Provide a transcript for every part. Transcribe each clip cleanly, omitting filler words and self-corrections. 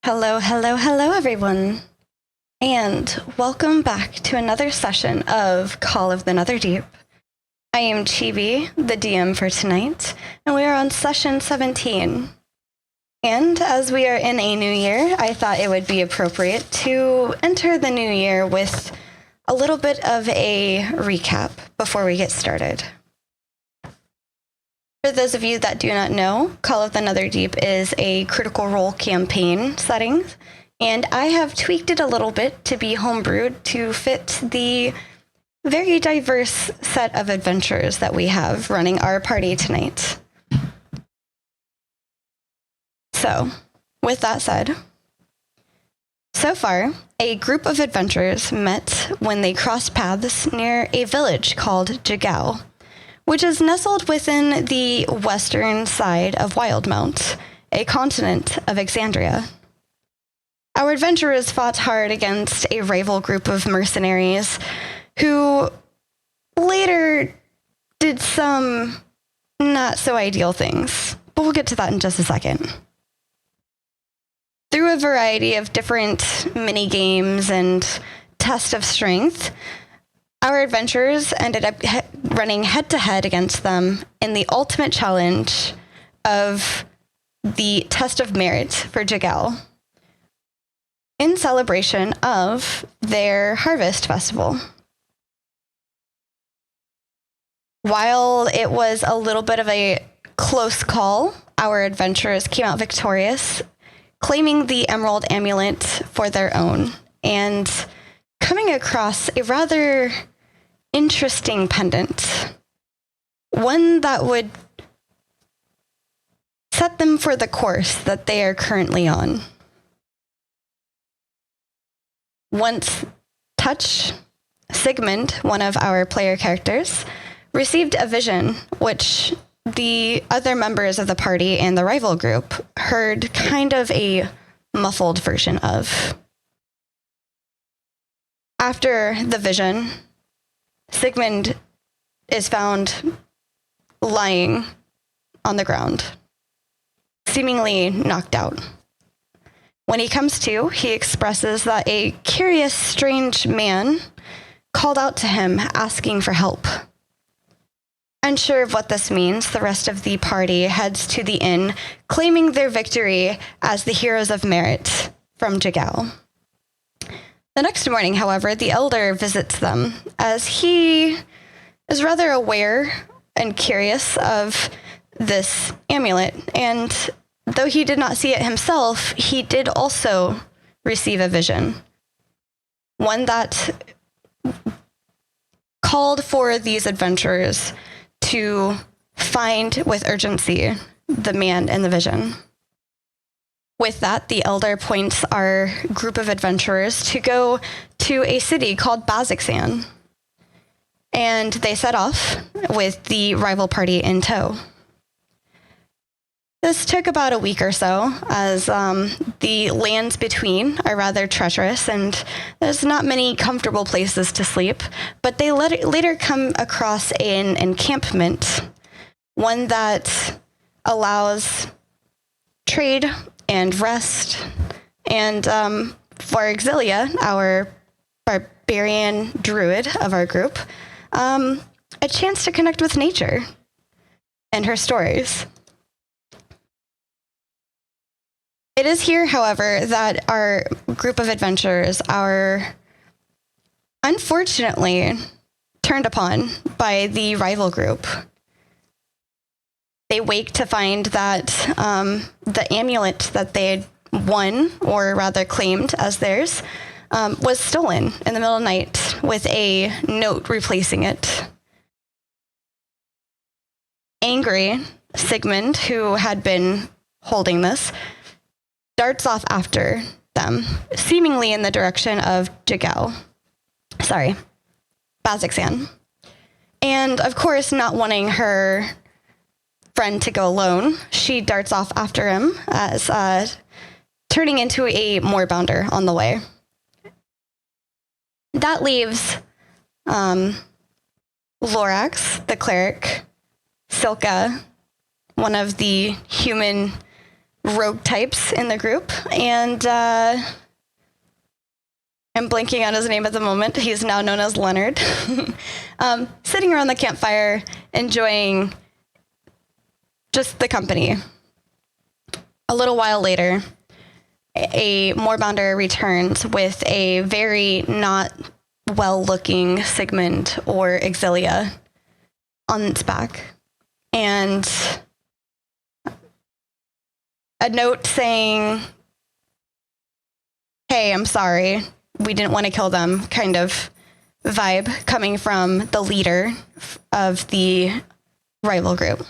Hello, hello, hello, everyone. And welcome back to another session of Call of the Netherdeep. I am Chibi, the DM for tonight, and we are on session 17. And as we are in a new year, I thought it would be appropriate to enter the new year with a little bit of a recap before we get started. For those of you that do not know, Call of the Netherdeep is a Critical Role campaign setting, and I have tweaked it a little bit to be homebrewed to fit the very diverse set of adventures that we have running our party tonight. So, with that said, so far, a group of adventurers met when they crossed paths near a village called Jagao, which is nestled within the western side of Wildmount, a continent of Exandria. Our adventurers fought hard against a rival group of mercenaries who later did some not so ideal things, but we'll get to that in just a second. Through a variety of different mini games and tests of strength, our adventurers ended up running head-to-head against them in the ultimate challenge of the Test of Merit for Jagel, in celebration of their Harvest Festival. While it was a little bit of a close call, our adventurers came out victorious, claiming the Emerald Amulet for their own, and coming across a rather interesting pendant, one that would set them for the course that they are currently on. Once touched, Sigmund, one of our player characters, received a vision which the other members of the party and the rival group heard kind of a muffled version of. After the vision, Sigmund is found lying on the ground, seemingly knocked out. When he comes to, he expresses that a curious, strange man called out to him asking for help. Unsure of what this means, the rest of the party heads to the inn, claiming their victory as the heroes of merit from Jagao. The next morning, however, the elder visits them, as he is rather aware and curious of this amulet, and though he did not see it himself, he did also receive a vision, one that called for these adventurers to find with urgency the man in the vision. With that, the elder points our group of adventurers to go to a city called Bazixan, and they set off with the rival party in tow. This took about a week or so, as the lands between are rather treacherous and there's not many comfortable places to sleep, but they later come across an encampment, one that allows trade and rest, and for Exilia, our barbarian druid of our group, a chance to connect with nature and her stories. It is here, however, that our group of adventurers are unfortunately turned upon by the rival group. They wake to find that the amulet that they had won, or rather claimed as theirs, was stolen in the middle of the night with a note replacing it. Angry, Sigmund, who had been holding this, darts off after them, seemingly in the direction of Bazixan. And of course, not wanting her friend to go alone, she darts off after him, as turning into a moorbounder on the way. That leaves Lorax, the cleric, Silka, one of the human rogue types in the group, and I'm blanking on his name at the moment. He's now known as Leonard. Sitting around the campfire, enjoying just the company. A little while later, a moorbounder returns with a very not well-looking Sigmund or Exilia on its back, and a note saying, "Hey, I'm sorry. We didn't want to kill them," kind of vibe coming from the leader of the rival group.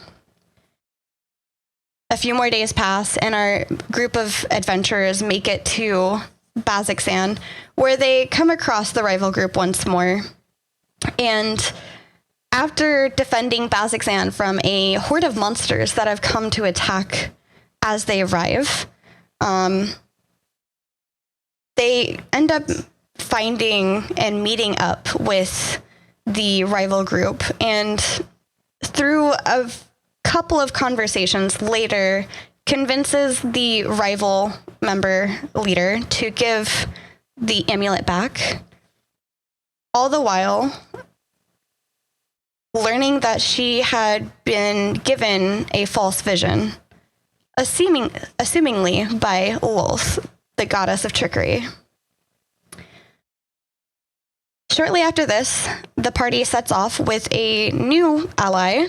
A few more days pass, and our group of adventurers make it to Bazikzan, where they come across the rival group once more. And after defending Bazikzan from a horde of monsters that have come to attack as they arrive, they end up finding and meeting up with the rival group, and through a couple of conversations later convinces the rival member leader to give the amulet back, all the while learning that she had been given a false vision, assumingly by Lolth, the goddess of trickery. Shortly after this, the party sets off with a new ally,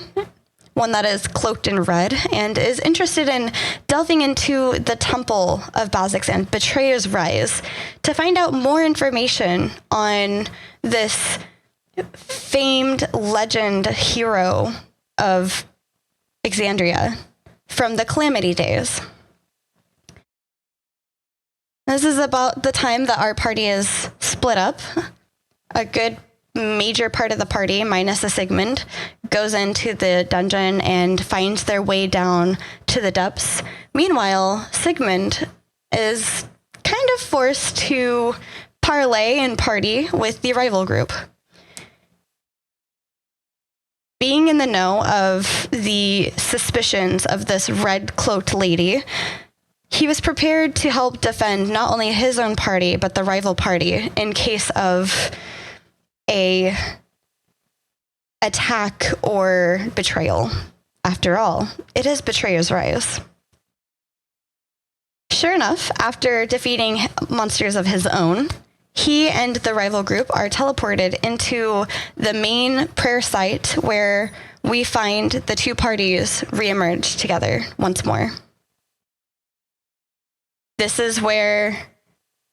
one that is cloaked in red, and is interested in delving into the temple of Bazikzan, Betrayer's Rise, to find out more information on this famed legend hero of Exandria from the Calamity days. This is about the time that our party is split up. A good major part of the party, minus a Sigmund, goes into the dungeon and finds their way down to the depths. Meanwhile, Sigmund is kind of forced to parlay and party with the rival group. Being in the know of the suspicions of this red-cloaked lady, he was prepared to help defend not only his own party, but the rival party in case of a attack or betrayal. After all, it is Betrayer's Rise. Sure enough, after defeating monsters of his own, he and the rival group are teleported into the main prayer site where we find the two parties reemerge together once more. This is where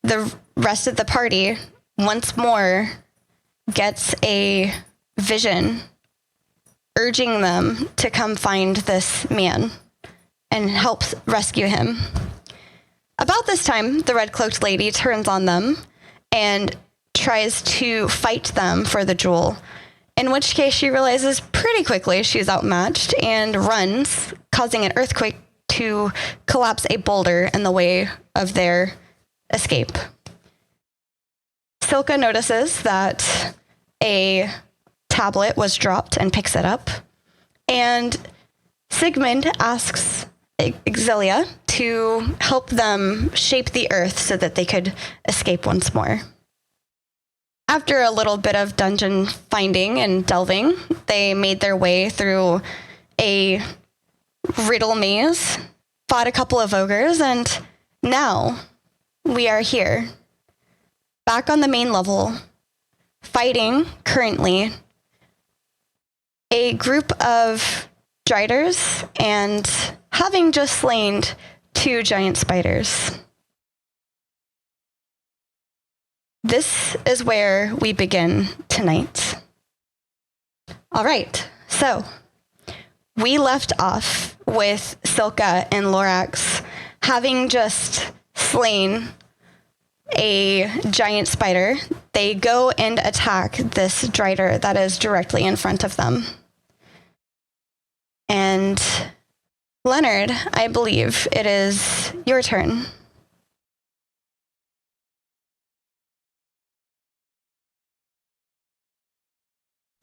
the rest of the party once more gets a vision urging them to come find this man and help rescue him. About this time, the red-cloaked lady turns on them and tries to fight them for the jewel, in which case she realizes pretty quickly she's outmatched and runs, causing an earthquake to collapse a boulder in the way of their escape. Silka notices that a tablet was dropped and picks it up, and Sigmund asks Exilia to help them shape the earth so that they could escape once more. After a little bit of dungeon finding and delving, they made their way through a riddle maze, fought a couple of ogres, and now we are here, back on the main level, fighting currently a group of driders and having just slain 2 giant spiders. This is where we begin tonight. All right, so we left off with Silka and Lorax having just slain a giant spider. They go and attack this drider that is directly in front of them. And Leonard, I believe it is your turn.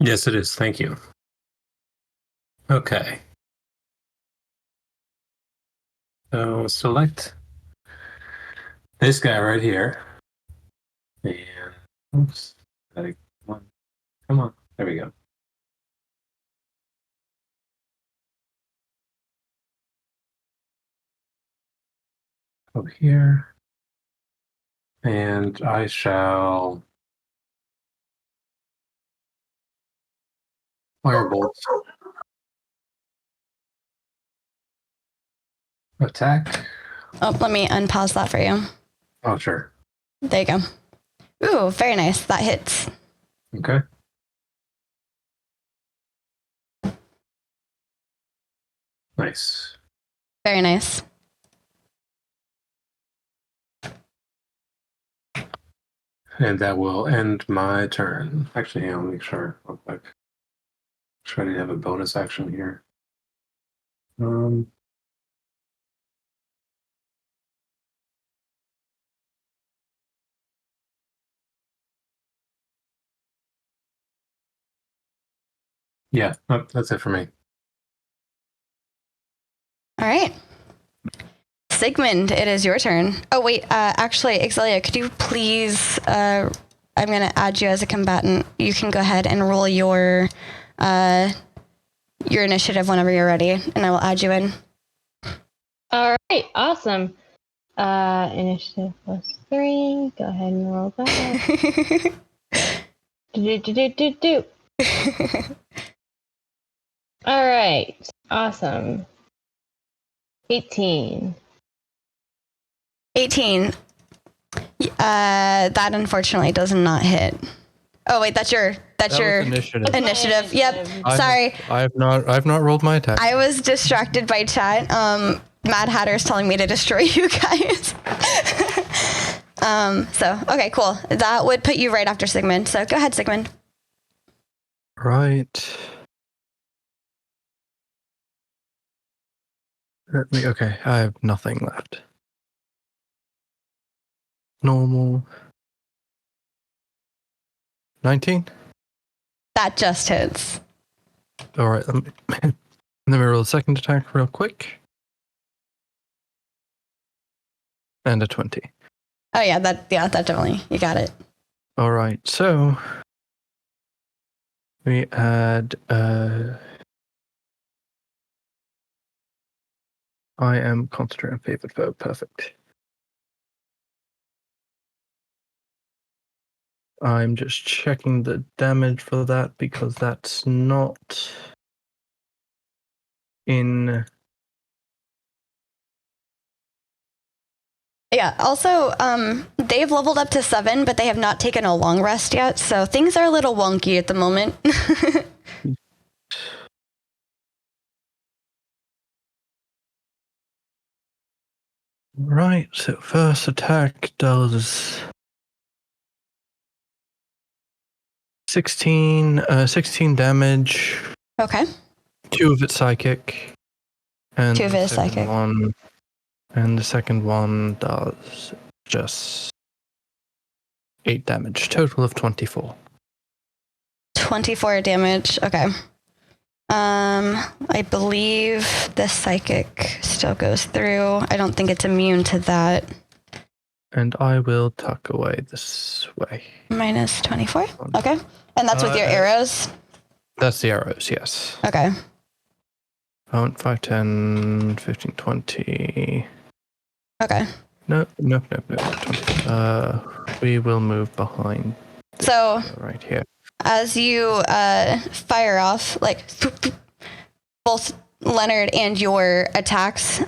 Yes, it is. Thank you. Okay. So select this guy right here. And oops. Come on. There we go. Over here. And I shall firebolt. Attack. Oh, let me unpause that for you. Oh, sure. There you go. Ooh, very nice. That hits. Okay. Nice. Very nice. And that will end my turn. Actually, I'll make sure real quick. Try to have a bonus action here. Yeah, that's it for me. All right. Sigmund, it is your turn. Oh, wait. Actually, Exelia, could you please... I'm going to add you as a combatant. You can go ahead and roll your initiative whenever you're ready, and I will add you in. All right, awesome. Initiative +3. Go ahead and roll that. do. All right, awesome. 18. 18. That unfortunately does not hit. Oh wait, that's your initiative. Initiative. Yep. Sorry. I've not rolled my attack. I was distracted by chat. Mad Hatter's telling me to destroy you guys. So okay, cool. That would put you right after Sigmund. So go ahead, Sigmund. Right. Okay, I have nothing left. Normal. 19? That just hits. All right, let me roll a second attack real quick. And a 20. Oh yeah, that definitely, you got it. All right, so we add I am concentrating favored foe. Perfect. I'm just checking the damage for that because that's not in. Yeah. Also, they've leveled up to 7, but they have not taken a long rest yet, so things are a little wonky at the moment. Right, so first attack does 16 damage. Okay. 2 of it psychic. And 2 of it is psychic. And the second one does just 8 damage. Total of 24. 24 damage. Okay. I believe the psychic still goes through. I don't think it's immune to that. And I will tuck away this way. Minus 24. Okay. And that's with your arrows? That's the arrows, yes. Okay. 5, 10, 15, 20. Okay. No. 20. We will move behind. So Right here. as you fire off, like both Leonard and your attacks,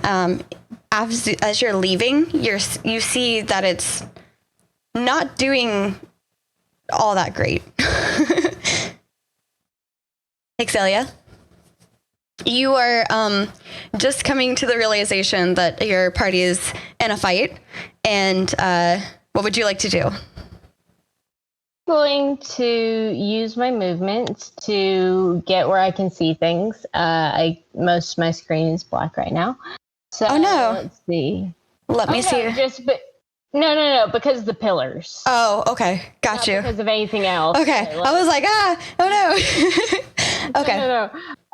as you're leaving, you see that it's not doing all that great. Exelia, you are just coming to the realization that your party is in a fight, and what would you like to do? Going to use my movement to get where I can see things. Most of my screen is black right now. So Oh, no. let's see. Let me see. No, because of the pillars. Oh, okay. Got Not you. because of anything else. Okay. I was like, oh no. Okay. No.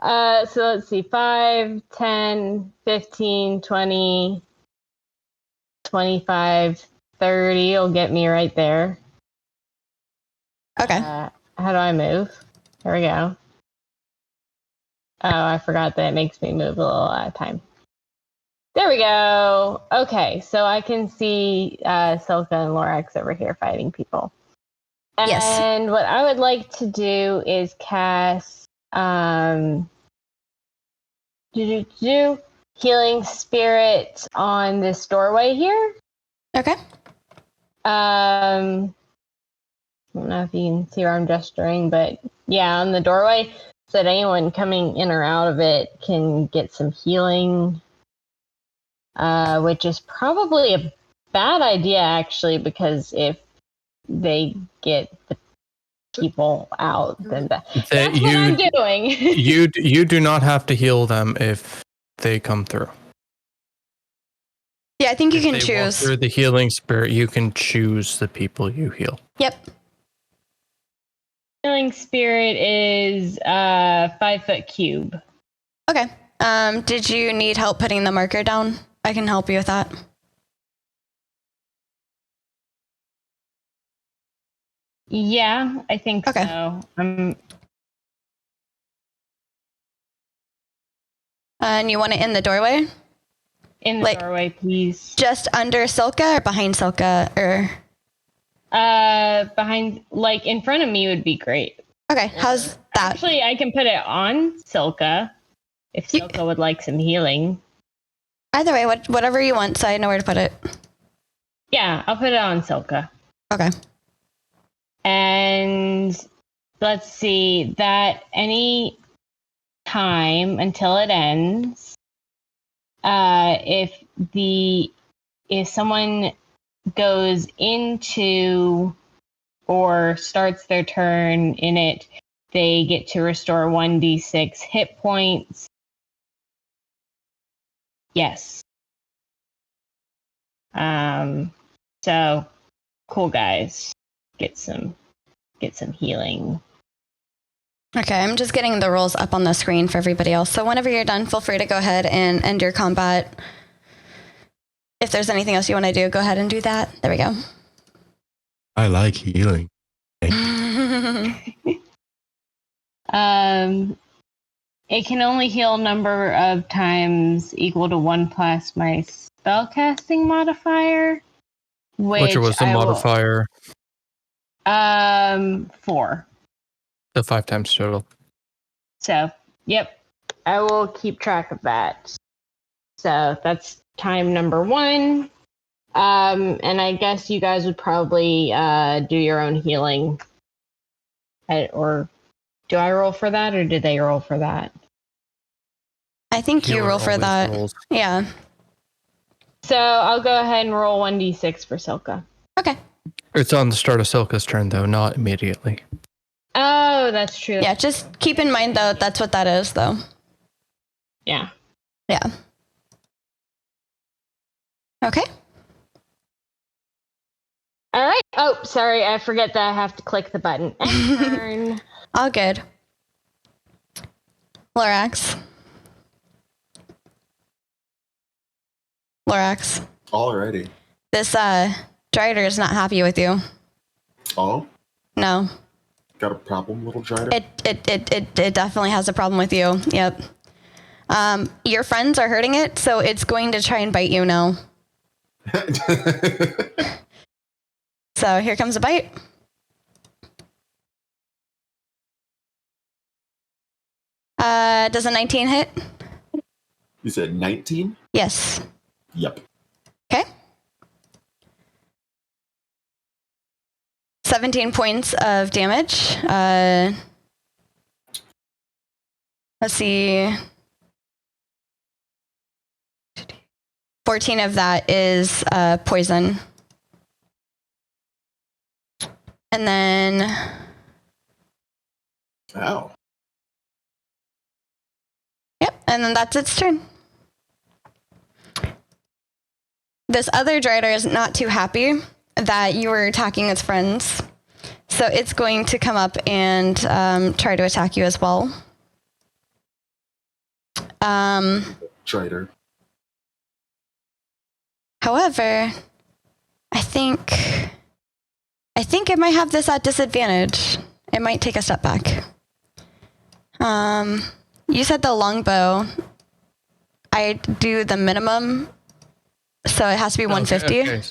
So let's see, 5, 10, 15, 20, 25, 30 will get me right there. Okay. How do I move? There we go. Oh, I forgot that it makes me move a little at a time. There we go. Okay, so I can see Silka and Lorax over here fighting people. Yes. And what I would like to do is cast Healing Spirit on this doorway here. Okay. I don't know if you can see where I'm gesturing, but yeah, on the doorway, so that anyone coming in or out of it can get some healing, which is probably a bad idea, actually, because if they get the people out, then that's what I'm doing. you do not have to heal them if they come through. Yeah, I think you If can they walk choose. through the healing spirit, you can choose the people you heal. Yep. Healing Spirit is 5-foot cube. Okay. Did you need help putting the marker down? I can help you with that. Yeah, I think Okay. so. And you want it in the doorway? In the doorway, please. Just under Silka or behind Silka or? Behind, like in front of me would be great. Okay, how's that? Actually, I can put it on Silka if Silka would like some healing. Either way, whatever you want, so I know where to put it. Yeah, I'll put it on Silka. Okay. And let's see, that any time until it ends, if someone goes into or starts their turn in it, they get to restore 1d6 hit points. Yes. So cool, guys. Get some healing. Okay, I'm just getting the rules up on the screen for everybody else. So whenever you're done, feel free to go ahead and end your combat. If there's anything else you want to do, go ahead and do that. There we go. I like healing. It can only heal number of times equal to 1 plus my spellcasting modifier. Which was the modifier? 4. The 5 times total. So, yep. I will keep track of that. So that's time number 1. And I guess you guys would probably do your own healing. Or do I roll for that, or did they roll for that? I think you roll for that. Rolls. Yeah. So I'll go ahead and roll 1d6 for Silka. Okay. It's on the start of Silka's turn, though, not immediately. Oh, that's true. Yeah, just keep in mind, though, that's what that is, though. Yeah. Yeah. Okay. All right. Oh, sorry. I forget that I have to click the button. End turn. All good. Lorax. Alrighty. This Drider is not happy with you. Oh, No. got a problem, little Drider? It definitely has a problem with you. Yep. Your friends are hurting it, so it's going to try and bite you now. So here comes a bite. Does a 19 hit? You said 19? Yes. Yep. Okay. 17 points of damage. Let's see. 14 of that is poison. And then... Ow. Yep, and then that's its turn. This other Drider is not too happy that you were attacking its friends. So it's going to come up and try to attack you as well. Drider. However, I think it might have this at disadvantage. It might take a step back. You said the longbow. I do the minimum, so it has to be 150. Okay.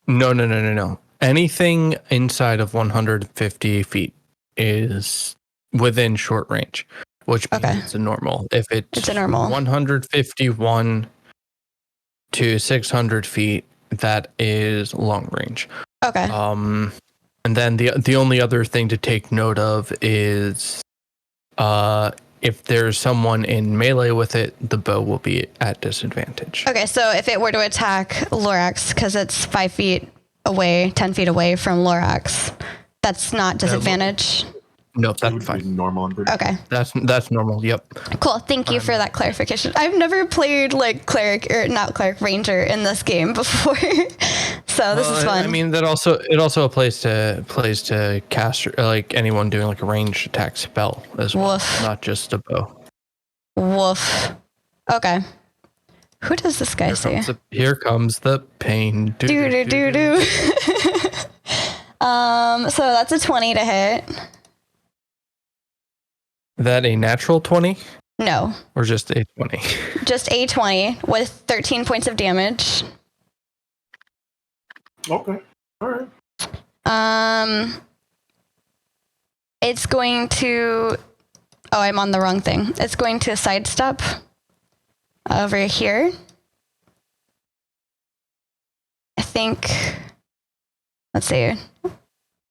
No. Anything inside of 150 feet is within short range, which means it's a normal. If it's a normal. 151 to 600 feet, that is long range. Okay. And then the only other thing to take note of is if there's someone in melee with it, the bow will be at disadvantage. Okay, so if it were to attack Lorax, because it's 5 feet away, 10 feet away from Lorax, that's not disadvantage? No, That that's would be fine. normal. I'm pretty Okay, That's normal. Yep. cool. Thank you for that clarification. I've never played like cleric, or not cleric, ranger in this game before. So this is fun. I mean, it also applies to caster, like anyone doing like a ranged attack spell as well, Woof. not just a bow. Woof. Okay. Who does this guy say? Here comes the pain. Do. So that's a 20 to hit. That a natural 20 No, or just a 20? just a 20 with 13 points of damage. Okay. All right. It's going to. Oh, I'm on the wrong thing. It's going to sidestep over here. I think. Let's see.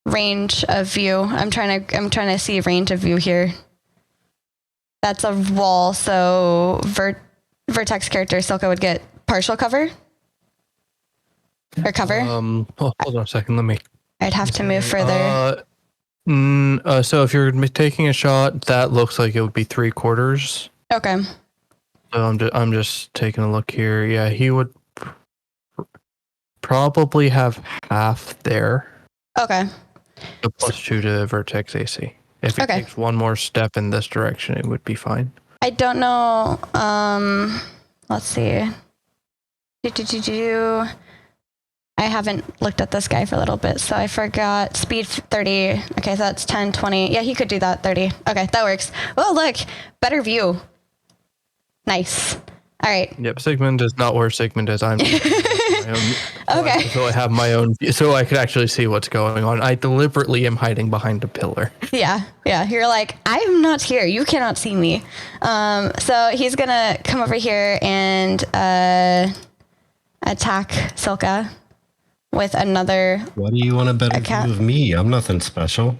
Range of view. I'm trying to see range of view here. That's a wall, so Vertex character Silka would get partial cover. Or cover. Hold on a second. Let me. I'd have to move further. So if you're taking a shot, that looks like it would be 3/4. Okay. So I'm just taking a look here. Yeah, he would probably have half there. Okay. The +2 to Vertex AC. If it Okay. takes one more step in this direction, it would be fine. I don't know. Let's see. I haven't looked at this guy for a little bit, so I forgot. Speed 30. Okay, so that's 10, 20. Yeah, he could do that. 30. Okay, that works. Oh, look. Better view. Nice. All right. Yep, Sigmund is not where Sigmund is. I'm my own, Okay. so I have my own, so I could actually see what's going on. I deliberately am hiding behind a pillar. Yeah. You're like, I'm not here. You cannot see me. So he's gonna come over here and attack Silka with another. Why do you want a better view of me? I'm nothing special.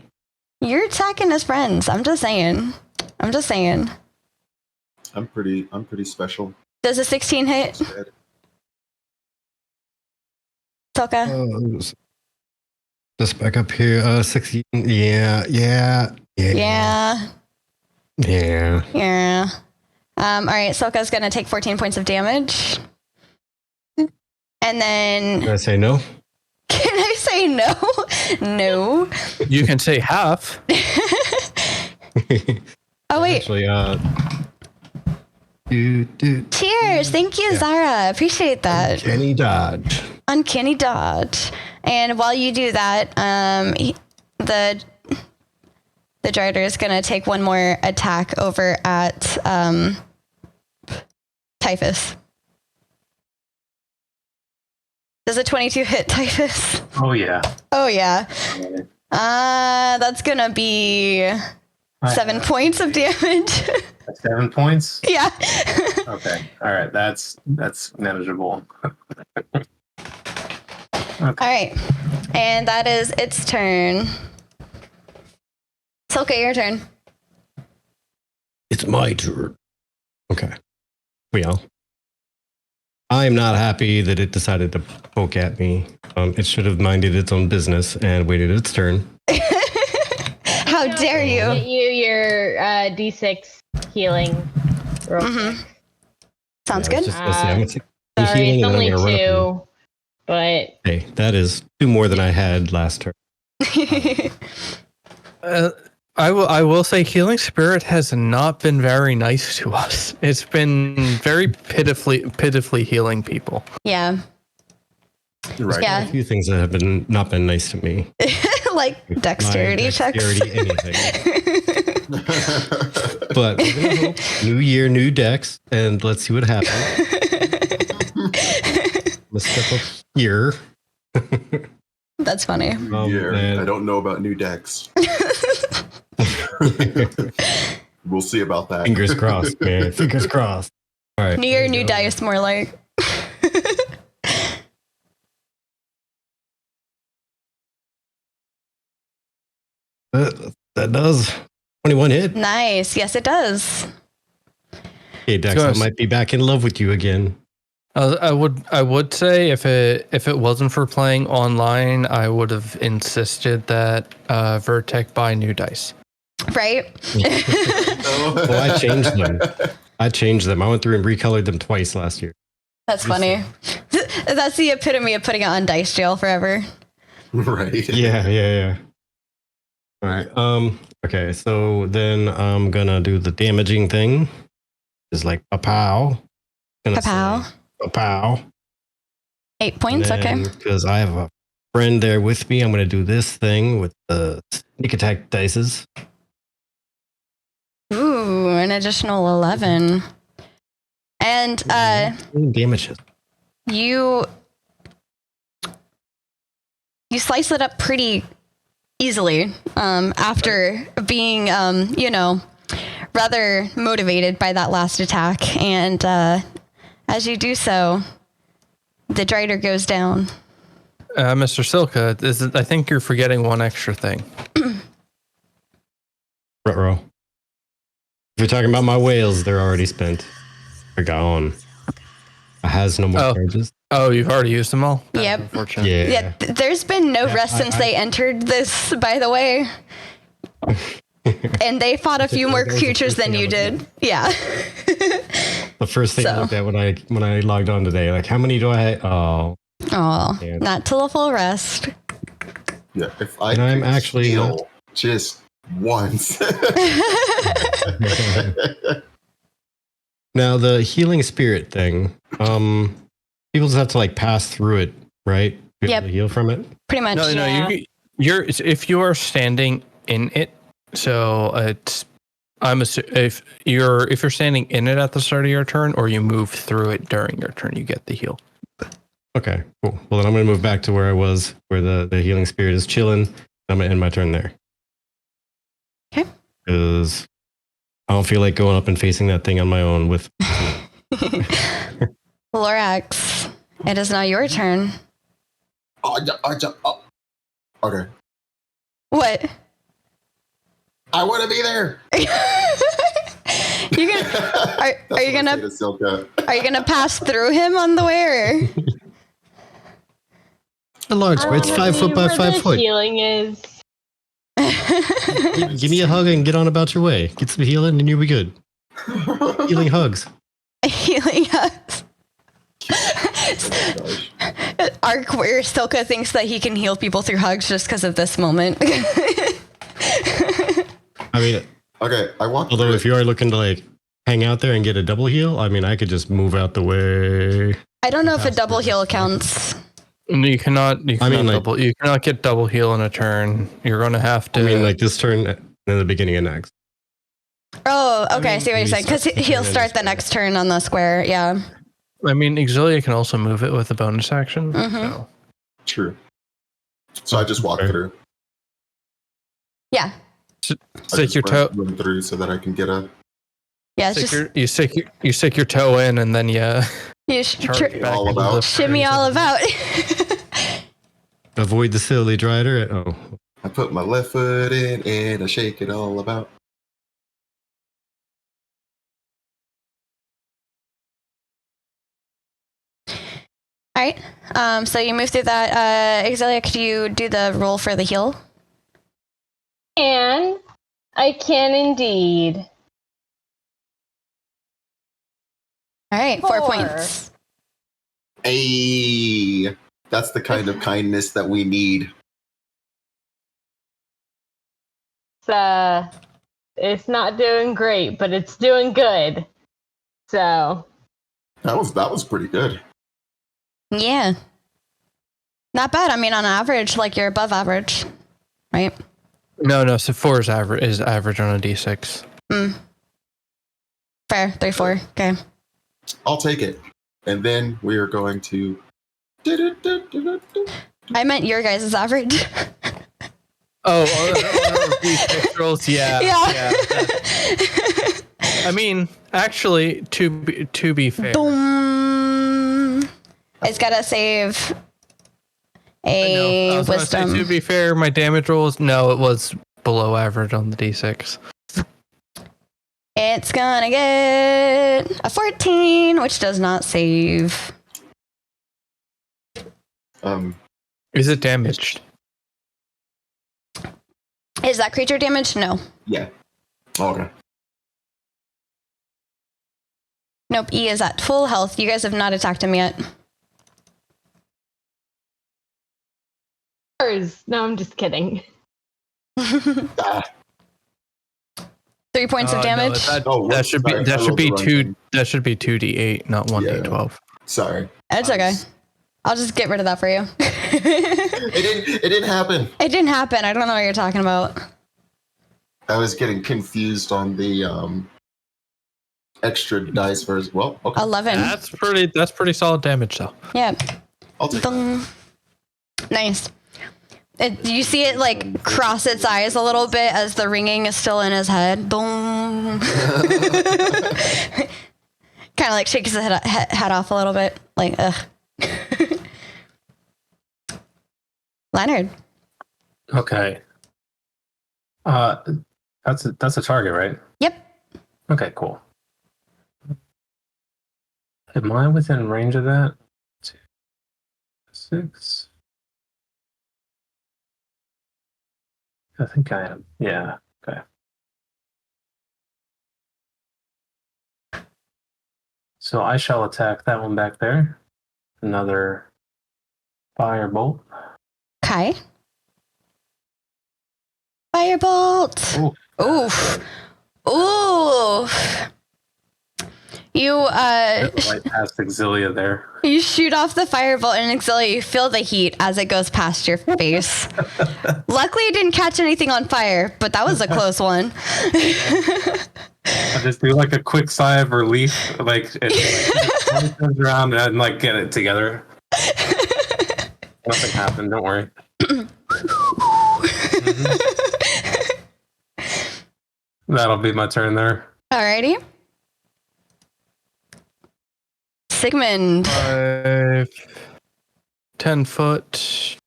You're attacking his friends. I'm just saying. I'm pretty special. Does a 16 hit? Silka? Just back up here. 16. Yeah. Yeah. Yeah. All right, Silka's gonna take 14 points of damage. And then Can I say no? can I say no? No. You can say half. Oh wait. Actually, Cheers. Thank you, Zara. Appreciate that. Uncanny dodge. Uncanny dodge. And while you do that, the Drider is gonna take one more attack over at Typhus. Does a 22 hit Typhus? Oh yeah. Oh yeah. That's gonna be 7 points of damage. 7 points. Yeah. Okay. All right. That's manageable. Okay. All right. And that is its turn. Silka, your turn. It's my turn. Okay. Well, I'm not happy that it decided to poke at me. It should have minded its own business and waited its turn. How dare Get you? you your D6 healing real quick. Sounds Yeah, good. let's see, I'm gonna take the Sorry, healing it's and then only I'm gonna run up 2, but and- Hey, that is 2 more than I had last turn. I will say Healing Spirit has not been very nice to us. It's been very pitifully healing people. Yeah. You're right. Yeah. A few things that have not been nice to me. Like dexterity My checks. dexterity, anything. But we're gonna hope. New year, new decks, and let's see what happens. Let's step up here. That's funny. I don't know about new decks. We'll see about that. Fingers crossed, man. Fingers crossed. All right. New year, new dice, more like. That does 21 hit. Nice. Yes, it does. Hey, Dex, I might be back in love with you again. I would say if it wasn't for playing online, I would have insisted that Vertec buy new dice. Right? Well, I changed them. I went through and recolored them twice last year. That's funny. That's the epitome of putting it on dice jail forever. Right. Yeah. All right. Okay, so then I'm gonna do the damaging thing. It's like a pow. Pow. A pow. 8 points, okay. Because I have a friend there with me, I'm gonna do this thing with the sneak attack dices. Ooh, an additional 11. And Damages. you slice it up pretty easily after being, rather motivated by that last attack. And as you do so, the Drider goes down. Mr. Silka, I think you're forgetting one extra thing. Ruh-roh. If you're talking about my whales, they're already spent. They're gone. I has no more charges. Oh, you've already used them all? That's Yep. unfortunate. Yeah. There's been no rest since they entered this, by the way. And they fought a few more that was the creatures first than thing I you looked did. Yeah. The first thing I looked at when I logged on today, like, how many do I have? Oh, Oh, not till a full rest. Yeah, if I And I'm could actually heal just once. now the healing spirit thing. People just have to like pass through it, right? To be able to heal from it. Pretty much. No, you're if you are standing in it. So it's if you're standing in it at the start of your turn, or you move through it during your turn, you get the heal. Okay, cool. Well, then I'm going to move back to where I was, where the healing spirit is chilling. I'm going to end my turn there. Okay. Because I don't feel like going up and facing that thing on my own with. Lorax, it is now your turn. Okay. What? I want to be there. Are you gonna pass through him on the way, or? A large one. It's 5 foot by 5 foot. Healing is. Give me a hug and get on about your way. Get some healing and you'll be good. Healing hugs. Healing hugs. Our queer Silka thinks that he can heal people through hugs just because of this moment. I mean, okay, I walk. Although if you are looking to like hang out there and get a double heal, I mean, I could just move out the way. I don't know if a double heal counts. You cannot get double heal in a turn. You're going to have to. I mean, like this turn and the beginning of next. Oh, okay. I see what you're saying. Because he'll start the next turn on the square. Yeah. I mean, Exilia can also move it with a bonus action. Mm-hmm. So. True. So I just walk through. Yeah. Stick your toe run through so that I can get a. Yeah. You stick your toe in, and then you all about. Shimmy all about. Avoid the silly Drider. Oh. I put my left foot in and I shake it all about. All right. So you move through that. Exilia, could you do the roll for the heal? And I can indeed. All right, 4 points. Hey, that's the kind of kindness that we need. it's not doing great, but it's doing good. So That was pretty good. Yeah. Not bad. I mean, on average, like you're above average, right? No. So 4 is average on a d6. Fair. 3, 4. Okay. I'll take it. And then we are going to. I meant your guys' average. Oh, on d6 rolls, yeah. I mean, actually, to be fair, Boom. It's gotta save a I was gonna wisdom. say, to be fair, my damage rolls, no, it was below average on the d6. It's gonna get a 14, which does not save. Is it damaged? Is that creature damage? No. Yeah. Okay. Nope. E is at full health. You guys have not attacked him yet. no, I'm just kidding. 3 points of No, damage. that should be sorry, that I should rolled be the wrong 2 thing. that should be 2d8, not 1d12. Sorry. It's okay. I'll just get rid of that for you. It didn't happen. It didn't happen. I don't know what you're talking about. I was getting confused on the extra dice versus. Well, okay. 11. That's pretty solid damage though. Yeah. I'll take that. Boom. Nice. You see it like cross its eyes a little bit as the ringing is still in his head. Boom. Kind of like shakes his head off a little bit. Like, ugh. Leonard. Okay. That's a target, right? Yep. Okay, cool. Am I within range of that? 2, 6. I think I am. Yeah. Okay. So I shall attack that one back there. Another firebolt. Okay. Firebolt. Ooh. Oof. Oof. You Right past Exilia there. you shoot off the firebolt and Exilia, you feel the heat as it goes past your face. Luckily it didn't catch anything on fire, but that was a close one. I just do like a quick sigh of relief, like it turns around and like get it together. Nothing happened. Don't worry. That'll be my turn there. Alrighty. Sigmund. 5, 10 foot,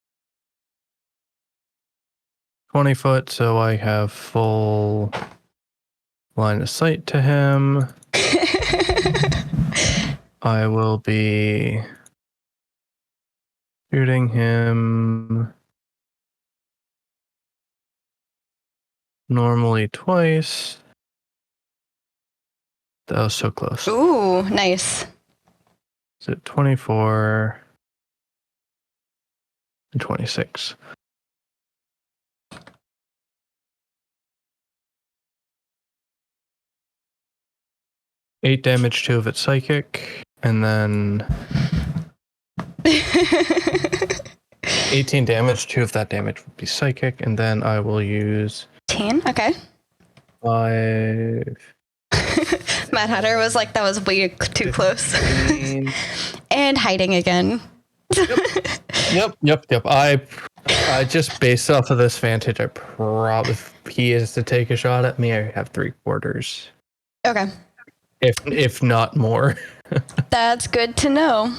20 foot, so I have full line of sight to him. I will be shooting him normally twice. That was so close. Ooh, nice. So 24 and 26. Eight damage, 2 of it psychic, and then 18 damage, 2 of that damage would be psychic, and then I will use 10. Okay. 5. Mad Hatter was like, that was way too close. 15. And hiding again. Yep. I just based off of this vantage, I probably, if he is to take a shot at me, I have 3/4. Okay. If not more. That's good to know.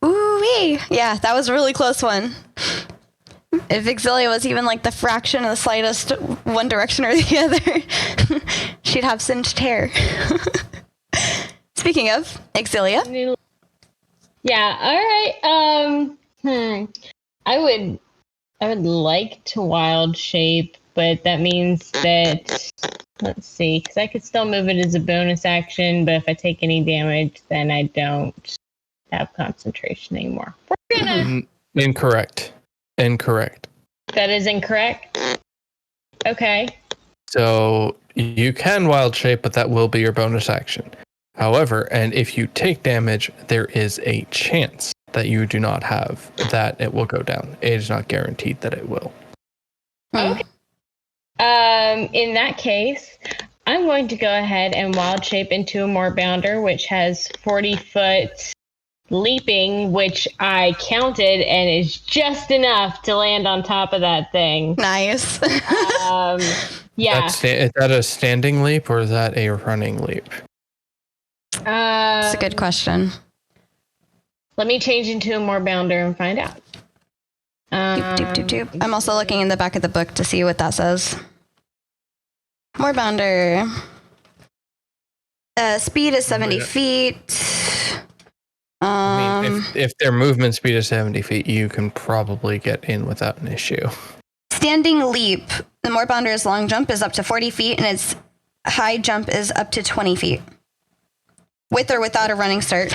Ooh-wee. Yeah, that was a really close one. If Exilia was even like the fraction of the slightest one direction or the other, she'd have singed hair. Speaking of Exilia. Yeah, all right. I would like to wild shape, but that means that, let's see, because I could still move it as a bonus action, but if I take any damage, then I don't have concentration anymore. We're gonna. Incorrect. That is incorrect. Okay. So you can wild shape, but that will be your bonus action. However, and if you take damage, there is a chance that you do not have that it will go down. It is not guaranteed that it will. Okay. In that case, I'm going to go ahead and wild shape into a moorbounder, which has 40-foot leaping, which I counted and is just enough to land on top of that thing. Nice. Yeah. Is that a standing leap or is that a running leap? That's a good question. Let me change into a moorbounder and find out. Doop, doop, doop, doop. I'm also looking in the back of the book to see what that says. Moorbounder. Speed is 70 feet. I mean, if their movement speed is 70 feet, you can probably get in without an issue. Standing leap. The moorbounder's long jump is up to 40 feet, and its high jump is up to 20 feet. With or without a running start.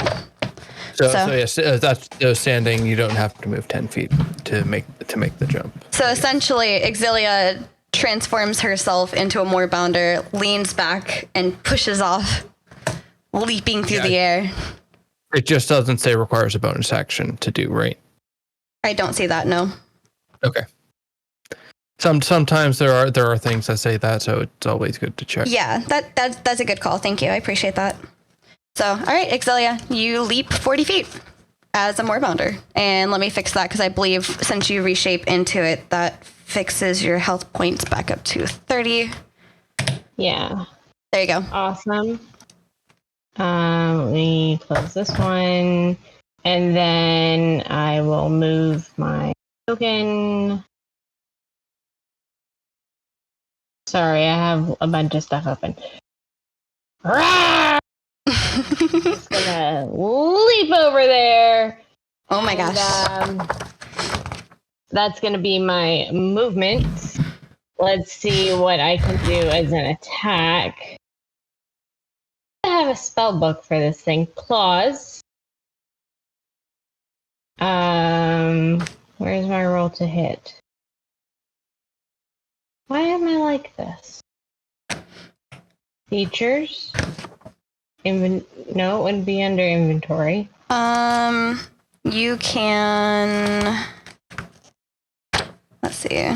So yes, that's standing. You don't have to move 10 feet to make the jump. So essentially, Exilia transforms herself into a moorbounder, leans back, and pushes off, leaping through the air. It just doesn't say requires a bonus action to do, right? I don't see that, no. Okay. Sometimes there are things that say that, so it's always good to check. Yeah, that's a good call. Thank you. I appreciate that. So, all right, Exilia, you leap 40 feet as a moorbounder. And let me fix that because I believe since you reshape into it, that fixes your health points back up to 30. Yeah. There you go. Awesome. Let me close this one. And then I will move my token. Sorry, I have a bunch of stuff open. Just gonna leap over there. Oh my gosh. That's gonna be my movement. Let's see what I can do as an attack. I have a spell book for this thing. Claws. Where's my roll to hit? Why am I like this? Features. No, it wouldn't be under inventory. You can. Let's see.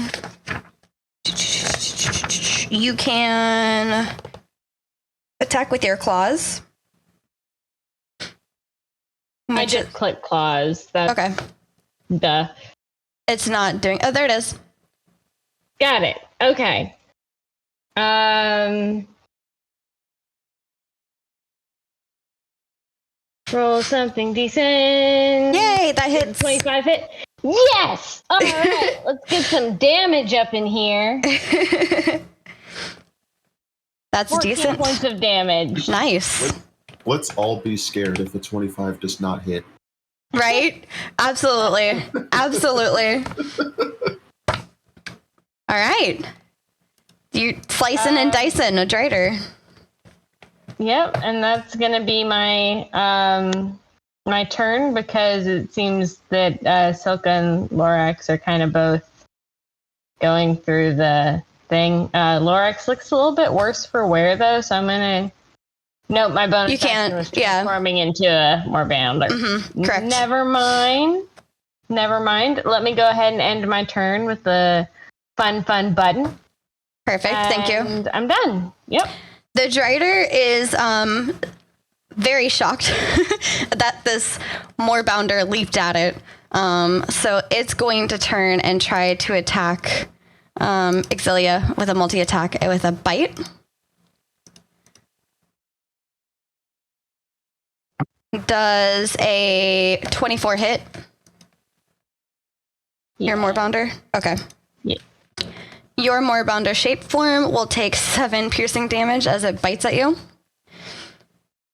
You can attack with your claws. I just click claws. That's Okay. Duh. It's not doing. Oh, there it is. Got it. Okay. Roll something decent. Yay, that hits. 25 hit. Yes! All right, let's get some damage up in here. That's 14 decent. points of damage. Nice. Let's all be scared if a 25 does not hit. Right? Absolutely. Absolutely. All right. You slicing and dicing a Drider. Yep, and that's gonna be my my turn because it seems that Silka and Lorax are kind of both going through the thing. Lorax looks a little bit worse for wear though, so I'm gonna. Nope, my bonus You can't, action was yeah. transforming into a moorbounder. Correct. Never mind. Let me go ahead and end my turn with the fun button. Perfect. Thank you. And I'm done. Yep. The Drider is very shocked that this moorbounder leaped at it. So it's going to turn and try to attack Exilia with a multi-attack with a bite. Does a 24 hit? Your moorbounder? Okay. Yeah. Your moorbounder shape form will take 7 piercing damage as it bites at you.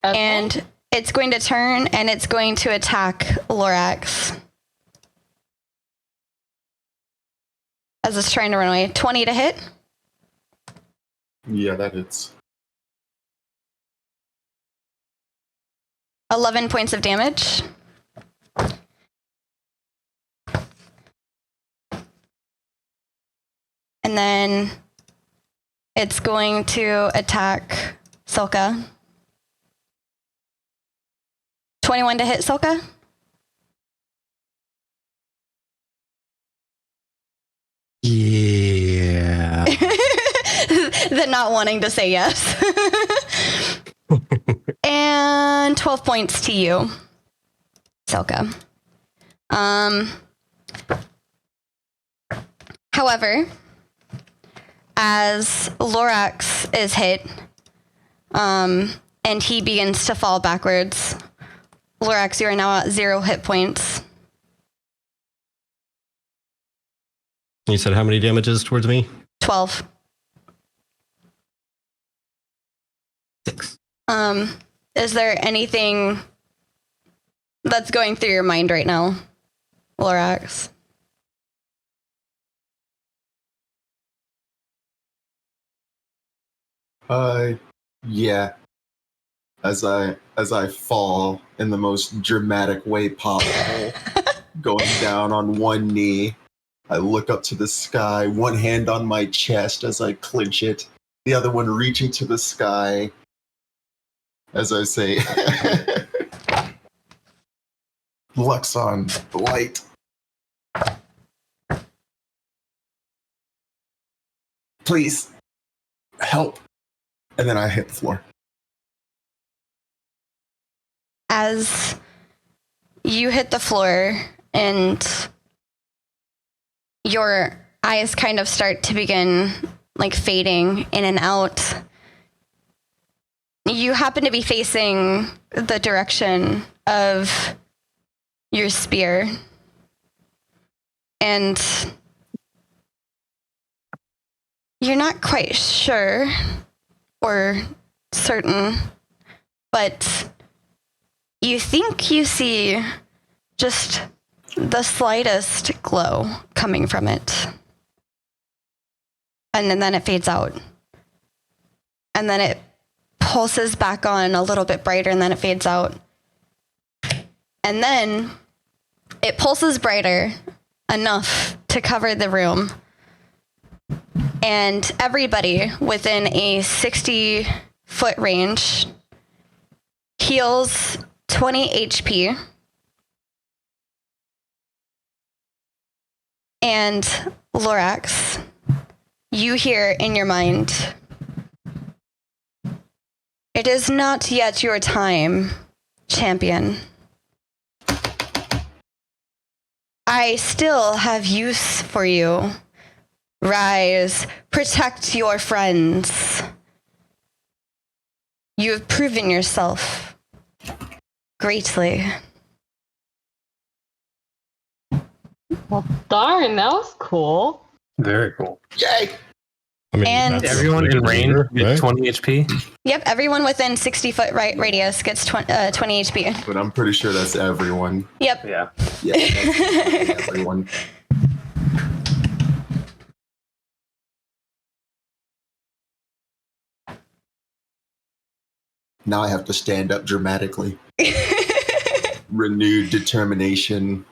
Okay. And it's going to turn and it's going to attack Lorax. As it's trying to run away. 20 to hit. Yeah, that hits. 11 points of damage. And then It's going to attack Silka. 21 to hit Silka. Yeah. The not wanting to say yes. And 12 points to you, Silka. However, as Lorax is hit, and he begins to fall backwards, Lorax, you are now at 0 hit points. You said how many damages towards me? 12. 6. Is there anything that's going through your mind right now, Lorax? Yeah. As I fall in the most dramatic way possible, going down on one knee, I look up to the sky, one hand on my chest as I clench it, the other one reaching to the sky as I say, Luxon, light. Please, help. And then I hit the floor. As you hit the floor and your eyes kind of start to begin like fading in and out, you happen to be facing the direction of your spear. And you're not quite sure or certain, but you think you see just the slightest glow coming from it. And then it fades out. And then it pulses back on a little bit brighter, and then it fades out. And then it pulses brighter enough to cover the room. And everybody within a 60-foot range heals 20 HP. And Lorax, you hear in your mind, "It is not yet your time, champion. I still have use for you. Rise, protect your friends. You have proven yourself greatly." Well, darn, that was cool. Very cool. Yay! I mean, And- that's Everyone in range right? gets 20 HP. Yep, everyone within 60-foot radius gets 20 HP. But I'm pretty sure that's everyone. Yep. Yeah. Yeah, that's everyone. Now I have to stand up dramatically. Renewed determination.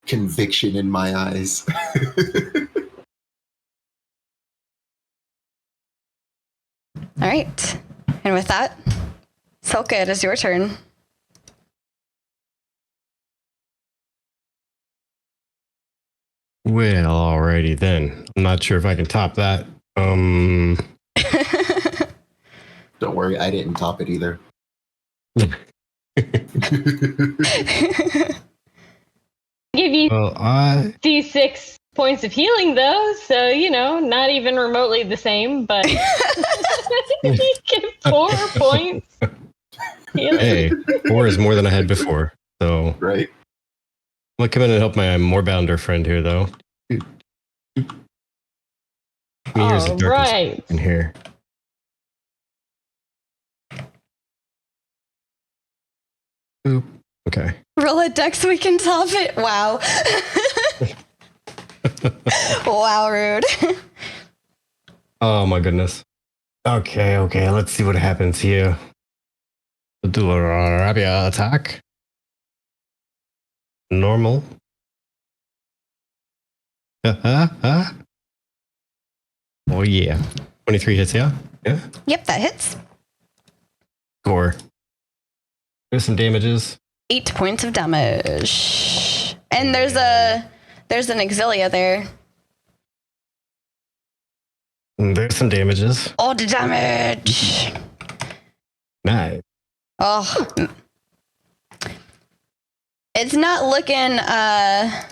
Conviction in my eyes. All right. And with that, Silka, it is your turn. Well, alrighty then. I'm not sure if I can top that. Don't worry, I didn't top it either. Give you Well, I D6 points of healing, though, so, you know, not even remotely the same, but you get 4 points. Healing. hey, 4 is more than I had before. So Right? I'm gonna come in and help my Moorbounder friend here, though. Here's the All darkest right. in here. Boop. Okay. Roll a dex, we can top it. Wow. Wow, rude. Oh my goodness. Okay, let's see what happens here. We'll do a rapier attack. Normal. Oh, yeah. 23 hits, yeah? Yeah. Yep, that hits. Score. There's some damages. 8 points of damage. And there's an Exilia there. And there's some damages. All the damage. Nice. Oh. It's not looking Well,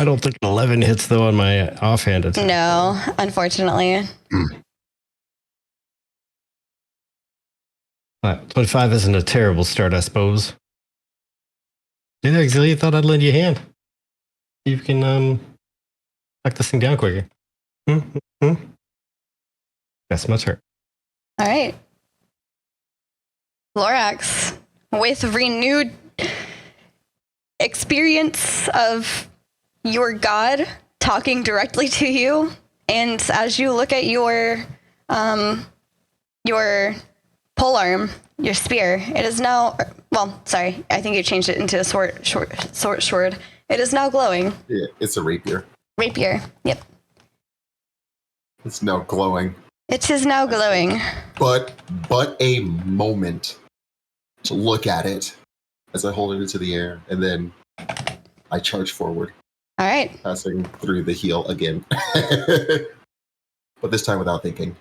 I don't think 11 hits, though, on my offhand attack. no, unfortunately. 25 isn't a terrible start, I suppose. Hey there, Exilia, thought I'd lend you a hand. See if you can knock this thing down quicker. That's my turn. All right. Lorax, with renewed experience of your god talking directly to you, and as you look at your polearm, your spear, it is now, well, sorry, I think you changed it into a sword. It is now glowing. Yeah, it's a rapier. Rapier, yep. It's now glowing. It is now glowing. But a moment to look at it as I hold it into the air, and then I charge forward, All right. passing through the heel again. But this time without thinking.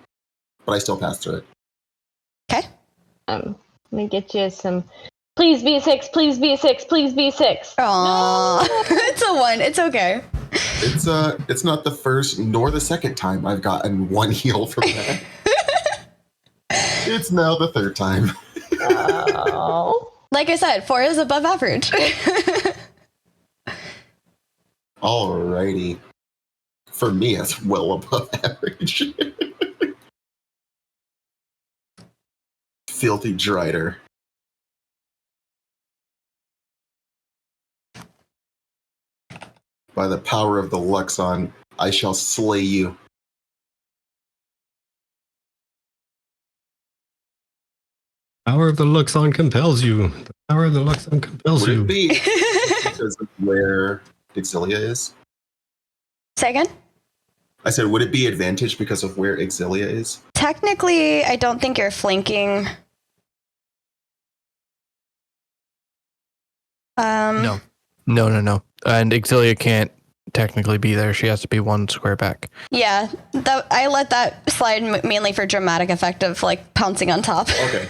But I still pass through it. Okay. Let me get you some. Please be a 6. Please be a 6. Please be a 6. Aww. It's a 1. It's okay. It's not the first nor the second time I've gotten one heal from that. It's now the third time. Oh. Like I said, 4 is above average. Alrighty. For me, it's well above average. Filthy Drider. By the power of the Luxon, I shall slay you. Power of the Luxon compels you. The power of the Luxon compels Would you. it be because of where Exilia is? Second? I said, would it be advantage because of where Exilia is? Technically, I don't think you're flanking. No. And Exilia can't technically be there. She has to be 1 square back. Yeah, I let that slide mainly for dramatic effect of like pouncing on top. Okay.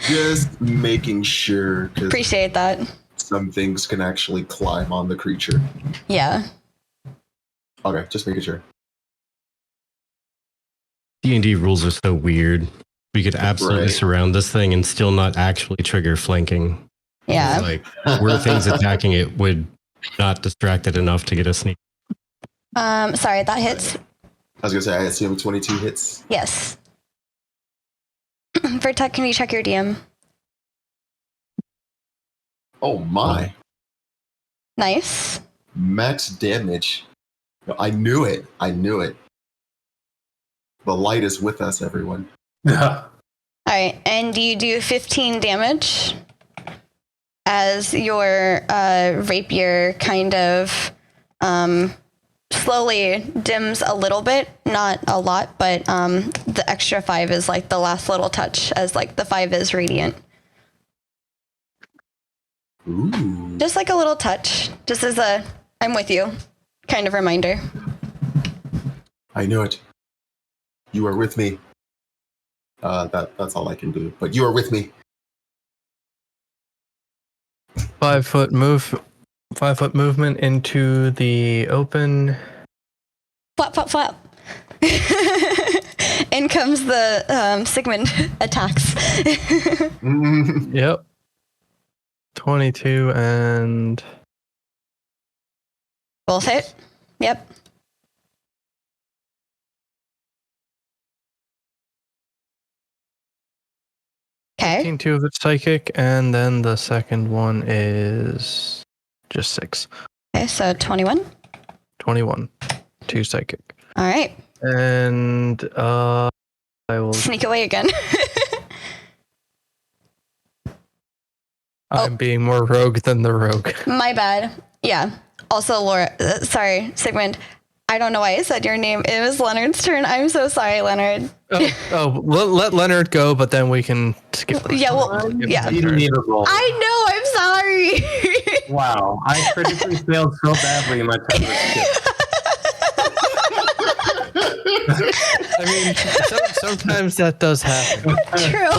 Just making sure, because Appreciate that. some things can actually climb on the creature. Yeah. Okay, just making sure. D&D rules are so weird. We could absolutely Right. surround this thing and still not actually trigger flanking. Yeah. Like, were things attacking it would not distract it enough to get a sneak. Sorry, that hits. I was going to say, I assume 22 hits. Yes. For tech, can you check your DM? Oh my. Nice. Max damage. I knew it. The light is with us, everyone. All right, and you do 15 damage as your rapier kind of slowly dims a little bit, not a lot, but the extra 5 is like the last little touch, as like the 5 is radiant. Ooh. Just like a little touch, just as a I'm with you kind of reminder. I knew it. You are with me. That's all I can do. But you are with me. 5 foot movement into the open. Flap, flap, flap. In comes the Sigmund attacks. Yep. 22 and Both hit. Yep. Okay. 2 of it's psychic, and then the second one is just 6. Okay, so 21. 21. 2 psychic. All right. And I will. Sneak away again. I'm being more rogue than the rogue. My bad. Yeah. Also, Laura, sorry, Sigmund. I don't know why I said your name. It was Leonard's turn. I'm so sorry, Leonard. Let Leonard go, but then we can skip. Yeah, well, skip yeah. his turn. Unbelievable. I know. I'm sorry. Wow, I critically failed so badly in my turn was skip. I mean, sometimes that does happen. True.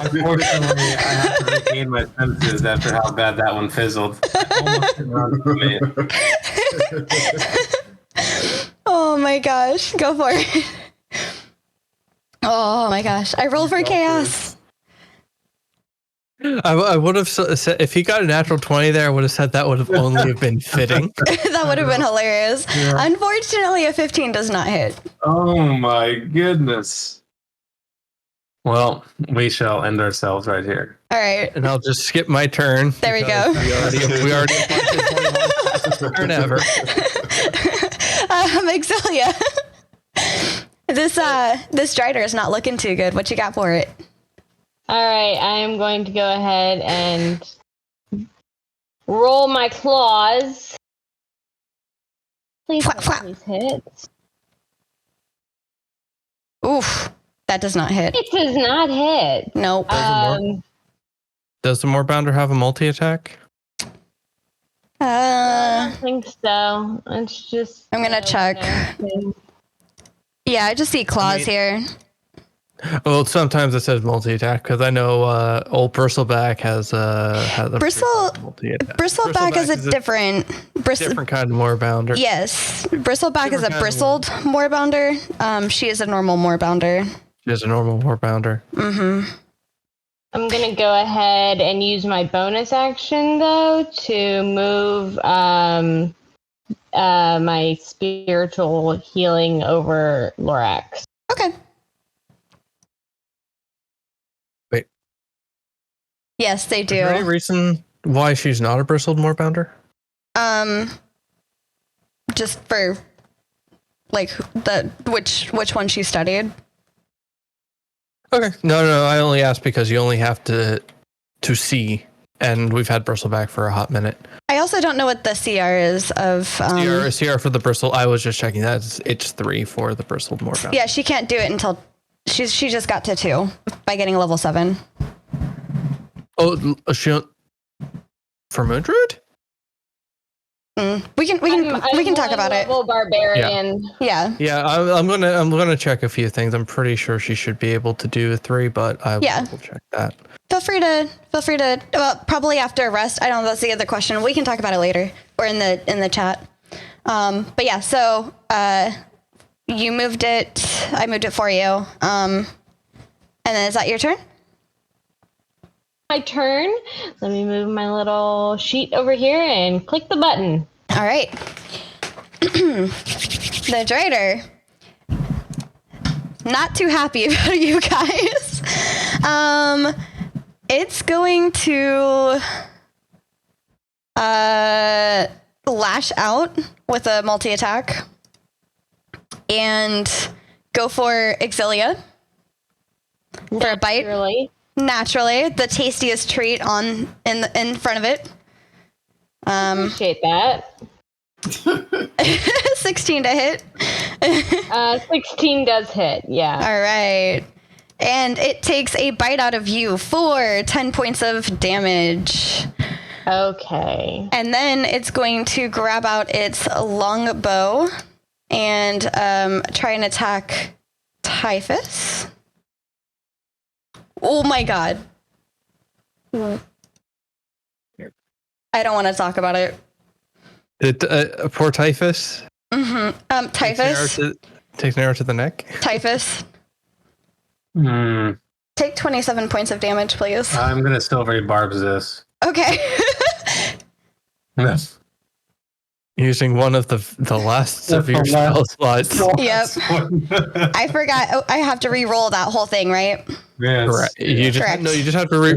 Unfortunately, I have to regain my senses after how bad that one fizzled. I almost didn't run from it. Oh my gosh. Go for it. Oh my gosh. I roll for chaos. I would have said if he got a natural 20 there, I would have said that would have only have been fitting. That would have been hilarious. Yeah. Unfortunately, a 15 does not hit. Oh my goodness. Well, we shall end ourselves right here. All right. And I'll just skip my turn. There we go. We already turn ever. Exilia. This Strider is not looking too good. What you got for it? All right, I am going to go ahead and roll my claws. Please, Flap, flap. please hit. Oof. That does not hit. It does not hit. Nope. Does the Moorbounder have a multi-attack? I don't think so. It's just. I'm gonna check. Yeah, I just see claws here. Well, sometimes it says multi-attack because I know old Bristleback has a multi-attack. Bristleback is a different kind of Moorbounder. Yes, Bristleback is a Different kind of bristled Moorbounder. She is a normal Moorbounder. She has a normal Moorbounder. Mm-hmm. I'm gonna go ahead and use my bonus action though to move my spiritual healing over Lorax. Okay. Wait. Yes, they do. Is there any reason why she's not a bristled Moorbounder? Just for like which one she studied. Okay. No. I only asked because you only have to see, and we've had Bristleback for a hot minute. I also don't know what the CR is of. CR for the bristle. I was just checking that. It's 3 for the bristled Moorbounder. Yeah, she can't do it until she just got to 2 by getting level 7. Oh, she for Moondruid? We can talk about it. Level barbarian. Yeah. Yeah, I'm gonna check a few things. I'm pretty sure she should be able to do 3, but I will check that. Feel free to. Well, probably after a rest. I don't know. That's the other question. We can talk about it later or in the chat. But yeah. So you moved it. I moved it for you. And then is that your turn? My turn. Let me move my little sheet over here and click the button. All right. The Drider. Not too happy about you guys. It's going to lash out with a multi-attack and go for Exilia for a bite. Naturally, the tastiest treat in front of it. Appreciate that. 16 to hit. 16 does hit, yeah. All right. And it takes a bite out of you for 10 points of damage. Okay. And then it's going to grab out its long bow and try and attack Typhus. Oh my god. I don't want to talk about it. Poor Typhus. Mm-hmm. Typhus. Takes an arrow to the neck. Typhus. Hmm. Take 27 points of damage, please. I'm gonna silvery barbs this. Okay. Yes. Using one of the last of your spell slots. Yep. I forgot. Oh, I have to re-roll that whole thing, right? Yes. Correct. You just Correct.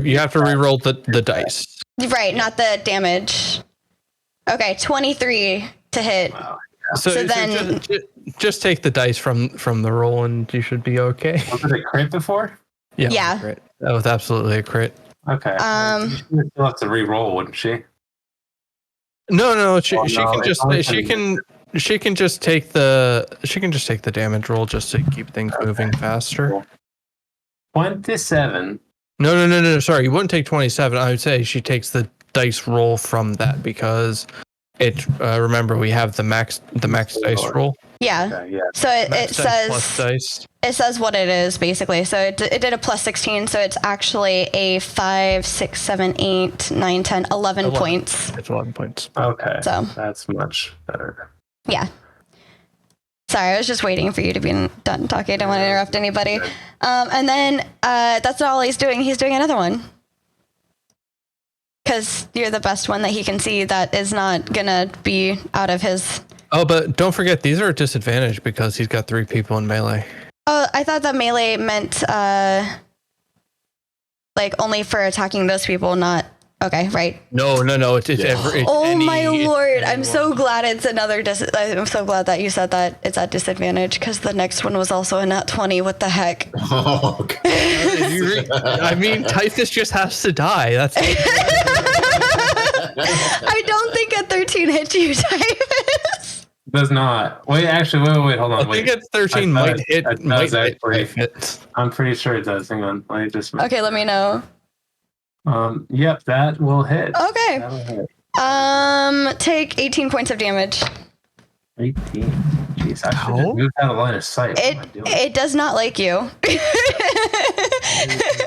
you have to re-roll the dice. Right, not the damage. Okay, 23 to hit. Wow. So then- just take the dice from the roll and you should be okay. Was it a crit before? Yeah. Crit. That was absolutely a crit. Okay. She still have to re-roll, wouldn't she? No, she Oh, can no, just it's only she can she can just take the damage roll just to keep things moving faster. 27. No. Sorry, you wouldn't take 27. I would say she takes the dice roll from that because it. Remember, we have the max dice roll. Yeah. Okay, yeah. So it Max dice plus says dice. it says what it is basically. So it did a plus 16. So it's actually a 5, 6, 7, 8, 9, 10, 11 points. It's 11 points. Okay. So That's much better. yeah. Sorry, I was just waiting for you to be done talking. I don't want to interrupt anybody. And then that's not all he's doing. He's doing another one. Because you're the best one that he can see that is not going to be out of his... Oh, but don't forget, these are at disadvantage because he's got 3 people in melee. Oh, I thought that melee meant like only for attacking those people, not... Okay, right. No. It's My lord! I'm so glad it's another. I'm so glad that you said that it's at disadvantage because the next one was also a nat 20. What the heck? Oh, okay. I mean, Typhus just has to die. That's. I don't think a 13 hit you, Typhus. Does not. Wait, actually, wait, hold on. I think it's 13 might hit. I'm pretty sure it does. Hang on. Let me just. Okay, let me know. Yep, that will hit. Okay. That'll hit. Take 18 points of damage. 18. Jeez, I should have moved out of line of sight. It does not like you.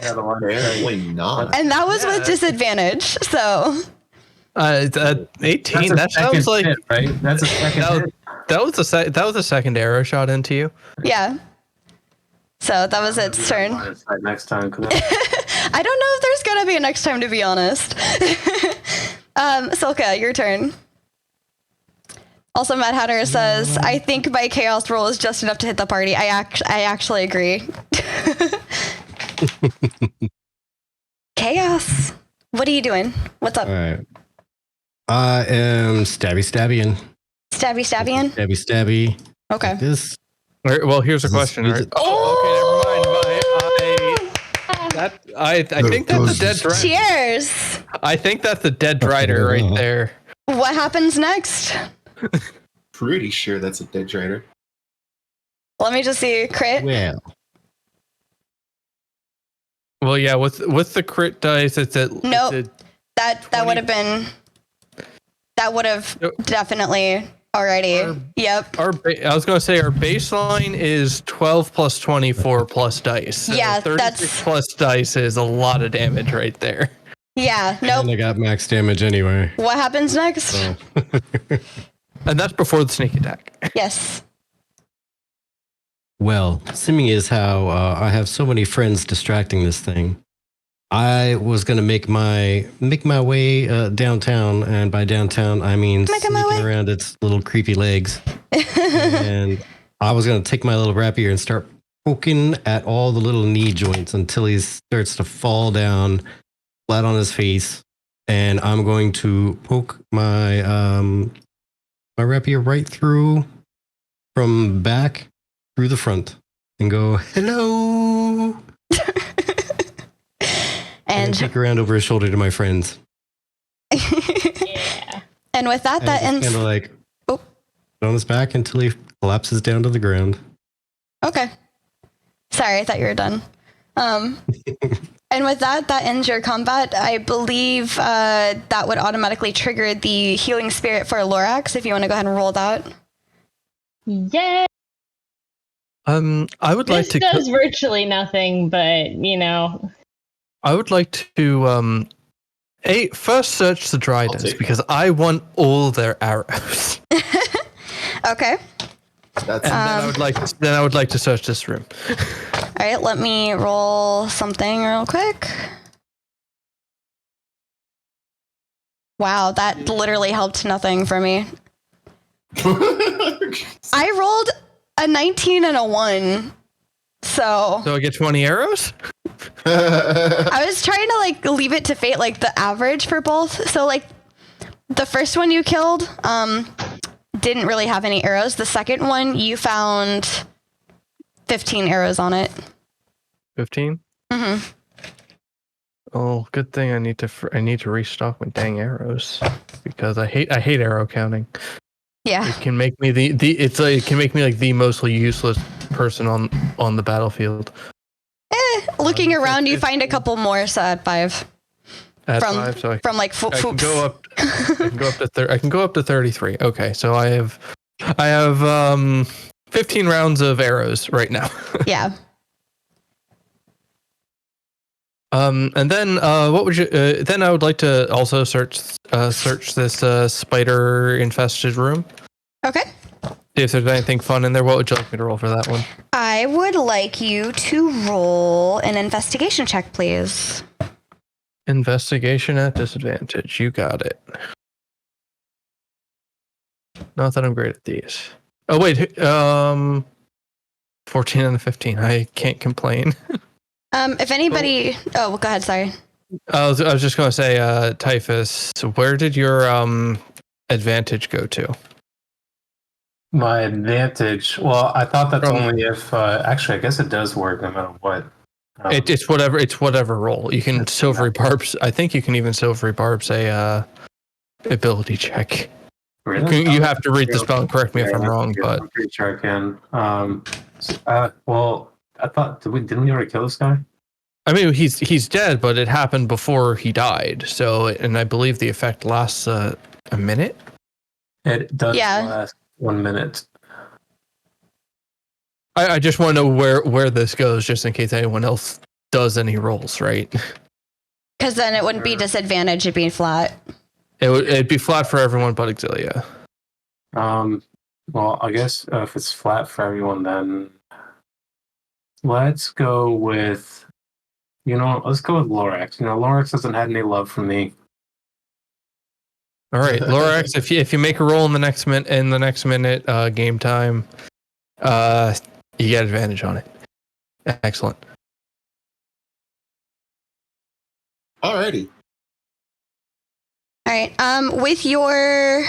Apparently not. And that was with disadvantage, so. 18. That sounds like hit, right. That's a second hit. That was a second arrow shot into you. Yeah. So that was its turn. Next time. I don't know if there's gonna be a next time, to be honest. Silka, your turn. Also, Mad Hatter says, I think my chaos roll is just enough to hit the party. I actually agree. Chaos. What are you doing? What's up? All right. I am stabby-stabbying. Stabby-stabbying? Stabby-stabby. Okay. Like this. Well, here's a question. Right? I think that's the dead drider. Cheers. I think that's the dead drider right there. What happens next? Pretty sure that's a dead drider. Let me just see. Crit. Well, yeah, with the crit dice, it's at Nope. That would have been. That would have definitely already. Yep. I was going to say our baseline is 12 plus 24 plus dice. So yeah, 36 plus dice is a lot of damage right there. Yeah. Nope. And I got max damage anyway. What happens next? So. And that's before the sneak attack. Yes. Well, seeming is how I have so many friends distracting this thing. I was gonna make my way downtown, and by downtown I mean sneaking around its little creepy legs. And I was gonna take my little rapier and start poking at all the little knee joints until he starts to fall down flat on his face. And I'm going to poke my my rapier right through from back through the front and go, hello. And peek around over his shoulder to my friends. Yeah. And with that, that ends. Kind of like on his back until he collapses down to the ground. Okay. Sorry, I thought you were done. And with that, that ends your combat. I believe that would automatically trigger the healing spirit for Lorax. If you want to go ahead and roll that. Yeah. I would like to. This does virtually nothing, but you know. I would like to first search the Drydas because I want all their arrows. Okay. That's And then I would like to search this room. All right, let me roll something real quick. Wow, that literally helped nothing for me. I rolled a 19 and a 1. So I get 20 arrows? I was trying to like leave it to fate, like the average for both. So like the first one you killed didn't really have any arrows. The second one you found 15 arrows on it. 15? Mm-hmm. Oh, good thing I need to restock my dang arrows because I hate arrow counting. Yeah. It can make me it can make me like the most useless person on the battlefield. Looking around, you it's- find a couple more, so at 5. At From 5, so from like I can go up. I can go up to 33. Okay, so I have 15 rounds of arrows right now. Yeah. And then what would you? Then I would like to also search this spider infested room. Okay. See if there's anything fun in there. What would you like me to roll for that one? I would like you to roll an investigation check, please. Investigation at disadvantage. You got it. Not that I'm great at these. Oh wait, 14 and a 15. I can't complain. If anybody, go ahead. Sorry. I was just gonna say, Typhus, where did your advantage go to? My advantage. Well, I thought that's From- only if. Actually, I guess it does work no matter what. It's whatever roll. You can silvery barbs. I think you can even silvery barbs a ability check. Really? You have to read the spell and correct me if I'm wrong, yeah, but I'm pretty sure I can. Well, I thought didn't we already kill this guy? I mean he's dead, but it happened before he died. So, and I believe the effect lasts a minute. It does Yeah. last 1 minute. I just want to know where this goes, just in case anyone else does any rolls, right? Because then it wouldn't be disadvantage; it'd be flat. It'd be flat for everyone but Exilia. Well, I guess if it's flat for everyone, then let's go with. Let's go with Lorax. Lorax hasn't had any love from me. All right, Lorax, if you make a roll in the next minute game time, you get advantage on it. Excellent. Alrighty. All right. With your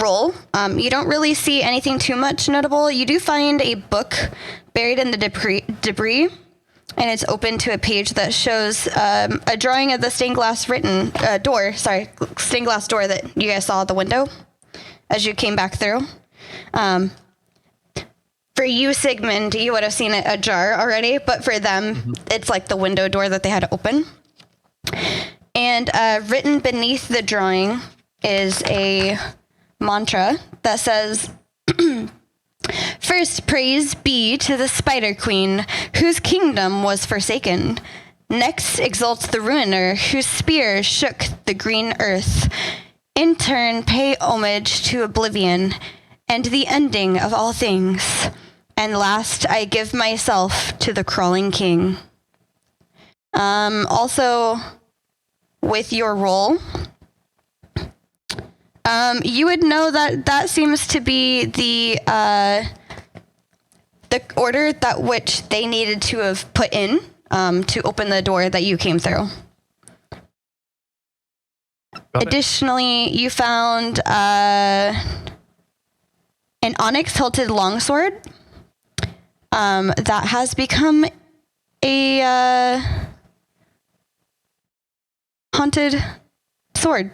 roll, you don't really see anything too much notable. You do find a book buried in the debris, and it's open to a page that shows a drawing of the stained glass door that you guys saw at the window as you came back through. For you, Sigmund, you would have seen it ajar already, but for them, it's like the window door that they had open. And written beneath the drawing is a mantra that says, "First praise be to the Spider Queen, whose kingdom was forsaken. Next exalts the ruiner, whose spear shook the green earth. In turn, pay homage to oblivion and the ending of all things. And last, I give myself to the crawling king." Also, with your roll, you would know that seems to be the order that which they needed to have put in to open the door that you came through. Additionally, you found an onyx hilted longsword that has become a haunted sword.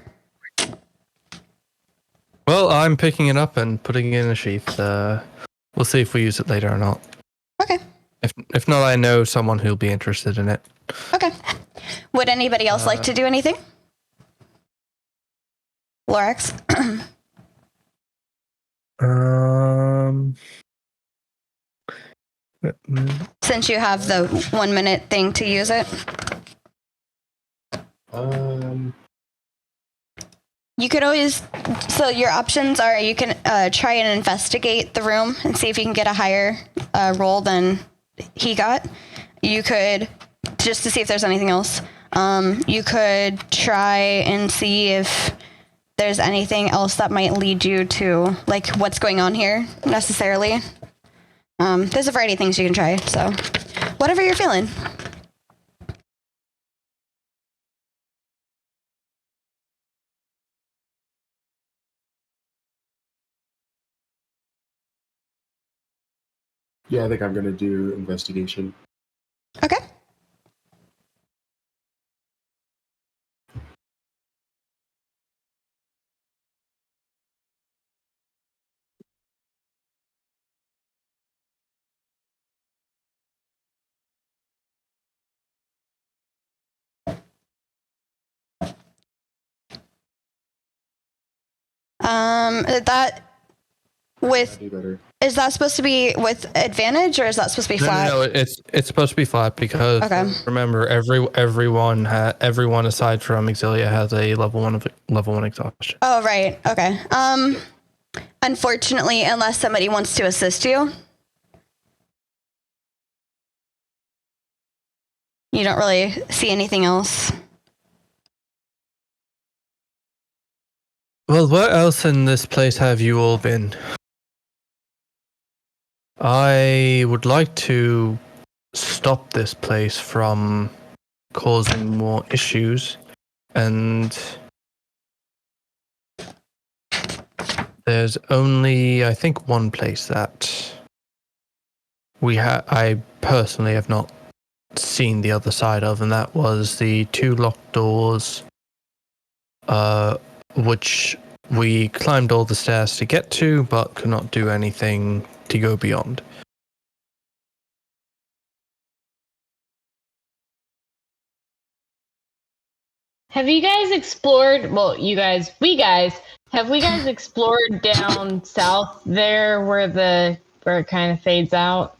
Well, I'm picking it up and putting it in a sheath. We'll see if we use it later or not. Okay. If not, I know someone who'll be interested in it. Okay. Would anybody else like to do anything? Lorax? Since you have the 1 minute thing to use it. You could always, so your options are you can try and investigate the room and see if you can get a higher roll than he got. You could, just to see if there's anything else, you could try and see if there's anything else that might lead you to, like, what's going on here, necessarily. There's a variety of things you can try, so whatever you're feeling. Yeah, I think I'm gonna do investigation. Okay. That with I do better. is that supposed to be with advantage or is that supposed to be flat? No, it's supposed to be flat because Okay. remember everyone aside from Exilia has a level one exhaustion. Oh, right. Okay. Unfortunately, unless somebody wants to assist you, you don't really see anything else. Well, where else in this place have you all been? I would like to stop this place from causing more issues, and there's only, I think, one place that I personally have not seen the other side of, and that was the 2 locked doors, which we climbed all the stairs to get to, but could not do anything to go beyond. Have you guys explored? Well, we guys, have we guys explored down south there where it kind of fades out?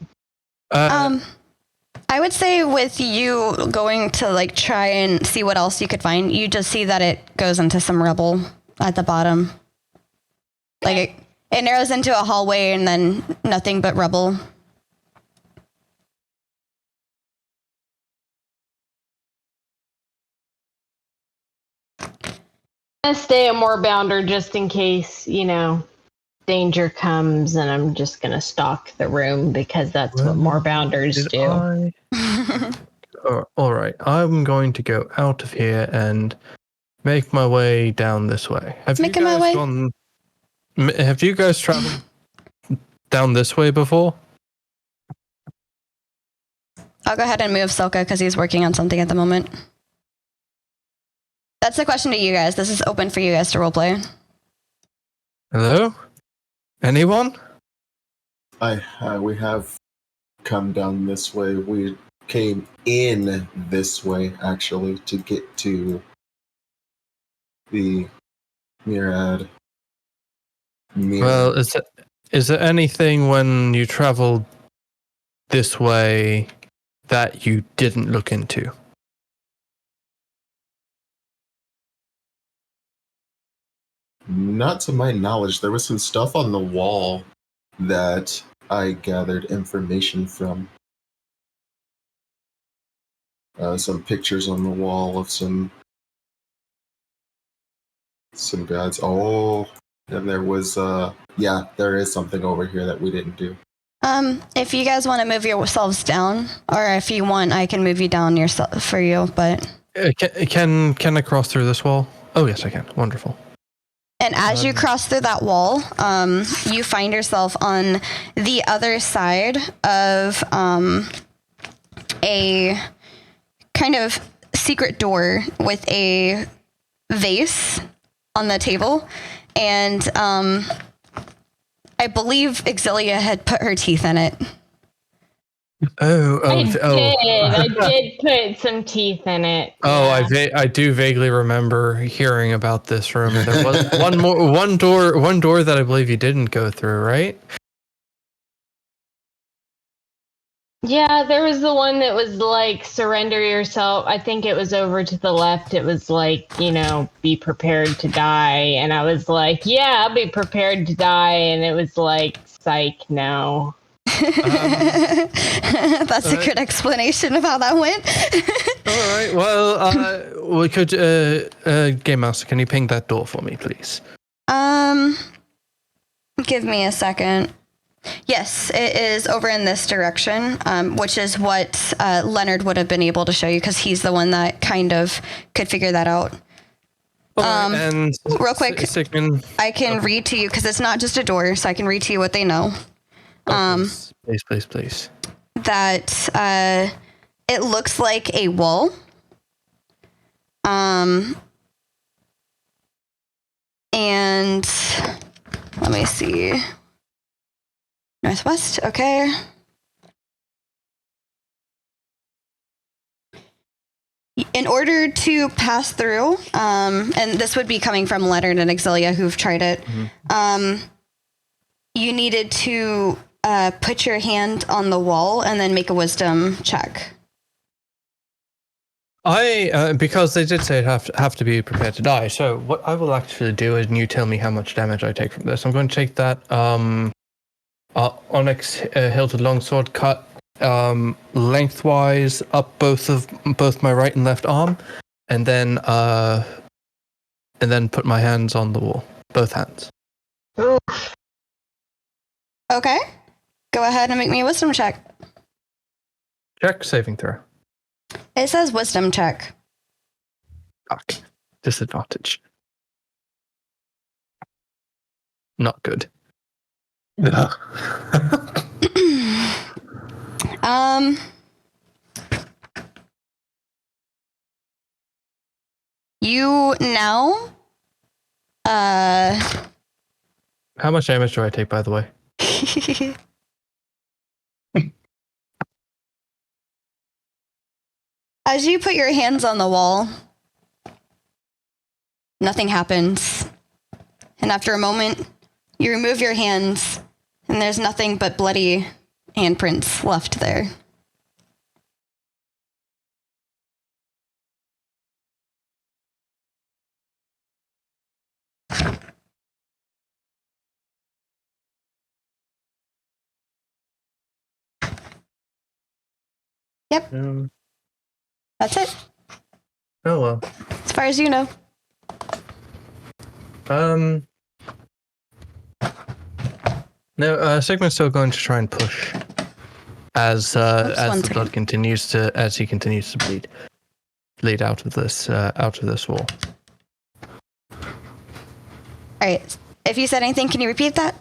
I would say with you going to like try and see what else you could find, you just see that it goes into some rubble at the bottom. Like it narrows into a hallway and then nothing but rubble. I stay at Moorbounder just in case, danger comes, and I'm just gonna stalk the room because that's what Moorbounders do. All right, I'm going to go out of here and make my way down this way. Have you guys traveled down this way before? I'll go ahead and move Silka because he's working on something at the moment. That's the question to you guys. This is open for you guys to roleplay. Hello? Anyone? We have come down this way. We came in this way, actually, to get to the Myriad. Well, is there anything when you traveled this way that you didn't look into? Not to my knowledge. There was some stuff on the wall that I gathered information from. Some pictures on the wall of some gods. Oh, and there was there is something over here that we didn't do. If you guys want to move yourselves down, or if you want, I can move you down yourself for you. But can I cross through this wall? Oh yes, I can. Wonderful. And as you cross through that wall, you find yourself on the other side of a kind of secret door with a vase on the table. And I believe Exilia had put her teeth in it. I did put some teeth in it. Oh, yeah. I do vaguely remember hearing about this room. There was one door that I believe you didn't go through, right? Yeah, there was the one that was like surrender yourself. I think it was over to the left. It was like, be prepared to die. And I was like, yeah, I'll be prepared to die. And it was like, psych, no. That's a good explanation of how that went. All right. Well, we could. Game Master, can you ping that door for me, please? Give me a second. Yes, it is over in this direction, which is what Leonard would have been able to show you because he's the one that kind of could figure that out. And real quick, Sigmund, I can read to you because it's not just a door, so I can read to you what they know. Please. That it looks like a wall. And let me see. Northwest, okay. in order to pass through, and this would be coming from Leonard and Exilia who've tried it, you needed to put your hand on the wall and then make a wisdom check. Because they did say it have to be prepared to die. So what I will actually do is, and you tell me how much damage I take from this. I'm going to take that onyx hilted longsword cut lengthwise up both my right and left arm, and then put my hands on the wall, both hands. Okay, go ahead and make me a wisdom check. Check saving throw. It says wisdom check. Fuck. Disadvantage. Not good. You now How much damage do I take, by the way? as you put your hands on the wall, nothing happens. And after a moment, you remove your hands, and there's nothing but bloody handprints left there. Yep, that's it. Oh well. As far as you know. No, Sigmund's still going to try and push as the blood continues to bleed out of this wall. All right. If you said anything, can you repeat that?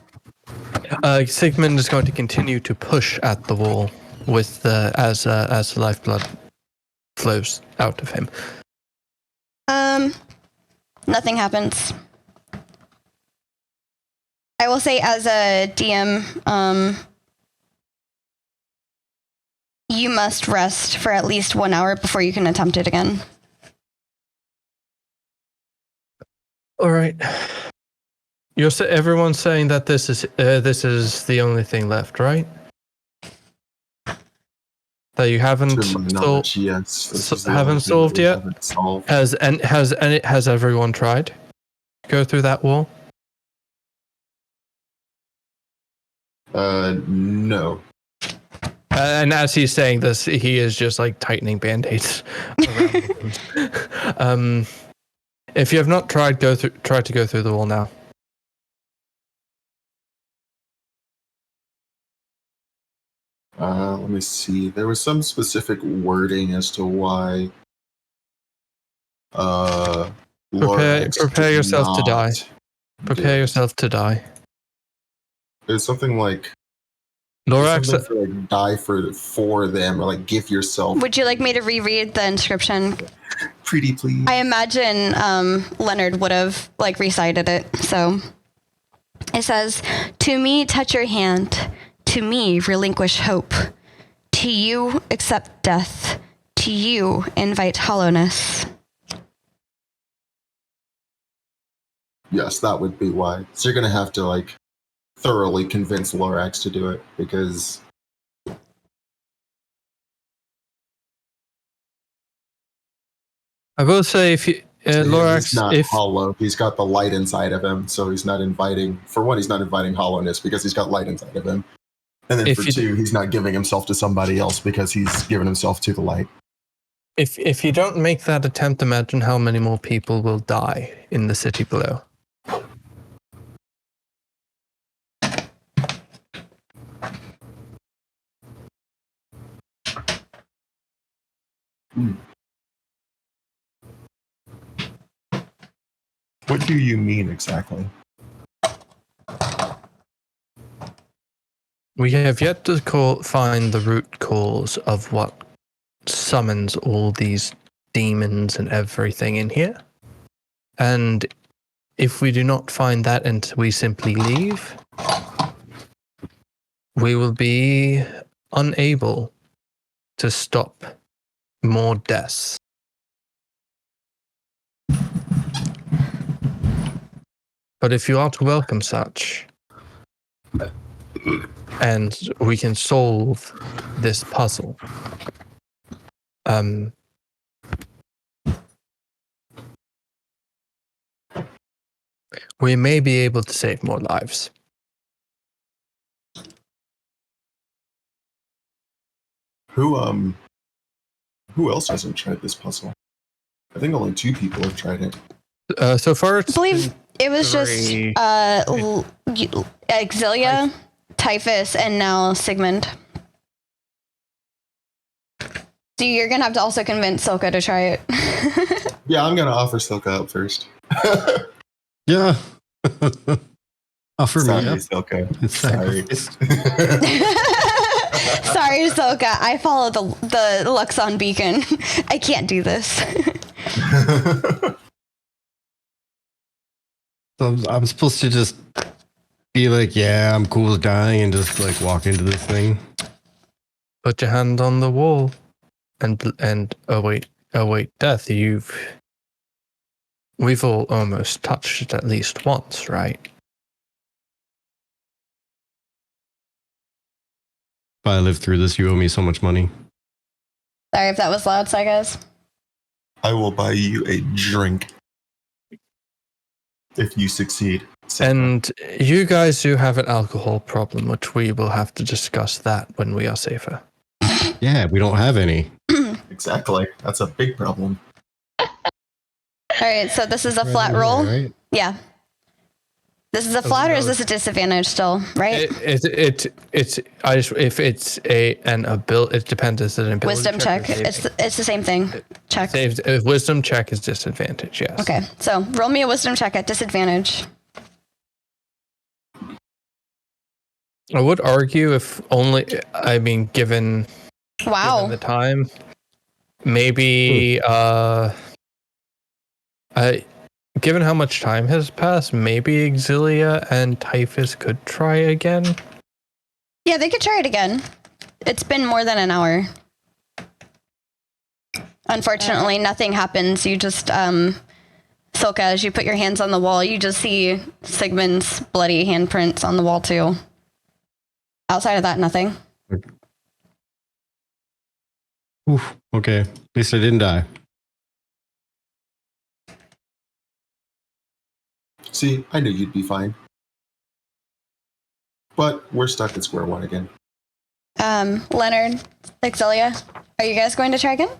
Sigmund is going to continue to push at the wall with as the lifeblood flows out of him. Nothing happens. I will say, as a DM, you must rest for at least 1 hour before you can attempt it again. All right. Everyone's saying that this is the only thing left, right? That you haven't solved. Yes, haven't solved yet. Haven't solved. Has everyone tried to go through that wall? No. And as he's saying this, he is just like tightening band-aids around him. If you have not tried, try to go through the wall now. Let me see. There was some specific wording as to why. Prepare yourself to die. Prepare yourself to die. There's something like. Lorax, something for, like, die for them, or like give yourself. Would you like me to reread the inscription? Pretty please. I imagine Leonard would have like recited it. So it says, "To me, touch your hand. To me, relinquish hope. To you, accept death. To you, invite hollowness." Yes, that would be why. So you're gonna have to like thoroughly convince Lorax to do it, because I will say, if you, Lorax, he's not hollow, he's got the light inside of him, so he's not inviting. For one, he's not inviting hollowness because he's got light inside of him, and then for two, he's not giving himself to somebody else because he's given himself to the light. If you don't make that attempt, imagine how many more people will die in the city below. What do you mean exactly? We have yet to find the root cause of what summons all these demons and everything in here. And if we do not find that and we simply leave, we will be unable to stop more deaths. But if you are to welcome such, and we can solve this puzzle, we may be able to save more lives. Who else hasn't tried this puzzle? I think only 2 people have tried it. So far, I believe it was just Exilia, Typhus, and now Sigmund. So you're gonna have to also convince Silka to try it. Yeah, I'm gonna offer Silka up first. Yeah. Offer me Sorry, up. Silka. Sorry. Sorry, Silka. I follow the Luxon beacon. I can't do this. So I'm supposed to just be like, yeah, I'm cool with dying, and just like walk into this thing. Put your hand on the wall, and await death. We've all almost touched it at least once, right? If I live through this, you owe me so much money. Sorry if that was loud, Sky guys. I will buy you a drink if you succeed. Silka. And you guys do have an alcohol problem, which we will have to discuss that when we are safer. Yeah, we don't have any. Exactly. That's a big problem. All right, so this is a flat roll. Right? Yeah. This is a flat, or is this a disadvantage still? Right. If it's an ability, it depends. Is it an ability Wisdom check. It's the same thing. Check. Wisdom check is disadvantage. Yes. Okay, so roll me a wisdom check at disadvantage. I would argue if only. I mean, given the time, maybe. Given how much time has passed, maybe Exilia and Typhus could try again. Yeah, they could try it again. It's been more than an hour. Unfortunately, nothing happens. You just, Silka, as you put your hands on the wall, you just see Sigmund's bloody handprints on the wall too. Outside of that, nothing. Oof, okay. At least I didn't die. See, I knew you'd be fine. But we're stuck at square one again. Leonard, Exilia, are you guys going to try again?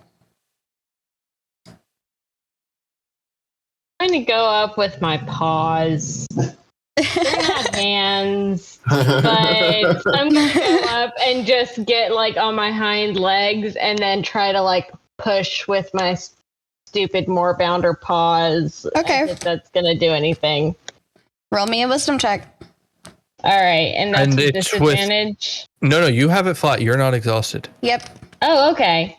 I'm trying to go up with my paws. They're not hands, but I'm gonna go up and just get like on my hind legs and then try to like push with my stupid moorbounder paws. Okay. If that's gonna do anything. Roll me a wisdom check. All right, and that's And a it's disadvantage. No, you have it flat. You're not exhausted. Yep. Oh, okay.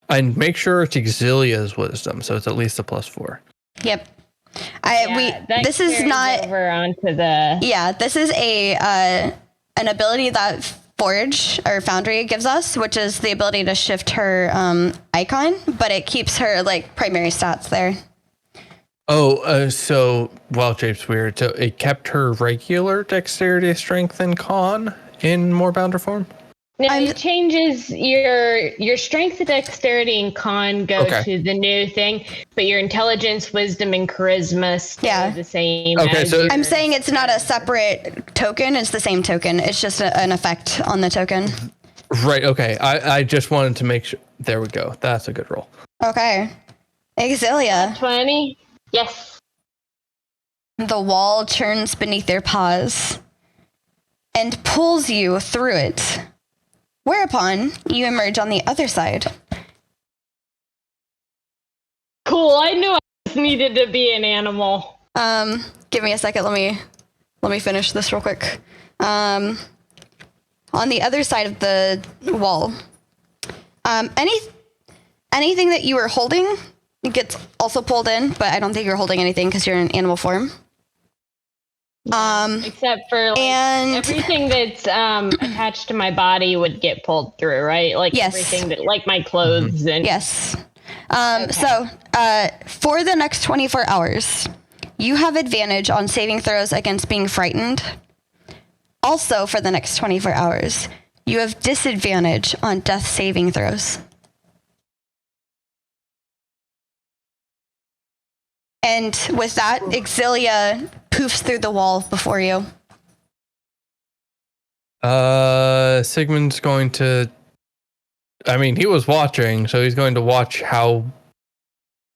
And make sure it's Exilia's wisdom, so it's at least a +4. Yep. This is not over onto the. Yeah, this is an ability that Forge or Foundry gives us, which is the ability to shift her icon, but it keeps her like primary stats there. Oh, so Jape's weird. So it kept her regular dexterity, strength, and con in moorbounder form. No, it changes your strength, dexterity, and con go to the new thing, but your intelligence, wisdom, and charisma stay the same. Okay, so I'm saying it's not a separate token; it's the same token. It's just an effect on the token. Right. Okay. I just wanted to make sure. There we go. That's a good roll. Okay, Exilia. 20. Yes. The wall churns beneath their paws and pulls you through it. Whereupon you emerge on the other side. Cool. I knew I just needed to be an animal. Give me a second. Let me finish this real quick. On the other side of the wall, anything that you were holding gets also pulled in, but I don't think you're holding anything because you're in animal form. Except for like, everything that's attached to my body would get pulled through, right? Like everything that, like my clothes and yes. So for the next 24 hours, you have advantage on saving throws against being frightened. Also, for the next 24 hours, you have disadvantage on death saving throws. And with that, Exilia poofs through the wall before you. Sigmund's going to. I mean, he was watching, so he's going to watch how.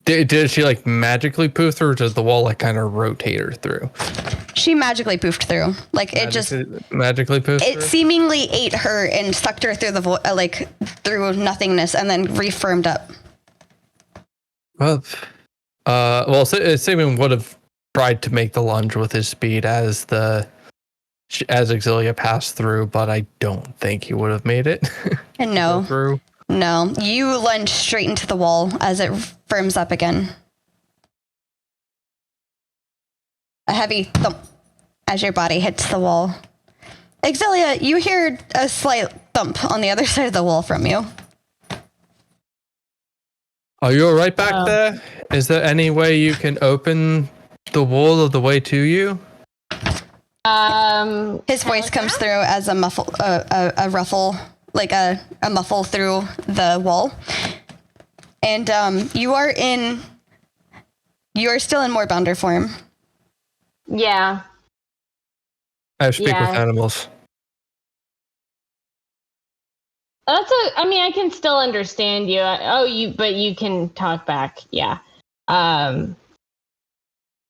Did she like magically poof through, or does the wall like kind of rotate her through? She magically poofed through. Like it just magically poofed. It through? seemingly ate her and sucked her through the through nothingness, and then reformed up. Well, Sigmund would have tried to make the lunge with his speed as Exilia passed through, but I don't think he would have made it. And no, through. No, you lunge straight into the wall as it firms up again. A heavy thump as your body hits the wall. Exilia, you hear a slight thump on the other side of the wall from you. Are you all right back there? Is there any way you can open the wall of the way to you? His voice comes through as a ruffle, like a muffle through the wall. And you are still in Moorbounder form. Yeah. I speak with animals. I mean, I can still understand you. But you can talk back. Yeah.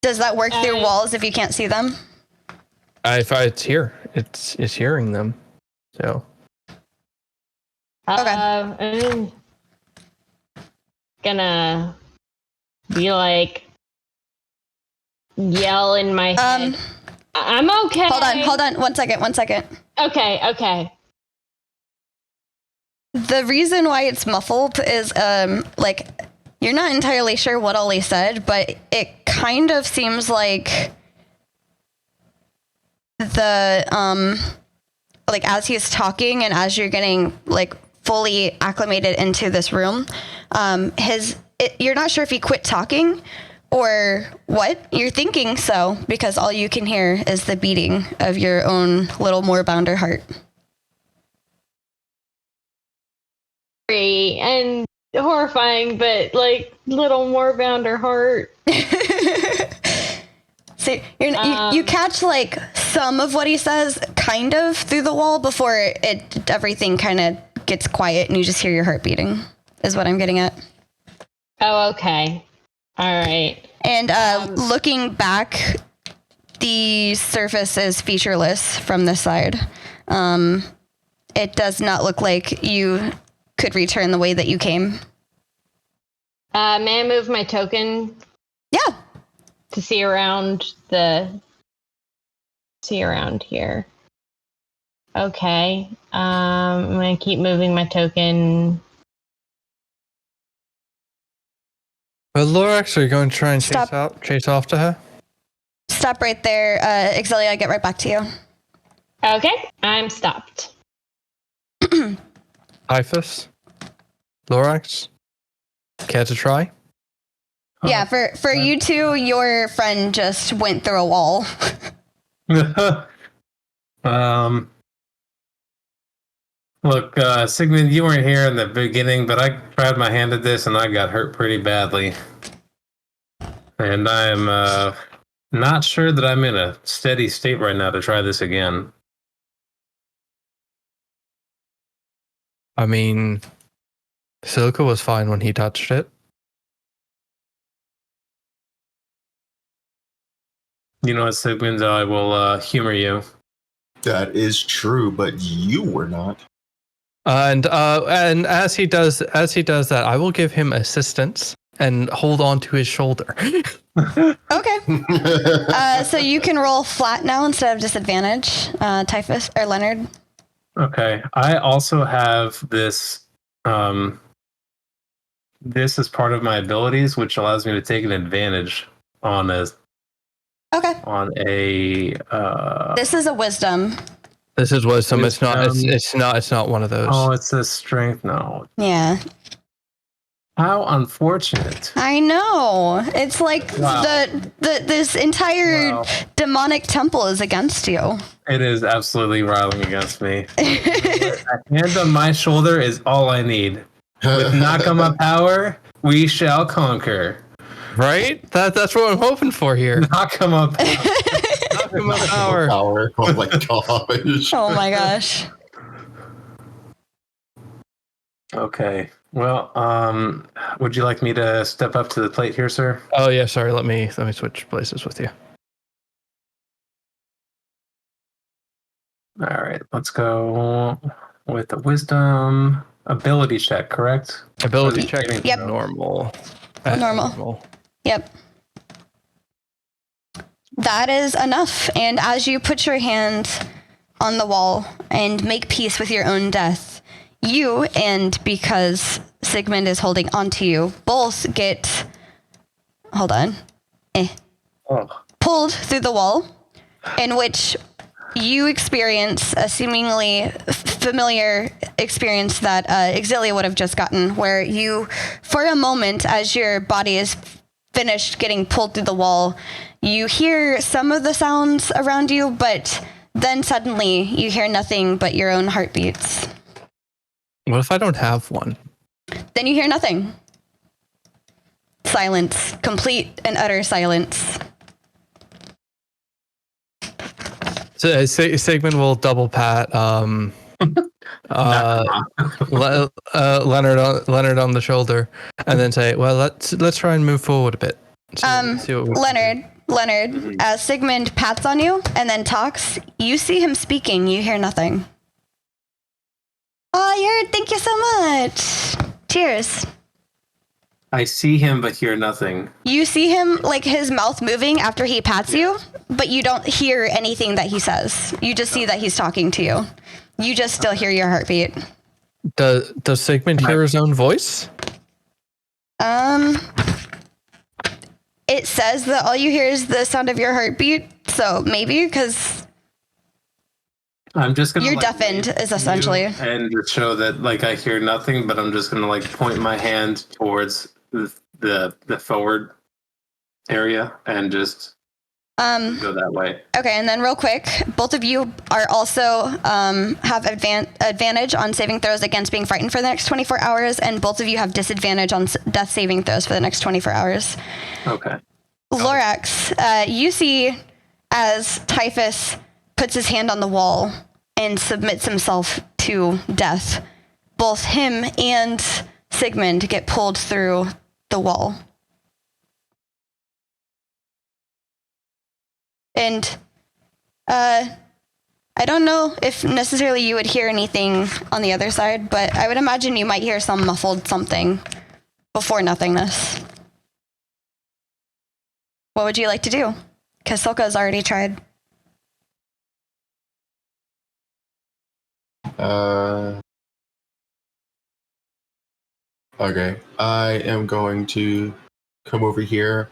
Does that work through walls if you can't see them? If it's here, it's hearing them. So. Okay. I'm gonna be like yell in my head. I'm okay. Hold on. One second. Okay. The reason why it's muffled is you're not entirely sure what all he said, but it kind of seems like as he's talking and as you're getting fully acclimated into this room, you're not sure if he quit talking or what. You're thinking so because all you can hear is the beating of your own little Moorbounder heart. And horrifying, but little Moorbounder heart. So you catch some of what he says kind of through the wall before everything kind of gets quiet and you just hear your heart beating is what I'm getting at. Oh, okay. All right. And looking back, the surface is featureless from this side. It does not look like you could return the way that you came. May I move my token? Yeah. To see around here. Okay. I'm gonna keep moving my token. Well, Lorax, are you going to try and chase off to her? Stop right there. Exilia, I'll get right back to you. Okay, I'm stopped. Typhus? Lorax? Care to try? Yeah, for you two, your friend just went through a wall. Look, Sigmund, you weren't here in the beginning, but I tried my hand at this and I got hurt pretty badly. And I'm not sure that I'm in a steady state right now to try this again. I mean, Silica was fine when he touched it. You know what, Sigmund? I will humor you. That is true, but you were not. And as he does that, I will give him assistance and hold on to his shoulder. Okay. So you can roll flat now instead of disadvantage, Typhus or Leonard. Okay. I also have this. This is part of my abilities, which allows me to take an advantage on a. Okay. On a. This is a wisdom. This is wisdom. It's not one of those. Oh, it's a strength. No. Yeah. How unfortunate. I know. It's like Wow. this entire Wow. demonic temple is against you. It is absolutely riling against me. A hand on my shoulder is all I need. With Nakama power, we shall conquer. Right? That's what I'm hoping for here. Nakama power. Nakama power. Power. Oh my gosh. Oh my gosh. Okay. Well, would you like me to step up to the plate here, sir? Oh yeah, sorry. Let me switch places with you. All right. Let's go with the wisdom ability check, correct? Ability check. Yep. Normal. Normal. Yep. That is enough. And as you put your hand on the wall and make peace with your own death, you, and because Sigmund is holding onto you, both get, hold on, pulled through the wall, in which you experience a seemingly familiar experience that Exilia would have just gotten, where you, for a moment, as your body is finished getting pulled through the wall, you hear some of the sounds around you, but then suddenly you hear nothing but your own heartbeats. What if I don't have one? Then you hear nothing. Silence. Complete and utter silence. So Sigmund will double pat Leonard on the shoulder, and then say, "Well, let's try and move forward a bit." See what we can do. Leonard, as Sigmund pats on you and then talks, you see him speaking. You hear nothing. Oh, thank you so much. Cheers. I see him but hear nothing. You see him, like, his mouth moving after he pats you, but you don't hear anything that he says. You just see that he's talking to you. You just still hear your heartbeat. Does Sigmund hear his own voice? It says that all you hear is the sound of your heartbeat, so maybe, because I'm just gonna. you're like, deafened, wave is to essentially. you and to show that like I hear nothing, but I'm just gonna like point my hand towards the forward area and just go that way. Okay, and then real quick, both of you are also have advantage on saving throws against being frightened for the next 24 hours, and both of you have disadvantage on death saving throws for the next 24 hours. Okay. Lorax, you see as Typhus puts his hand on the wall and submits himself to death, both him and Sigmund get pulled through the wall. And I don't know if necessarily you would hear anything on the other side, but I would imagine you might hear some muffled something before nothingness. What would you like to do? Because Silka's already tried. Okay. I am going to come over here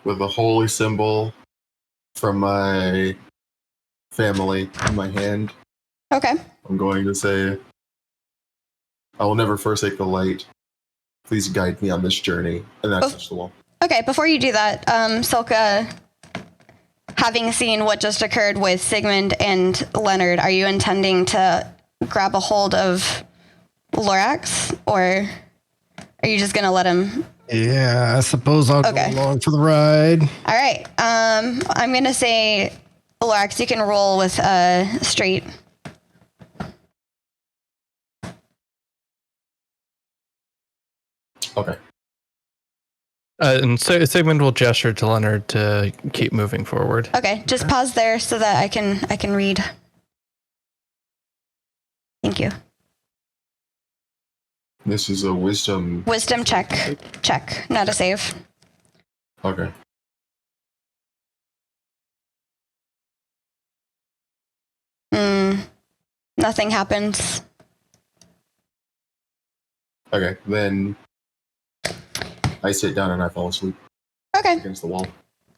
with a holy symbol from my family in my hand. Okay. I'm going to say, I will never forsake the light. Please guide me on this journey. And then I touch the wall. Okay, before you do that, Silka, having seen what just occurred with Sigmund and Leonard, are you intending to grab a hold of Lorax, or are you just going to let him? Yeah, I suppose I'll Okay. go along for the ride. All right. I'm going to say, Lorax, you can roll with straight. Okay. And Sigmund will gesture to Leonard to keep moving forward. Okay, just pause there so that I can read. Thank you. This is a wisdom. Wisdom check, not a save. Okay. Nothing happens. Okay, then I sit down and I fall asleep Okay, against the wall.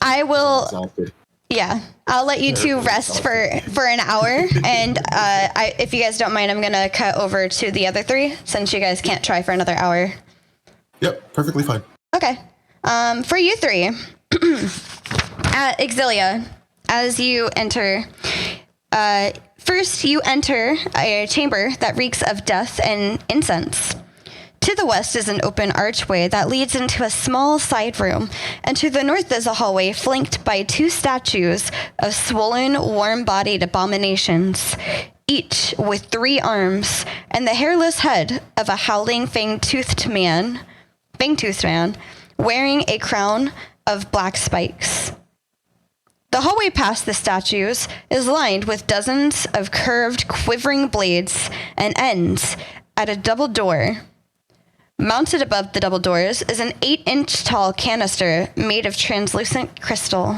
I will. Exhausted. Yeah, I'll let you two rest for an hour, and if you guys don't mind, I'm gonna cut over to the other three since you guys can't try for another hour. Yep, perfectly fine. Okay. For you three, at Exilia, as you enter, first you enter a chamber that reeks of death and incense. To the west is an open archway that leads into a small side room, and to the north is a hallway flanked by 2 statues of swollen, warm-bodied abominations, each with 3 arms and the hairless head of a howling fang-toothed man, wearing a crown of black spikes. The hallway past the statues is lined with dozens of curved, quivering blades and ends at a double door. Mounted above the double doors is an 8-inch tall canister made of translucent crystal.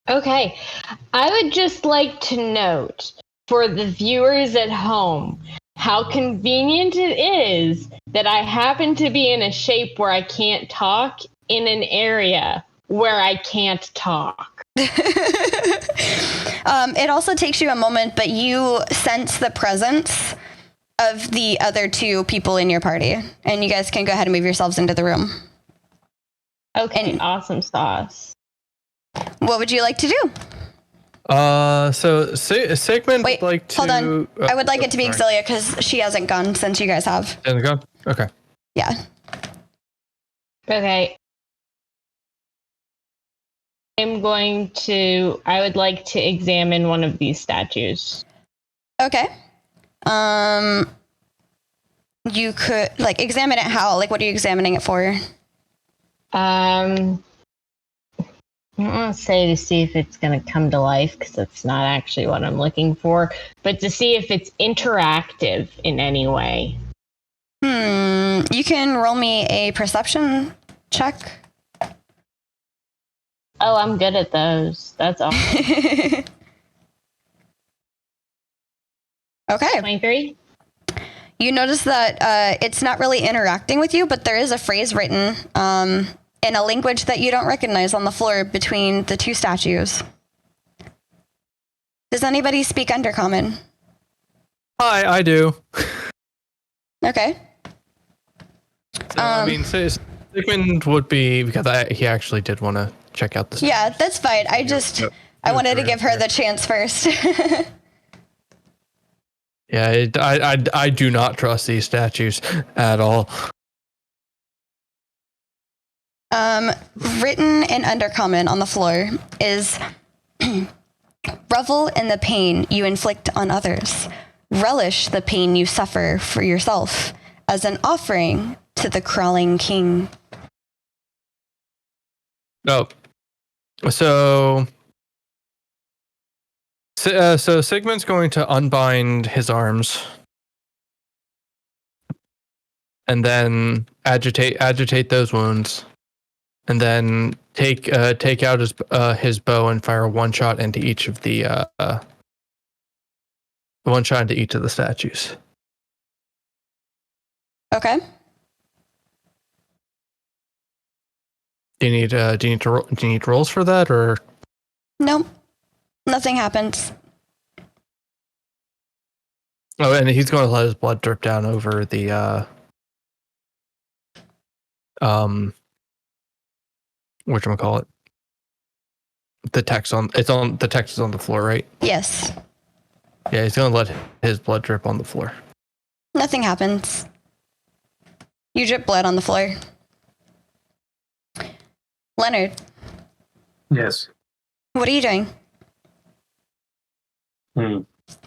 Okay, I would just like to note for the viewers at home how convenient it is that I happen to be in a shape where I can't talk in an area where I can't talk. It also takes you a moment, but you sense the presence of the other 2 people in your party, and you guys can go ahead and move yourselves into the room. Okay, awesome sauce. What would you like to do? So Sigmund Wait, would like to. hold on. I would like it to be sorry. Exilia because she hasn't gone since you guys have. There we go. Okay. Yeah. Okay. I would like to examine one of these statues. Okay. You could, examine it how? Like, what are you examining it for? I don't want to say to see if it's going to come to life because that's not actually what I'm looking for, but to see if it's interactive in any way. You can roll me a perception check. Oh, I'm good at those. That's all. Okay. 23? You notice that it's not really interacting with you, but there is a phrase written in a language that you don't recognize on the floor between the 2 statues. Does anybody speak Undercommon? Hi, I do. Okay. So, I mean, Sigmund would be because he actually did want to check out this. Yeah, that's fine. I wanted to give her the chance first. Yeah, I do not trust these statues at all. Written in Undercommon on the floor is revel in the pain you inflict on others. Relish the pain you suffer for yourself as an offering to the crawling king. Oh, so Sigmund's going to unbind his arms and then agitate those wounds, and then take out his bow and fire one shot into each of the statues. Okay. Do you need rolls for that, or Nope. Nothing happens. oh, and he's going to let his blood drip down over the whatchamacallit? The text is on the floor, right? Yes. Yeah, he's going to let his blood drip on the floor. Nothing happens. You drip blood on the floor. Leonard, Yes. what are you doing?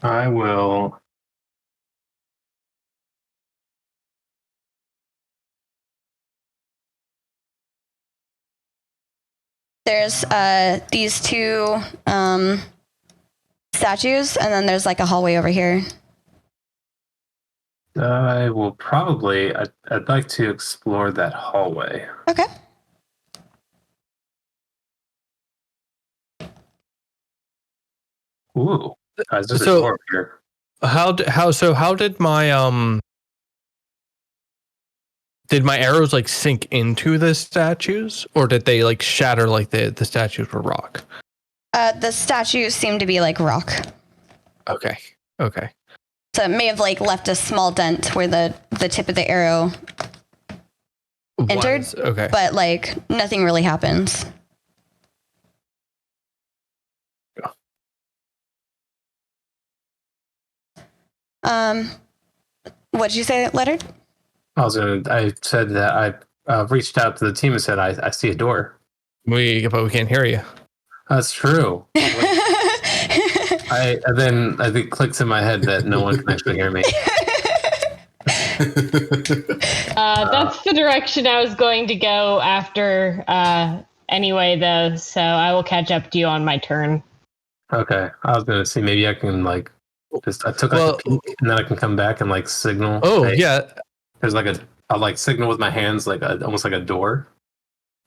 I will. There's these 2 statues, and then there's like a hallway over here. I will probably. I'd like to explore that hallway. Okay. Ooh, there's a So- door over here. How did my did my arrows like sink into the statues, or did they like shatter like the statues were rock? The statues seem to be like rock. Okay. So it may have like left a small dent where the tip of the arrow entered. Okay. But like nothing really happens. What'd you say, Leonard? I said that I reached out to the team and said I see a door. But we can't hear you. That's true. I think it clicks in my head that no one can actually hear me. That's the direction I was going to go after anyway, though. So I will catch up to you on my turn. Okay, I was gonna see maybe I can like I took like a peek and then I can come back and like signal. Oh hey, yeah. There's like I'll like signal with my hands like almost like a door,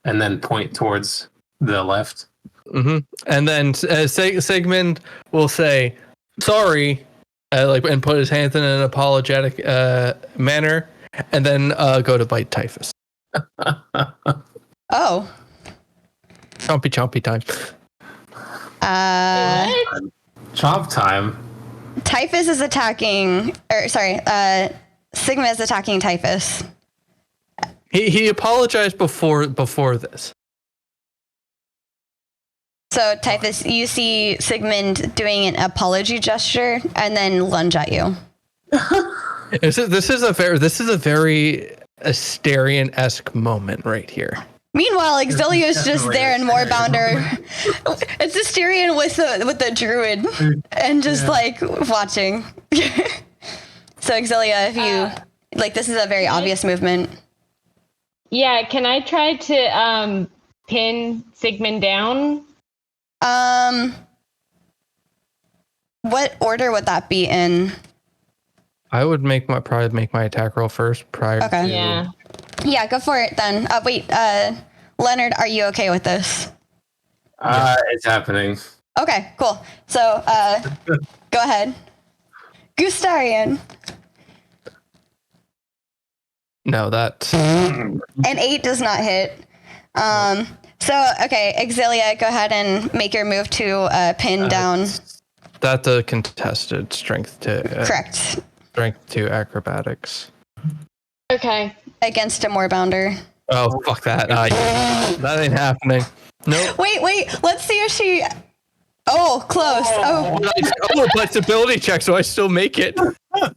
and then point towards the left. Mm-hmm. And then Sigmund will say sorry, and put his hands in an apologetic manner, and then go to bite Typhus. Oh. Chompy time. What? Chomp time. Typhus is attacking, Sigma is attacking Typhus. He apologized before this. So Typhus, you see Sigmund doing an apology gesture and then lunge at you. This is a very Asterion-esque moment right here. Meanwhile, Exilia's just there in Moorbounder. It's Asterion with the druid and just like watching. So Exilia, if you like, this is a very obvious movement. Yeah, can I try to pin Sigmund down? What order would that be in? I would probably make my attack roll first prior to... Yeah, go for it then. Wait, Leonard, are you okay with this? It's happening. Okay, cool. So, go ahead. Gustarian. No, that... An 8 does not hit. So, okay, Exilia, go ahead and make your move to pin down. That's a contested strength to... Correct. Strength to acrobatics. Okay. Against a Moorbounder. Oh, fuck that. That ain't happening. Nope. Wait. Let's see if she... Oh, close. Oh, But it's ability check, so I still make it.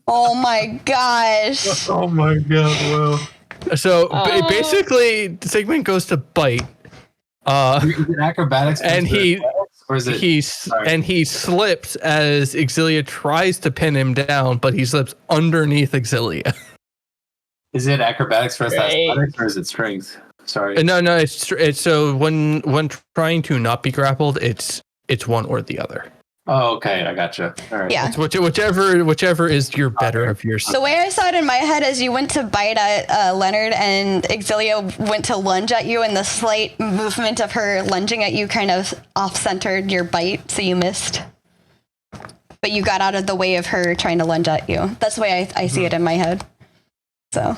oh my gosh. Oh my god, well. So basically, Sigmund goes to bite. Is it acrobatics? And or is it, he slips as Exilia tries to pin him down, but he slips underneath Exilia. Is it acrobatics versus athletics, or is it strength? Sorry. No. It's so when trying to not be grappled, it's one or the other. Oh, okay, I gotcha. All right. Yeah. It's whichever is your better of your. The way I saw it in my head is you went to bite at Leonard and Exilia went to lunge at you, and the slight movement of her lunging at you kind of off-centered your bite, so you missed. But you got out of the way of her trying to lunge at you. That's the way I see it in my head. So.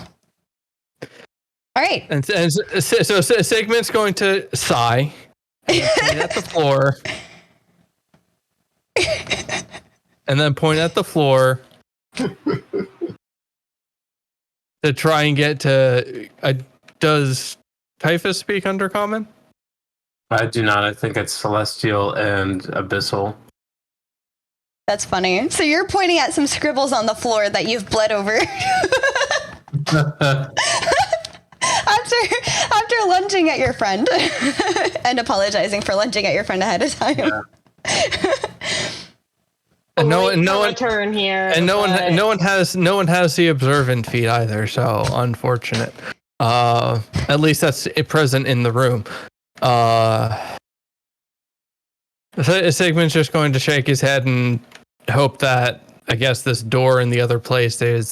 All right. And so Sigmund's going to sigh and point at the floor. And then point at the floor to try and get to... does Typhus speak Undercommon? I do not. I think it's Celestial and Abyssal. That's funny. So you're pointing at some scribbles on the floor that you've bled over. After lunging at your friend and apologizing for lunging at your friend ahead of time. Yeah. And no one turn here. And no one has the observant feat either, so unfortunate. At least that's present in the room. Sigmund's just going to shake his head and hope that, I guess, this door in the other place we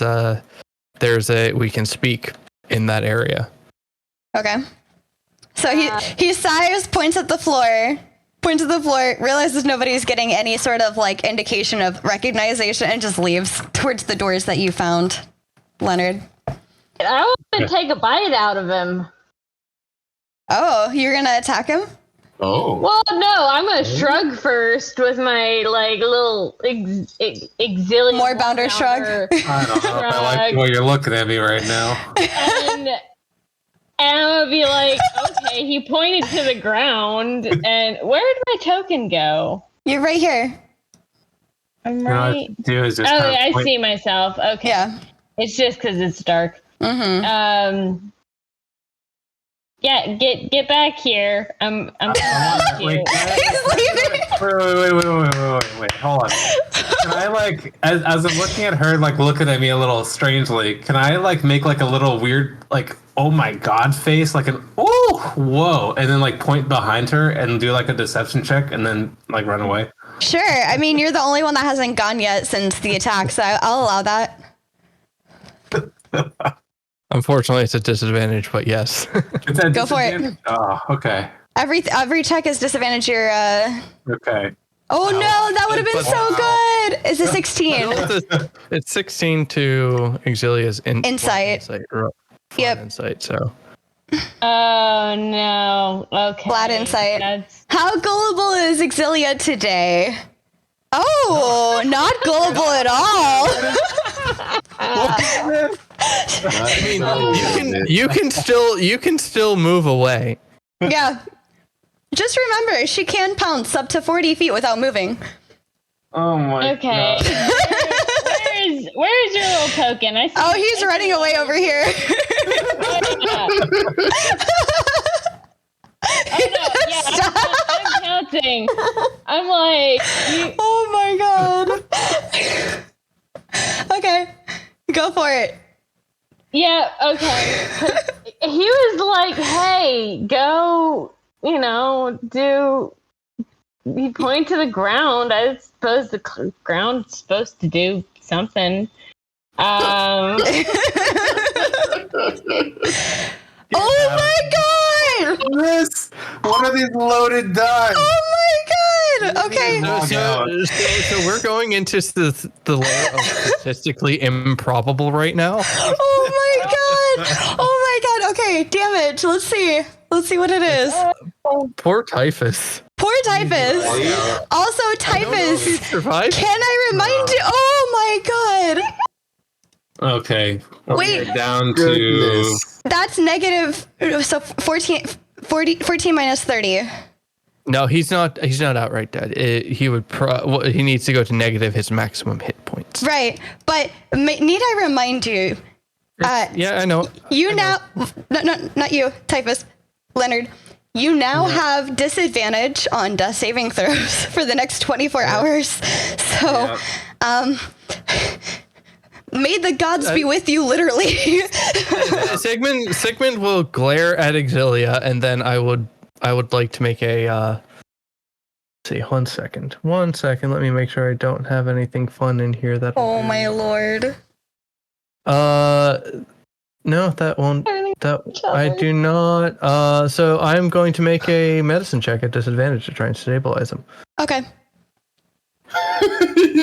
can speak in that area. Okay. So he sighs, points at the floor, realizes nobody's getting any sort of like indication of recognition, and just leaves towards the doors that you found, Leonard. I want to take a bite out of him. Oh, you're gonna attack him? Oh. Well, no, I'm gonna shrug first with my like little exilium. More bounder shrug. I don't know if I like the way you're looking at me right now. And I'm gonna be like, okay, he pointed to the ground, and where did my token go? You're right here. I'm All I right. have to do is Oh, just kind of I point- see myself. Okay. Yeah. It's just because it's dark. Mm-hmm. Yeah, get back here. I'm I wanna- wait, can I- wait, hold on. Can I like, as I'm looking at her, like looking at me a little strangely, can I like make like a little weird, like, oh my god face, like an, oh, whoa, and then like point behind her and do like a deception check and then like run away? Sure. I mean, you're the only one that hasn't gone yet since the attack, so I'll allow that. Unfortunately, it's a disadvantage, but yes. It's a Go for it. disadvantage? Oh, okay. Every check is disadvantage. Your Okay. oh no, that would have been so good. It's a 16. It's 16 to Exilia's Insight. Yep. Insight. So Oh no. Okay. Flat insight. That's How gullible is Exilia today? Oh, not gullible at all. you can still move away. Yeah. Just remember, she can pounce up to 40 feet without moving. Oh my okay. god. Where's your little token? I see. Oh, he's running away over here. Oh no, yeah, I'm counting. I'm like, Oh my god. Okay, go for it. yeah, okay. He was like, hey, go, he pointed to the ground. I suppose the ground's supposed to do something. Oh my god! This? What are these loaded dice? Oh my god! Okay. So we're going into the layer of statistically improbable right now. Oh my god! Oh my god! Okay, damage. Let's see what it is. Poor Typhus. Poor Typhus. Also, Typhus. Survived. Can I remind you? Oh my god! Okay. Wait. We're down to. Goodness. That's negative. So 14 minus 30. No, he's not outright dead. He would. He needs to go to negative his maximum hit points. Right, but need I remind you? Yeah, I know. You now, no, not you, Typhus, Leonard. You now have disadvantage on death saving throws for the next 24 hours. So, may the gods be with you, literally. Sigmund will glare at Exilia, and then I would like to make a. Let's see, 1 second. 1 second. Let me make sure I don't have anything fun in here. That. Oh my lord. No, that won't. That I do not. So I'm going to make a medicine check at disadvantage to try and stabilize him. Okay.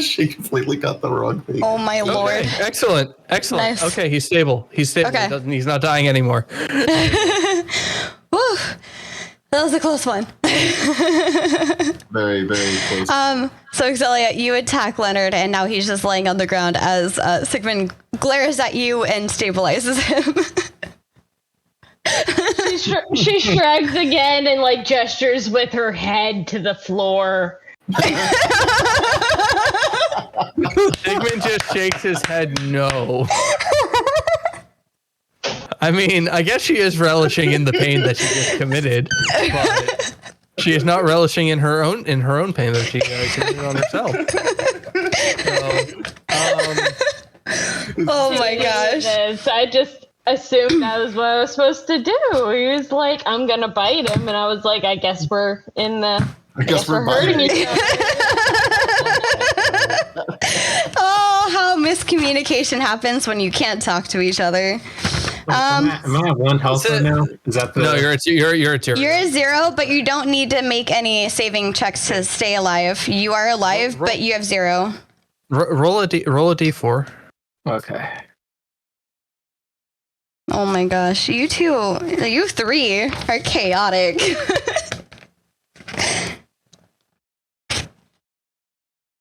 She completely got the wrong thing. Oh my lord. Okay, excellent. Nice. Okay, he's stable. Okay. He's not dying anymore. Woo. That was a close one. Very, very close. So Exilia, you attack Leonard, and now he's just laying on the ground as Sigmund glares at you and stabilizes him. She shrugs again and like gestures with her head to the floor. Sigmund just shakes his head no. I mean, I guess she is relishing in the pain that she just committed, but she is not relishing in her own pain that she committed on herself. Oh my gosh. I just assumed that was what I was supposed to do. He was like, I'm gonna bite him, and I was like, I guess we're in the. I guess we're hurting biting. each other. Oh, how miscommunication happens when you can't talk to each other. Am I at 1 health right now? Is that the? No, you're at 0. You're a 0, but you don't need to make any saving checks to stay alive. You are alive, but you have 0. Roll a d4. Okay. Oh my gosh, you 3 are chaotic.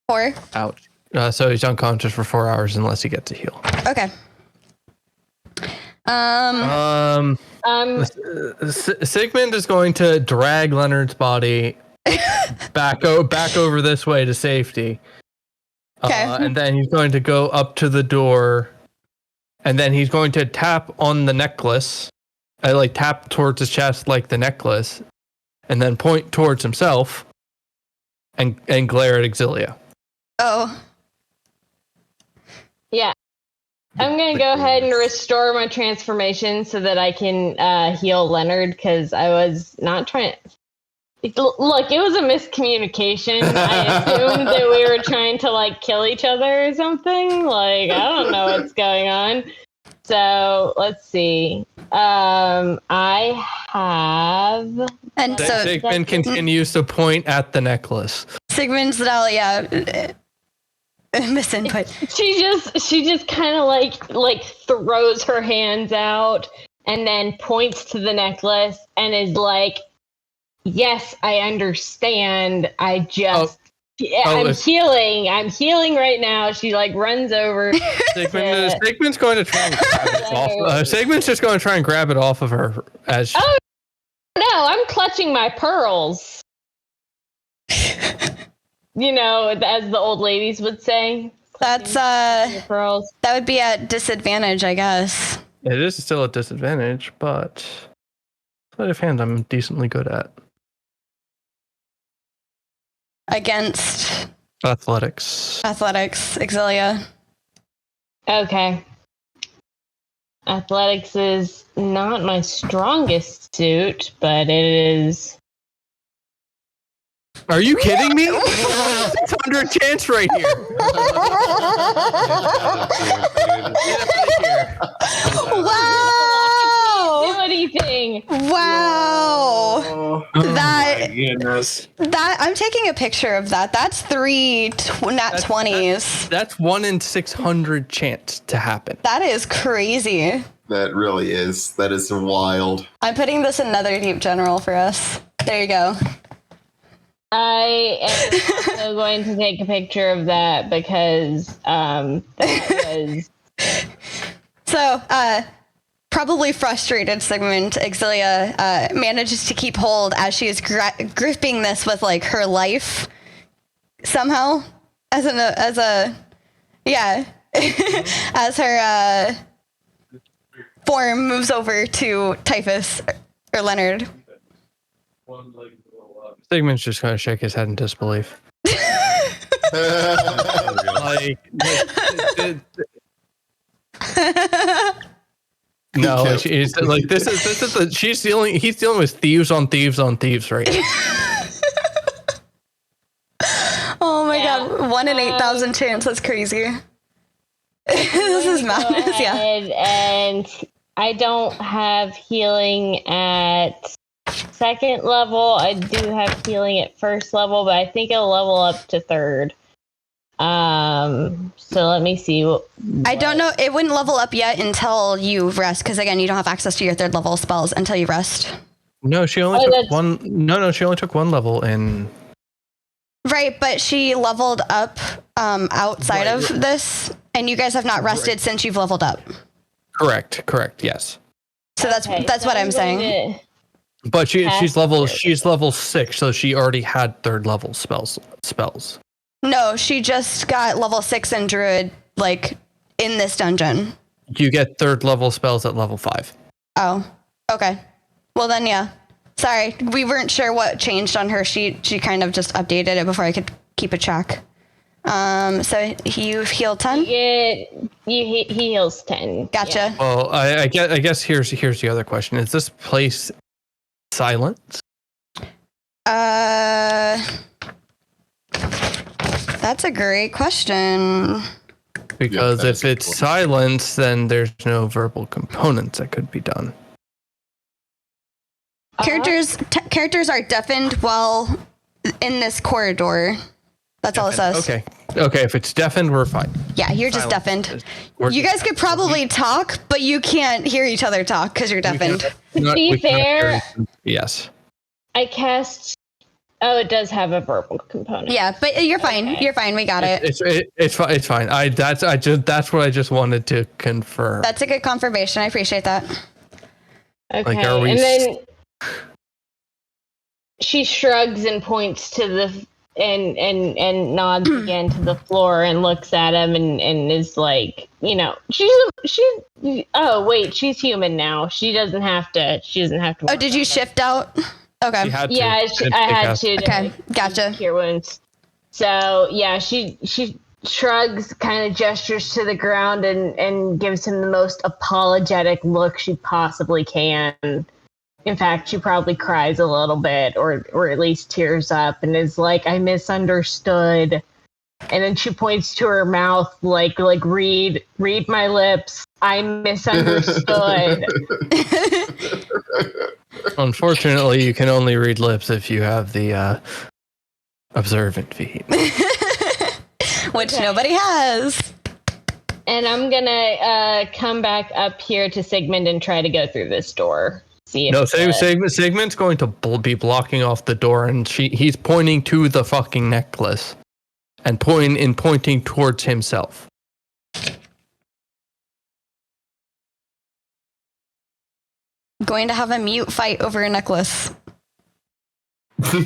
4. Ouch. So he's unconscious for 4 hours unless he gets a heal. Okay. Sigmund is going to drag Leonard's body back over this way to safety. Okay. And then he's going to go up to the door, and then he's going to tap on the necklace. Tap towards his chest like the necklace, and then point towards himself and glare at Exilia. Oh. Yeah. I'm going to go ahead and restore my transformation so that I can heal Leonard, because I was not trying. Look, it was a miscommunication. I assumed that we were trying to kill each other or something. I don't know what's going on. So let's see. I have. And so Sigmund continues to point at the necklace. Sigmund's misinput. She just kind of throws her hands out and then points to the necklace and is like, "Yes, I understand. I'm healing. I'm healing right now." She runs over. Sigmund's going to try and grab it off. Sigmund's just going to try and grab it off of her as. Oh no! I'm clutching my pearls. As the old ladies would say. That's pearls. That would be at disadvantage, I guess. It is still a disadvantage, but sleight of hand I'm decently good at. Against athletics, Exilia. Okay. Athletics is not my strongest suit, but it is. Are you kidding me? 600 chance right here. Wow! Do anything. Wow! Oh my goodness. That I'm taking a picture of that. That's 3 nat 20s. That's 1 in 600 chance to happen. That is crazy. That really is. That is wild. I'm putting this in Netherdeep General for us. There you go. I am also going to take a picture of that because that was. So, probably frustrated, Sigmund, Exilia manages to keep hold as she is gripping this with her life somehow as her form moves over to Typhus or Leonard. Sigmund's just going to shake his head in disbelief. No, he's dealing with thieves on thieves on thieves right now. Oh my god, 1 in 8,000 chance. That's crazy. This is madness, yeah. And I don't have healing at second level. I do have healing at first level, but I think it'll level up to third. So let me see. I don't know. It wouldn't level up yet until you rest, because again, you don't have access to your third level spells until you rest. No, she only took one. No, she only took 1 level in. Right, but she leveled up outside of this, and you guys have not rested since you've leveled up. Correct. Yes. So that's what I'm saying. But she's level 6, so she already had 3rd level spells. No, she just got level 6 in Druid, in this dungeon. You get 3rd level spells at level 5. Oh, okay. Well then, yeah. Sorry, we weren't sure what changed on her sheet. She kind of just updated it before I could keep a track. So you've healed 10? He heals 10. Gotcha. Yeah. Well, I guess here's the other question: is this place silent? That's a great question. Because if it's silence, then there's no verbal components that could be done. Characters are deafened while in this corridor. That's all it says. Okay. If it's deafened, we're fine. Yeah, you're just deafened. You guys could probably talk, but you can't hear each other talk because you're deafened. To be fair, yes. I cast Oh, it does have a verbal component. Yeah, but you're fine. Okay. You're fine. We got it. It's fine. That's what I just wanted to confirm. That's a good confirmation. I appreciate that. Okay, Like, are we and then she shrugs and points to the and nods again to the floor and looks at him and is like, she's oh wait, she's human now. She doesn't have to. Oh, did you shift out? Okay. She had to. Yeah, I had to. Okay, gotcha. Cure wounds. So yeah, she shrugs, kind of gestures to the ground, and gives him the most apologetic look she possibly can. In fact, she probably cries a little bit, or at least tears up, and is like, "I misunderstood." And then she points to her mouth, like read my lips. I misunderstood. Unfortunately, you can only read lips if you have the observant feet. Which nobody has. And I'm gonna come back up here to Sigmund and try to go through this door. See if No, Sigmund's going to be blocking off the door, and he's pointing to the fucking necklace, and pointing towards himself. Going to have a mute fight over a necklace. And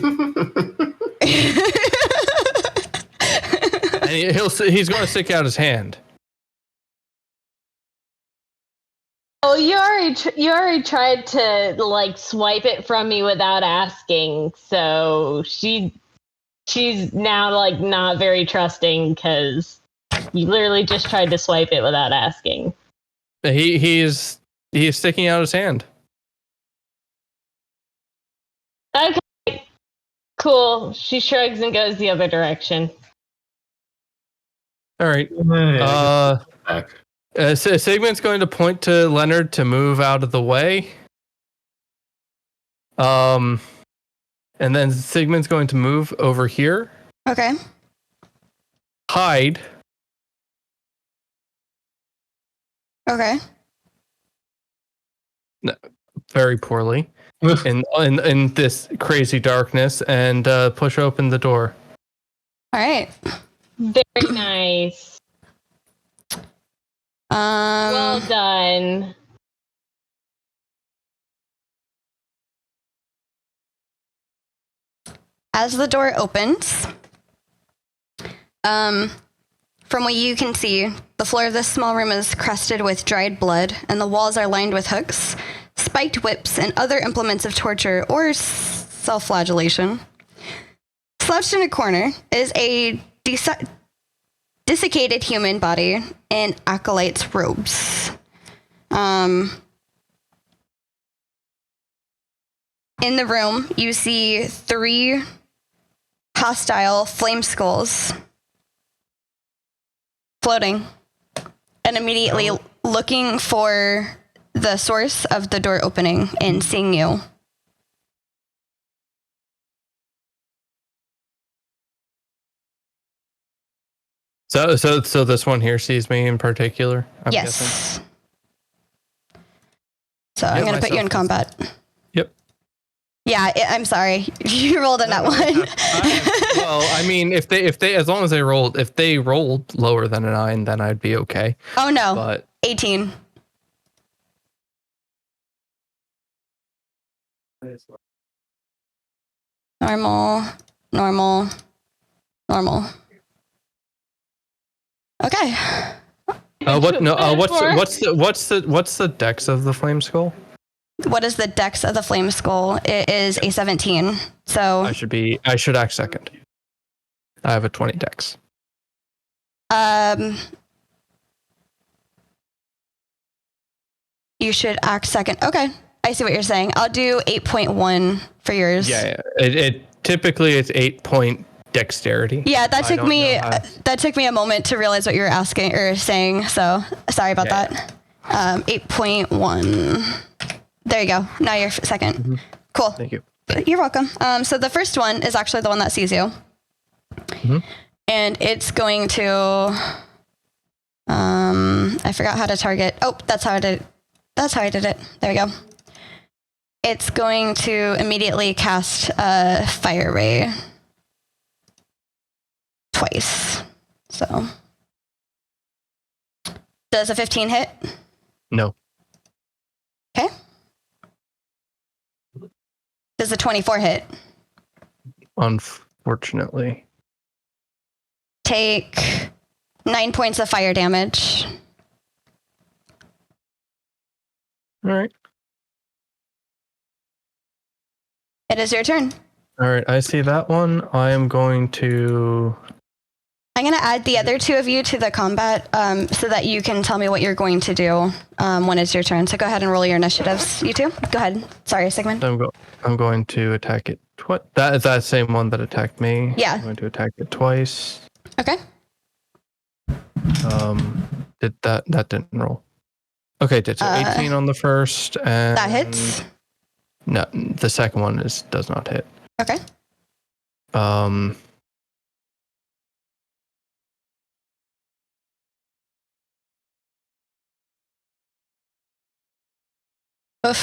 he's going to stick out his hand. Oh, you already tried to like swipe it from me without asking, so she's now like not very trusting because you literally just tried to swipe it without asking. He's sticking out his hand. Okay, cool. She shrugs and goes the other direction. All right. Back. Sigmund's going to point to Leonard to move out of the way. And then Sigmund's going to move over here. Okay. Hide. Okay. Very poorly. in this crazy darkness, and push open the door. All right. Very nice. Well done. As the door opens, from what you can see, the floor of this small room is crusted with dried blood, and the walls are lined with hooks, spiked whips, and other implements of torture or self-flagellation. Slouched in a corner is a desiccated human body in acolyte's robes. In the room, you see 3 hostile flame skulls floating and immediately looking for the source of the door opening and seeing you. So this one here sees me in particular. I'm Yes. guessing. So I'm going to put you in myself combat. Yep. Yeah, I'm sorry. You rolled a nat one. Well, I mean, if they as long as they rolled lower than a 9, then I'd be okay. Oh no. But 18. Normal. Okay. What's the dex of the flame skull? What is the dex of the flame skull? It is a 17. So I should act second. I have a 20 dex. You should act second. Okay. I see what you're saying. I'll do 8.1 for yours. Yeah. It typically it's 8-point dexterity. Yeah, that took me a moment to realize what you were asking or saying. So sorry about that. 8.1. There you go. Now you're second. Mm-hmm. Cool. Thank you. You're welcome. So the first one is actually the one that sees you. Mm-hmm. And it's going to, I forgot how to target. Oh, that's how I did it. There we go. it's going to immediately cast a fire ray twice. So, does a 15 hit? No. Okay. Does a 24 hit? Unfortunately. Take 9 points of fire damage. All right. It is your turn. All right. I see that one. I am going to. I'm going to add the other two of you to the combat so that you can tell me what you're going to do when it's your turn. So go ahead and roll your initiatives, you two. Go ahead. Sorry, Sigmund. I'm going to attack it. That is that same one that attacked me. Yeah. I'm going to attack it twice. Okay. Did that didn't roll. Okay, did so 18 on the first and That hits. No, the second one does not hit. Okay. Oof.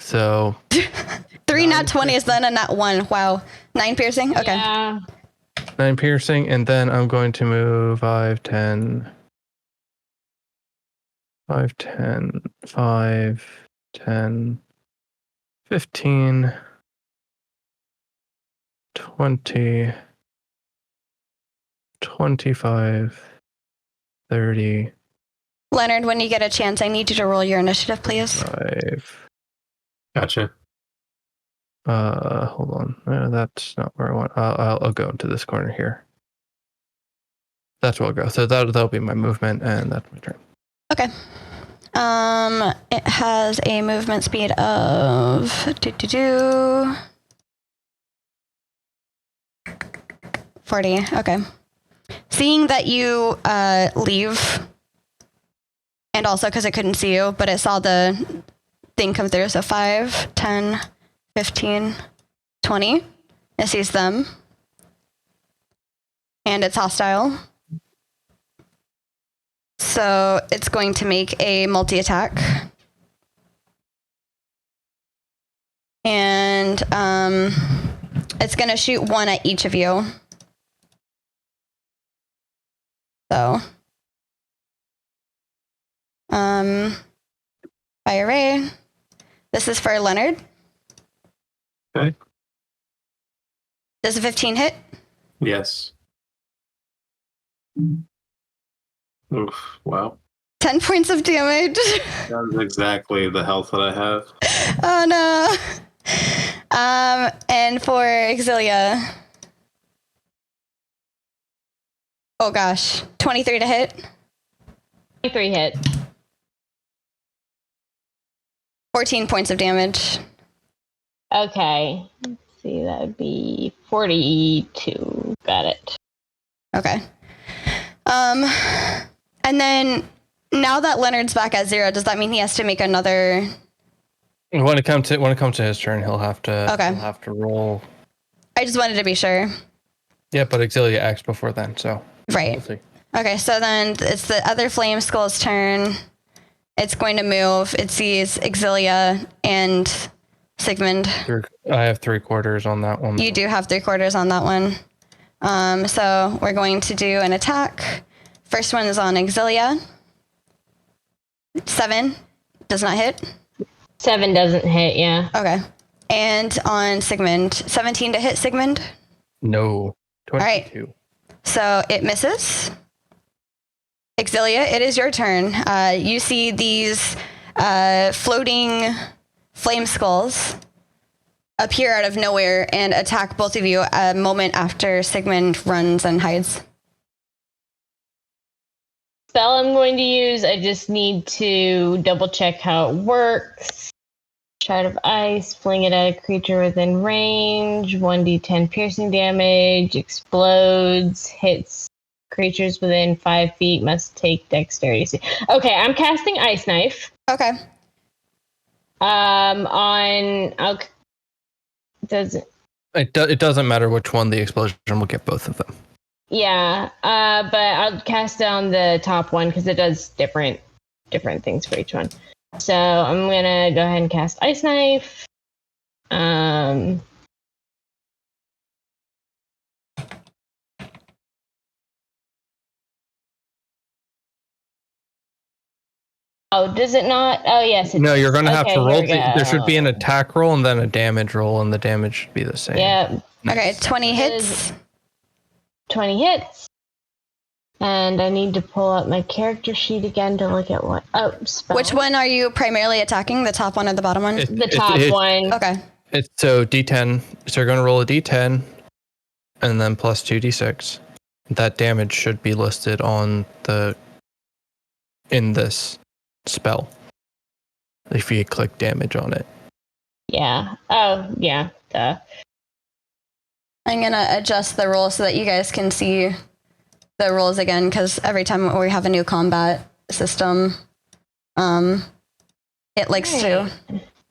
So 3 nat 20s then and nat 1. Wow. 9 piercing? Okay. Yeah. 9 piercing, and then I'm going to move 5, 10, 15, 20, 25, 30. Leonard, when you get a chance, I need you to roll your initiative, please. 5. Gotcha. Hold on. That's not where I want. I'll go into this corner here. That's where I'll go. So that'll be my movement, and that's my turn. Okay. It has a movement speed of 40. Okay. Seeing that you leave, and also because it couldn't see you, but it saw the thing come through. So 5, 10, 15, 20. It sees them. And it's hostile. So it's going to make a multi-attack. And it's going to shoot one at each of you. So, fire ray. This is for Leonard. Okay. Does a 15 hit? Yes. Oof, wow. 10 points of damage. That is exactly the health that I have. Oh no. And for Exilia. Oh gosh. 23 to hit. 23 hit. 14 points of damage. Okay. Let's see, that would be 42. Got it. Okay. And then now that Leonard's back at 0, does that mean he has to make another? When it comes to his turn, he'll have to. Okay. He'll have to roll. I just wanted to be sure. Yeah, but Exilia acts before then, so. Right. We'll see. Okay, so then it's the other flame skull's turn. It's going to move. It sees Exilia and Sigmund. I have 3/4 on that one. You do have 3/4 on that one. So we're going to do an attack. First one is on Exilia. 7 does not hit. 7 doesn't hit, yeah. Okay. And on Sigmund, 17 to hit Sigmund. No. 22. right. So it misses. Exilia, it is your turn. You see these floating flame skulls appear out of nowhere and attack both of you a moment after Sigmund runs and hides. Spell I'm going to use, I just need to double check how it works. Shard of ice, fling it at a creature within range, 1d10 piercing damage, explodes, hits creatures within 5 feet, must take dexterity. Okay, I'm casting Ice Knife. Okay. It doesn't matter which one, the explosion will get both of them. Yeah, but I'll cast down the top one because it does different things for each one. So I'm gonna go ahead and cast Ice Knife. Oh, does it not? Oh, yes. It No, does. you're going to have to Okay, roll. here we There should be an go. attack roll and then a damage roll, and the damage should be the same. Yeah, Okay, 20 hits. 20 hits. And I need to pull up my character sheet again to look at what. Oh, spell. Which one are you primarily attacking? The top one or the bottom one? The top one. Okay. It's so D10. So you're going to roll a D10 and then plus 2d6. That damage should be listed in this spell. If you click damage on it. Yeah. Oh, yeah. Duh. I'm going to adjust the roll so that you guys can see the rolls again, because every time we have a new combat system, it likes to.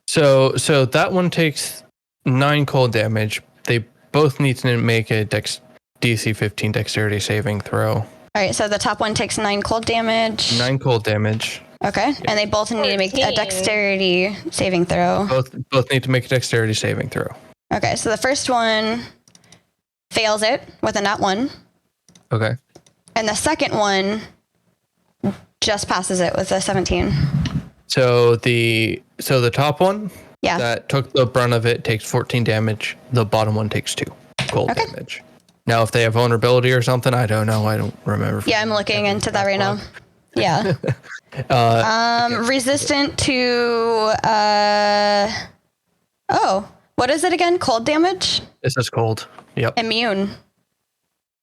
So that one takes 9 cold damage. They both need to make a DC 15 dexterity saving throw. All right, so the top one takes 9 cold damage. 9 cold damage. Okay, and they both need to make a 14. dexterity saving throw. Both need to make a dexterity saving throw. Okay, so the first one fails it with a nat 1. Okay. And the second one just passes it with a 17. So the top one Yeah. that took the brunt of it takes 14 damage. The bottom one takes 2 cold Okay. damage. Now, if they have vulnerability or something, I don't know. I don't remember. Yeah, I'm looking into that right now. Yeah. Resistant to what is it again? Cold damage? This is cold. Yep. Immune.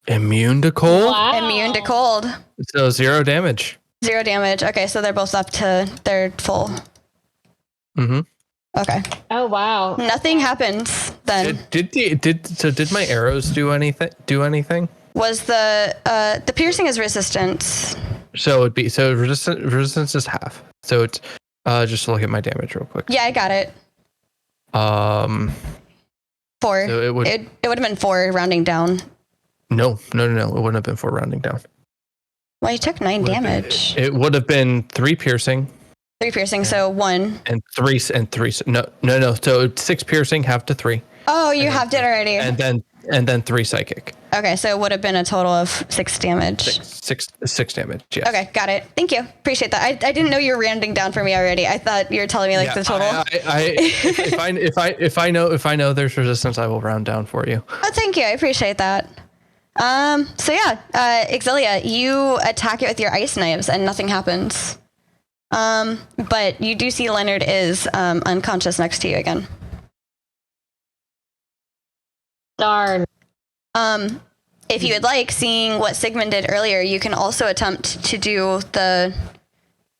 Immune to cold? Wow. Immune to cold. So 0 damage. 0 damage. Okay, so they're both up to their full. Mm-hmm. Okay. Oh, wow. Nothing happens then. Did my arrows do anything? Was the piercing is resistance. So resistance is half. So it's just look at my damage real quick. Yeah, I got it. 4. So it would have been 4 rounding down. No. It wouldn't have been 4 rounding down. Well, you took 9 damage. It would have been 3 piercing 3 piercing, so 1. and 3. No. So 6 piercing, half to 3. Oh, you halved it already. And then 3 psychic. Okay, so it would have been a total of 6 damage. 6 damage. Yes. Okay, got it. Thank you. Appreciate that. I didn't know you were rounding down for me already. I thought you were telling me the total. If I know there's resistance, I will round down for you. Oh, thank you. I appreciate that. So yeah, Exilia, you attack it with your ice knives and nothing happens. But you do see Leonard is unconscious next to you again. Darn. If you would like, seeing what Sigmund did earlier, you can also attempt to do the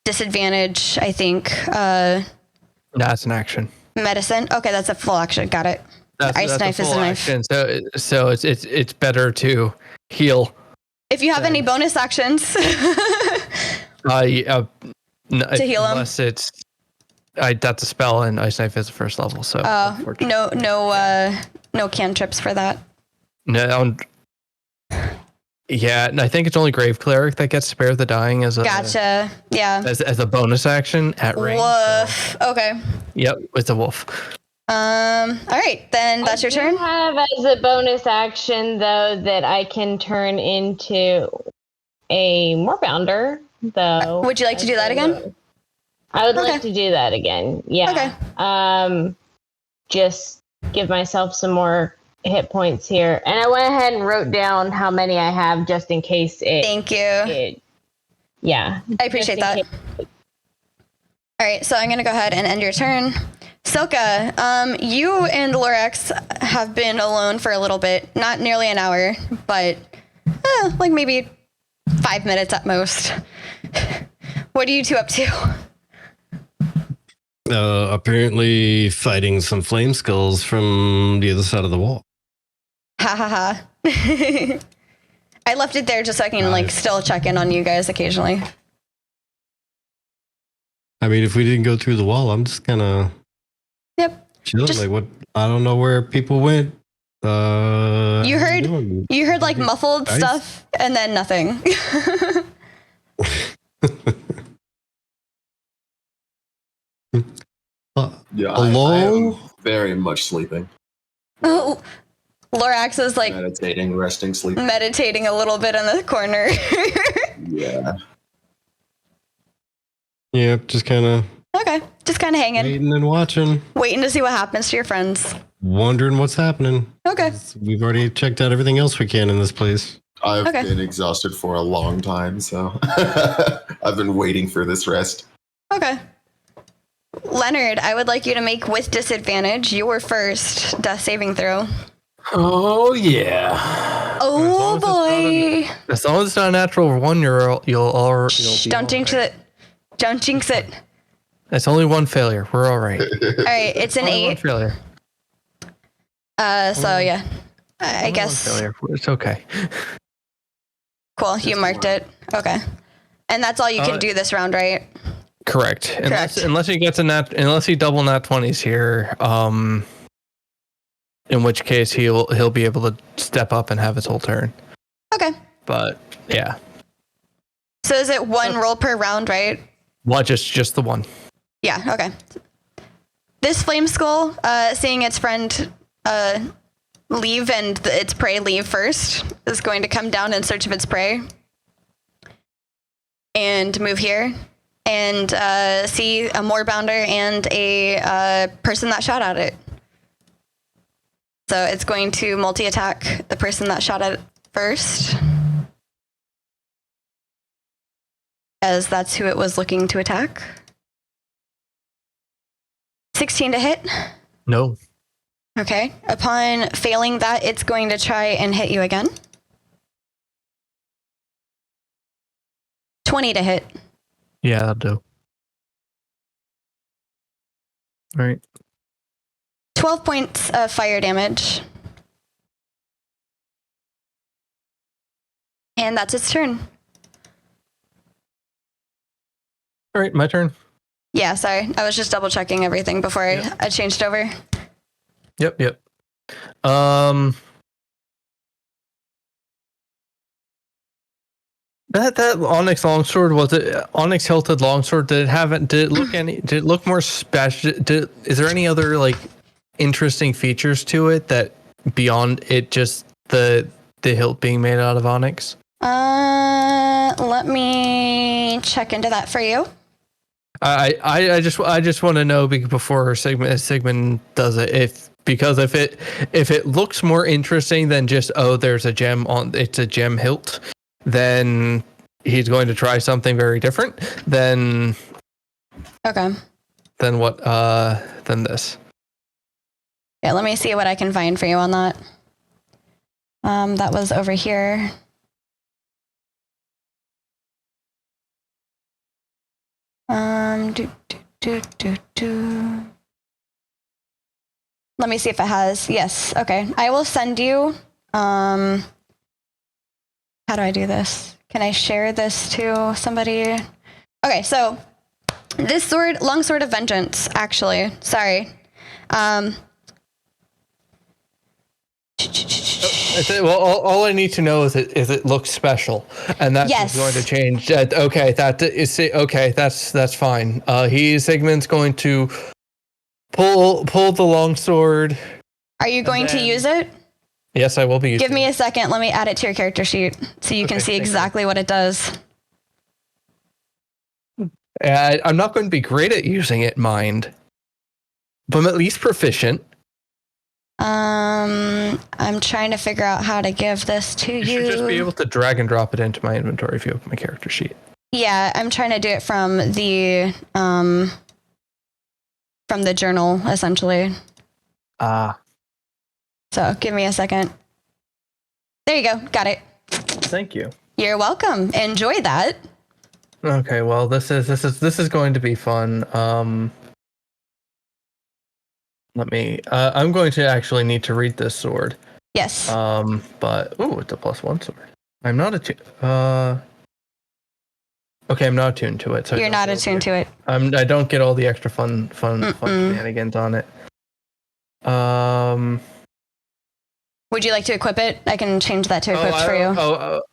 disadvantage, I think. That's an action. Medicine. Okay, that's a full action. Got it. Ice knife is a knife. Action. So it's better to heal. If you have any bonus actions. To heal him? Unless that's a spell and ice knife is the first level. So no cantrips for that. No. Yeah, I think it's only Grave Cleric that gets Spare the Dying as a Gotcha. Yeah. as a bonus action at range. Woof. Okay. Yep, it's a wolf. All right, then that's your turn. I have as a bonus action though that I can turn into a Moorbounder though. Would you like to do that again? I would like to do that again. Yeah. Okay. Just give myself some more hit points here, and I went ahead and wrote down how many I have just in case it. Thank you. Yeah. I appreciate that. All right, so I'm gonna go ahead and end your turn. Silka, you and Lorax have been alone for a little bit, not nearly an hour, but like maybe 5 minutes at most. What are you two up to? Apparently fighting some flame skulls from the other side of the wall. Ha ha ha. I left it there just so I can still check in on you guys occasionally. I mean, if we didn't go through the wall, I'm just kind of chilling. What? I don't know where people went. You heard like muffled stuff and then nothing. Yeah, I Hello? am very much sleeping. Oh, Lorax is like Meditating, resting, sleeping. meditating a little bit in the corner. Yeah. Yep, just kind of Okay, just kind of hanging, waiting and watching, waiting to see what happens to your friends. wondering what's happening. Okay. We've already checked out everything else we can in this place. I've Okay. been exhausted for a long time, so I've been waiting for this rest. Okay. Leonard, I would like you to make with disadvantage your first death saving throw. Oh yeah. Oh boy! As long as it's not a natural one, you'll Shh, be don't all jinx right. it. Don't jinx it. It's only one failure. We're all right. All right, it's an Only one 8. failure. So yeah, I Only guess. one failure. It's okay. Cool, you marked it. Okay, and that's all you can do this round, right? Correct. Correct. Unless he gets unless he double nat 20s here, in which case he'll be able to step up and have his whole turn. Okay. But yeah, So is it one roll per round, right? what? Just the one. Yeah. Okay. This flame skull, seeing its friend leave and its prey leave first, is going to come down in search of its prey and move here and see a moorbounder and a person that shot at it. So it's going to multi-attack the person that shot at it first, as that's who it was looking to attack. 16 to hit. No. Okay. Upon failing that, it's going to try and hit you again. 20 to hit. Yeah, that'll do. All right. 12 points of fire damage. And that's its turn. All right, my turn. Yeah, sorry. I was just double checking everything before I changed over. Yep. That Onyx longsword, was it Onyx hilted longsword? Did it look more special? Is there any other like interesting features to it that beyond it just the hilt being made out of onyx? Let me check into that for you. I just want to know before Sigmund does it if it looks more interesting than just there's a gem it's a gem hilt, then he's going to try something very different than Okay. than this. Yeah, let me see what I can find for you on that. That was over here. Let me see if it has. Yes. Okay. I will send you. How do I do this? Can I share this to somebody? Okay. So this sword, long sword of vengeance. Actually, sorry. Well, all I need to know is it looks special, and that's Yes. going to change. Okay, that's fine. Sigmund's going to pull the longsword. Are you going to use it? Yes, I will be using Give me a second. Let me add it to your character sheet so you can see exactly what it does. I'm not going to be great at using it, mind, but I'm at least proficient. I'm trying to figure out how to give this to you. You should just be able to drag and drop it into my inventory if you open my character sheet. Yeah, I'm trying to do it from the journal, essentially. So give me a second. There you go. Got it. Thank you. You're welcome. Enjoy that. Okay, well this is going to be fun. I'm going to actually need to read this sword. Yes. But it's a +1 sword. I'm not okay, I'm not attuned to it. So You're not attuned to it. I don't get all the extra fun shenanigans on it. Would you like to equip it? I can change that to equipped for you.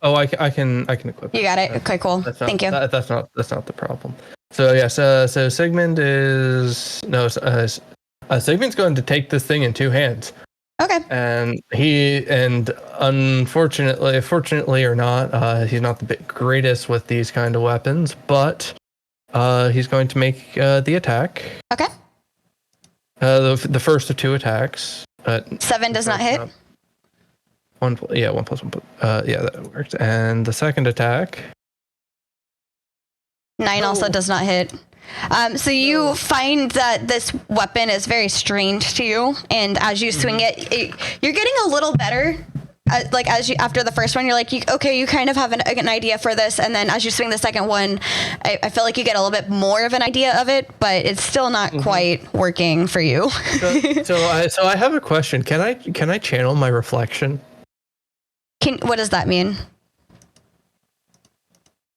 I can equip it. You got it. Okay, cool. Thank you. That's not the problem. So yes, so Sigmund is no. Sigmund's going to take this thing in two hands. Okay. And fortunately or not, he's not the greatest with these kind of weapons, but he's going to make the attack. Okay. The first of two attacks. 7 does not hit. 1 plus 1. Yeah, that works. And the second attack. 9 also does not hit. So you find that this weapon is very strange to you, and as you swing it, you're getting a little better. Like after the first one, you're like, okay, you kind of have an idea for this, and then as you swing the second one, I feel like you get a little bit more of an idea of it, but it's still not quite working for you. So I have a question. Can I channel my reflection? What does that mean?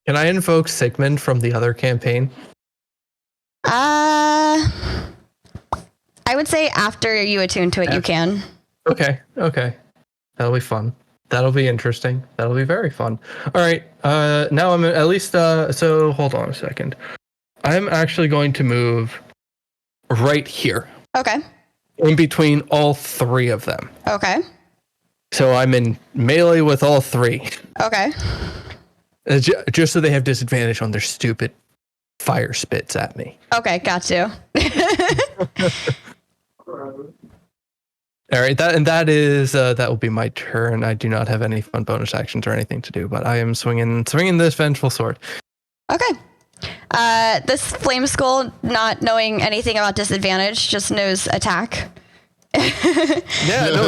Can I invoke Sigmund from the other campaign? I would say after you attune to it, you can. Okay. That'll be fun. That'll be interesting. That'll be very fun. All right. Now I'm at least. So hold on a second. I'm actually going to move right here. Okay. In between all three of them. Okay. So I'm in melee with all three. Okay. Just so they have disadvantage on their stupid fire spits at me. Okay, got you. All right, that will be my turn. I do not have any fun bonus actions or anything to do, but I am swinging this vengeful sword. Okay. This flame skull, not knowing anything about disadvantage, just knows attack. Yeah, no,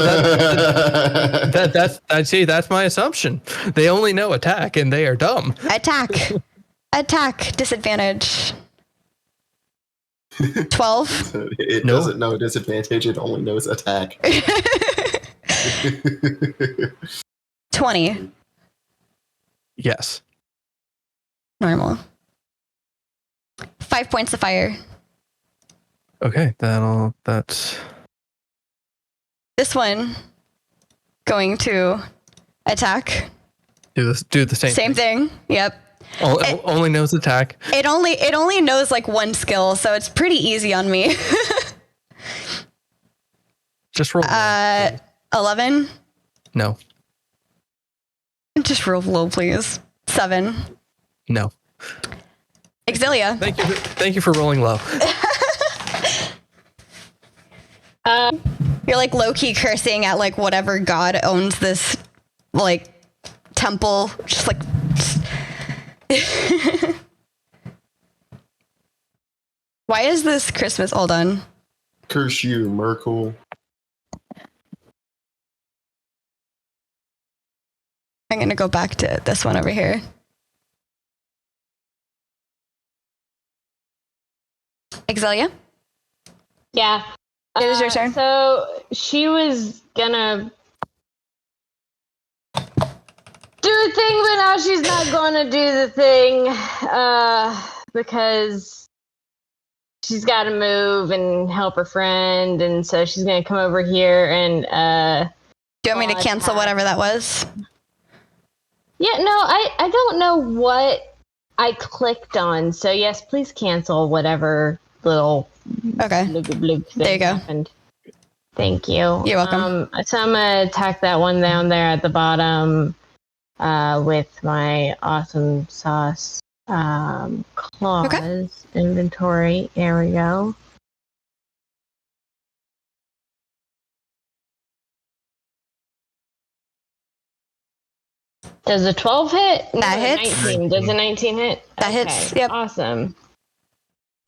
that's my assumption. They only know attack, and they are dumb. Attack, disadvantage. 12. It doesn't know disadvantage, it only knows attack. 20. Yes. Normal. 5 points of fire. Okay, that's... This one going to attack. Do the same thing. Yep. Only knows attack. It only knows like one skill, so it's pretty easy on me. Just roll. 11. No. Just roll low, please. 7. No. Exilia. Thank you for rolling low. You're like low-key cursing at like whatever god owns this like temple. Just like why is this Christmas all done? Curse you, Merkel. I'm gonna go back to this one over here. Exilia? Yeah. It is your turn. So she was gonna do a thing, but now she's not gonna do the thing because she's got to move and help her friend, and so she's gonna come over here and. Do you want me to cancel whatever that was? Yeah, no, I don't know what I clicked on. So yes, please cancel whatever little. Okay. There you go. Happened. Thank you. You're welcome. So I'm gonna attack that one down there at the bottom with my awesome sauce claws inventory. There we go. Does a 12 hit? That hits. 19. Does a 19 hit? That hits. Yep. Awesome.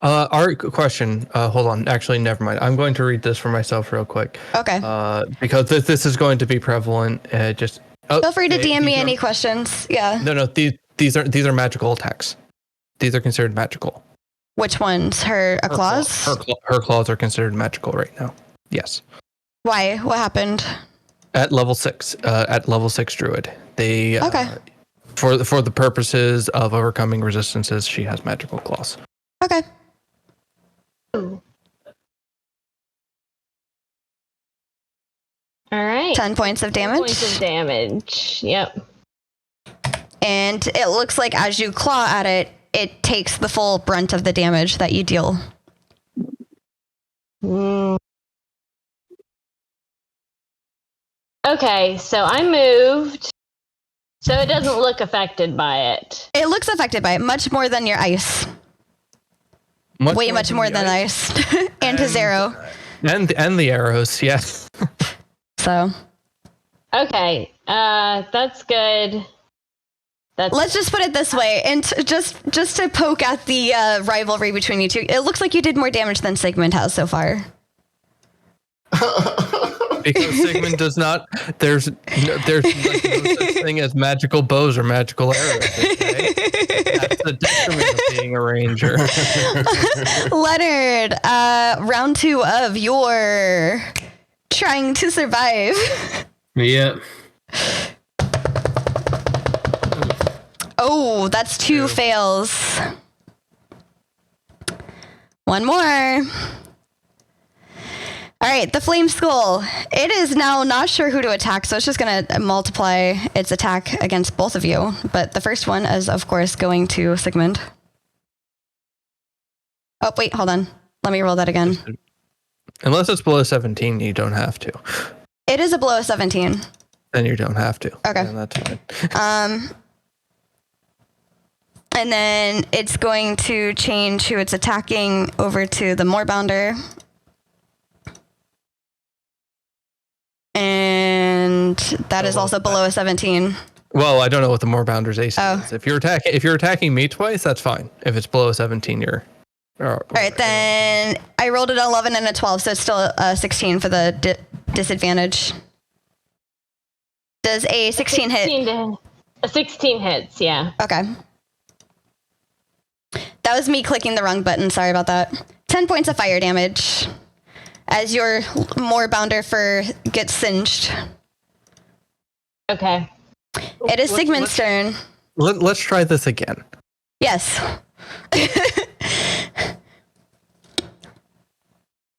Art, question. Hold on. Actually, never mind. I'm going to read this for myself real quick. Okay. Because this is going to be prevalent. Feel free to DM me any questions. Yeah. No. These are magical attacks. These are considered magical. Which ones? Her claws? Her claws are considered magical right now. Yes. Why? What happened? At level 6. At level 6 druid. They for the purposes of overcoming resistances, she has magical claws. Okay. All right. 10 points of damage. 10 points of damage. Yep. And it looks like as you claw at it, it takes the full brunt of the damage that you deal. Okay, so I moved, so it doesn't look affected by it. It looks affected by it much more than your ice. Way much more than ice. And his arrow. And the arrows, yes. So. Okay, that's good. Let's just put it this way, and just to poke at the rivalry between you two, it looks like you did more damage than Sigmund has so far. Because Sigmund does not. There's like no such thing as magical bows or magical arrows. Okay? That's the detriment of being a ranger. Leonard, round 2 of your trying to survive. Yep. Oh, that's 2 fails. One more. All right, the Flame Skull. It is now not sure who to attack, so it's just going to multiply its attack against both of you. But the first one is, of course, going to Sigmund. Oh, wait, hold on. Let me roll that again. Unless it's below 17, you don't have to. It is a below 17. Then you don't have to. Okay. And that's fine. And then it's going to change who it's attacking over to the Moorbounder. And that is also below a 17. Well, I don't know what the Moorbounder's AC Oh. is. If you're attacking me twice, that's fine. If it's below 17, you're. All right, then I rolled an 11 and a 12, so it's still a 16 for the disadvantage. Does a 16 hit? A 16 hits, yeah. Okay. That was me clicking the wrong button. Sorry about that. 10 points of fire damage as your Moorbounder fur gets singed. Okay. It is Sigmund's turn. Let's try this again. Yes.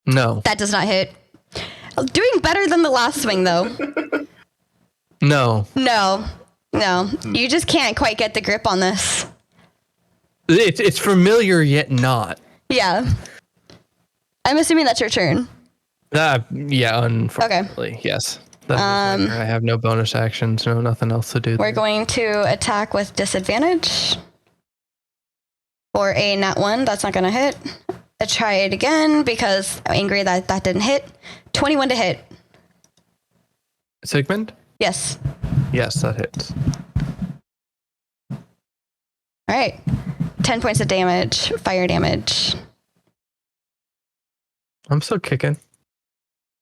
No. That does not hit. Doing better than the last swing, though. No. No. You just can't quite get the grip on this. It's familiar yet not. Yeah. I'm assuming that's your turn. Yeah, unfortunately, yes. That is my turn. I have no bonus actions, no nothing else to do. We're going to attack with disadvantage. For a nat 1, that's not going to hit. Let's try it again because I'm angry that didn't hit. 21 to hit. Sigmund? Yes. Yes, that hits. All right. 10 points of damage, fire damage. I'm still kicking.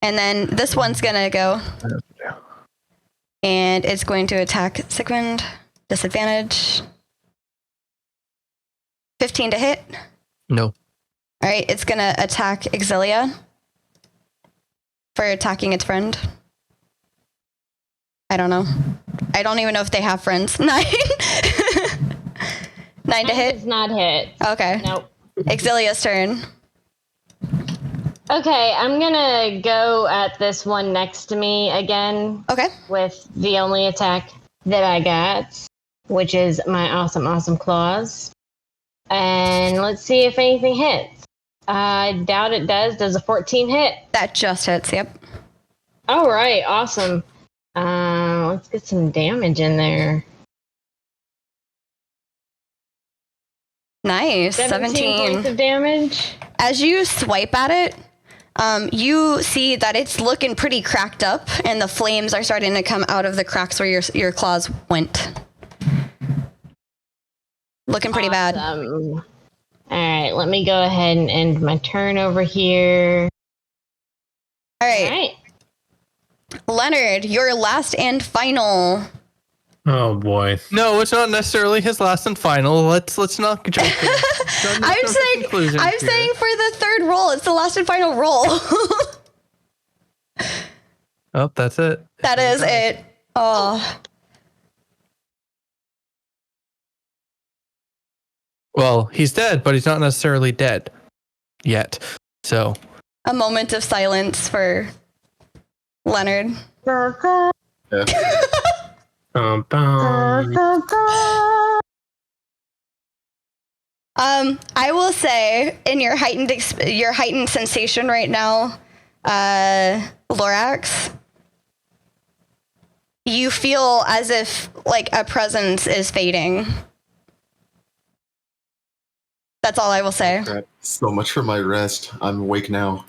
And then this one's going to go. And it's going to attack Sigmund. Disadvantage. 15 to hit. No. All right, it's going to attack Exilia for attacking its friend. I don't know. I don't even know if they have friends. 9. 9 to hit? Does not hit. Okay. Nope. Exilia's turn. Okay, I'm gonna go at this one next to me again. Okay. With the only attack that I got, which is my awesome claws. And let's see if anything hits. I doubt it does. Does a 14 hit? That just hits, yep. All right, awesome. Let's get some damage in there. Nice. 17 points of damage. As you swipe at it, you see that it's looking pretty cracked up, and the flames are starting to come out of the cracks where your claws went. Looking pretty bad. All right, let me go ahead and end my turn over here. All right. Leonard, your last and final. Oh boy. No, it's not necessarily his last and final. Let's not jump in. I'm saying for the third roll, it's the last and final roll. Oh, that's it. That is it. Oh. Well, he's dead, but he's not necessarily dead yet. So A moment of silence for Leonard. Yeah. Bum, bum. I will say, in your heightened sensation right now, Lorax, you feel as if like a presence is fading. That's all I will say. Crap. So much for my rest. I'm awake now.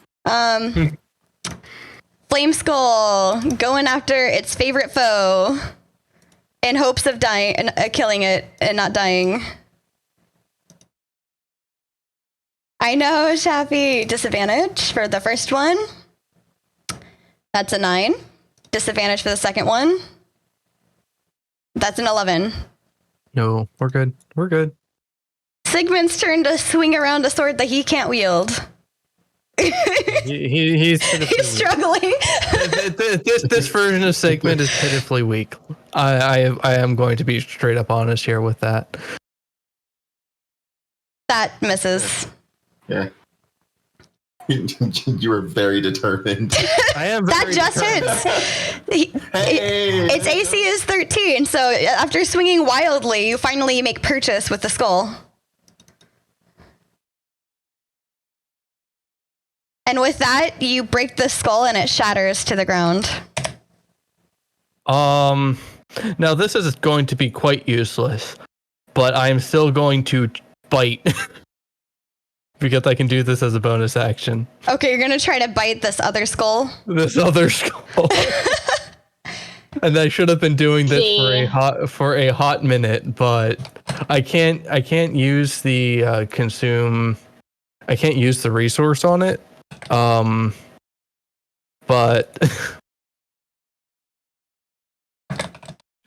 Flame Skull going after its favorite foe in hopes of dying and killing it and not dying. I know, Shappy. Disadvantage for the first one. That's a 9. Disadvantage for the second one. That's an 11. No, we're good. We're good. Sigmund's turn to swing around a sword that he can't wield. He's He's struggling. this version of Sigmund is pitifully weak. I am going to be straight up honest here with that. That misses. Yeah. You were very determined. I am. That Very just determined. hits. Its AC is 13, so after swinging wildly, you finally make purchase with the skull. And with that, you break the skull and it shatters to the ground. Now this is going to be quite useless, but I'm still going to bite because I can do this as a bonus action. Okay, you're gonna try to bite this other skull. This other skull. And I should have been doing this for a hot minute, but I can't use the consume. I can't use the resource on it. But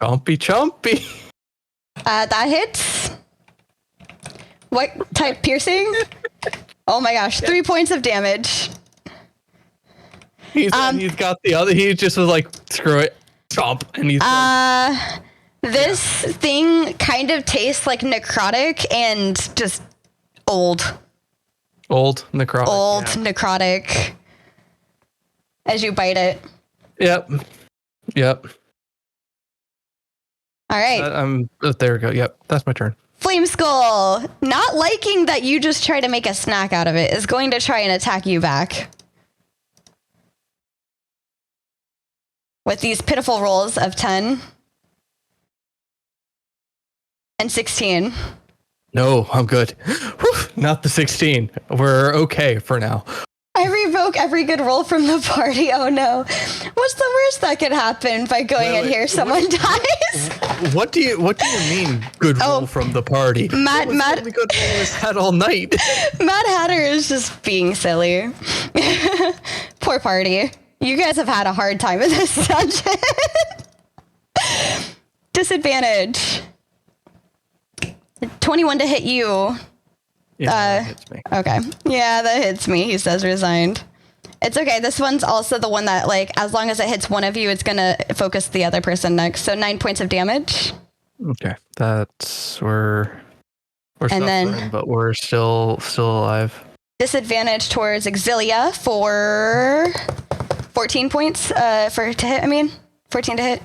chompy. That hits. What type piercing? Oh my gosh, 3 points of damage. He's got the other. He just was like, screw it, chomp, and he's. This thing kind of tastes like necrotic and just old. Old necrotic. Old necrotic. As you bite it. Yep. All right. There we go. Yep, that's my turn. Flame Skull, not liking that you just try to make a snack out of it, is going to try and attack you back. With these pitiful rolls of 10 and 16. No, I'm good. Whew, not the 16. We're okay for now. I revoke every good roll from the party. Oh no. What's the worst that could happen by going in here? Someone dies? What do you mean good roll from the party? Matt The good roll is had all night. Mad Hatter is just being silly. Poor party. You guys have had a hard time in this dungeon. Disadvantage. 21 to hit you. Yeah, that hits me. Okay. Yeah, that hits me. He says resigned. It's okay. This one's also the one that, like, as long as it hits one of you, it's going to focus the other person next. So 9 points of damage. Okay. We're And suffering, then- but we're still alive. Disadvantage towards Exilia for 14 points to hit. 14 to hit.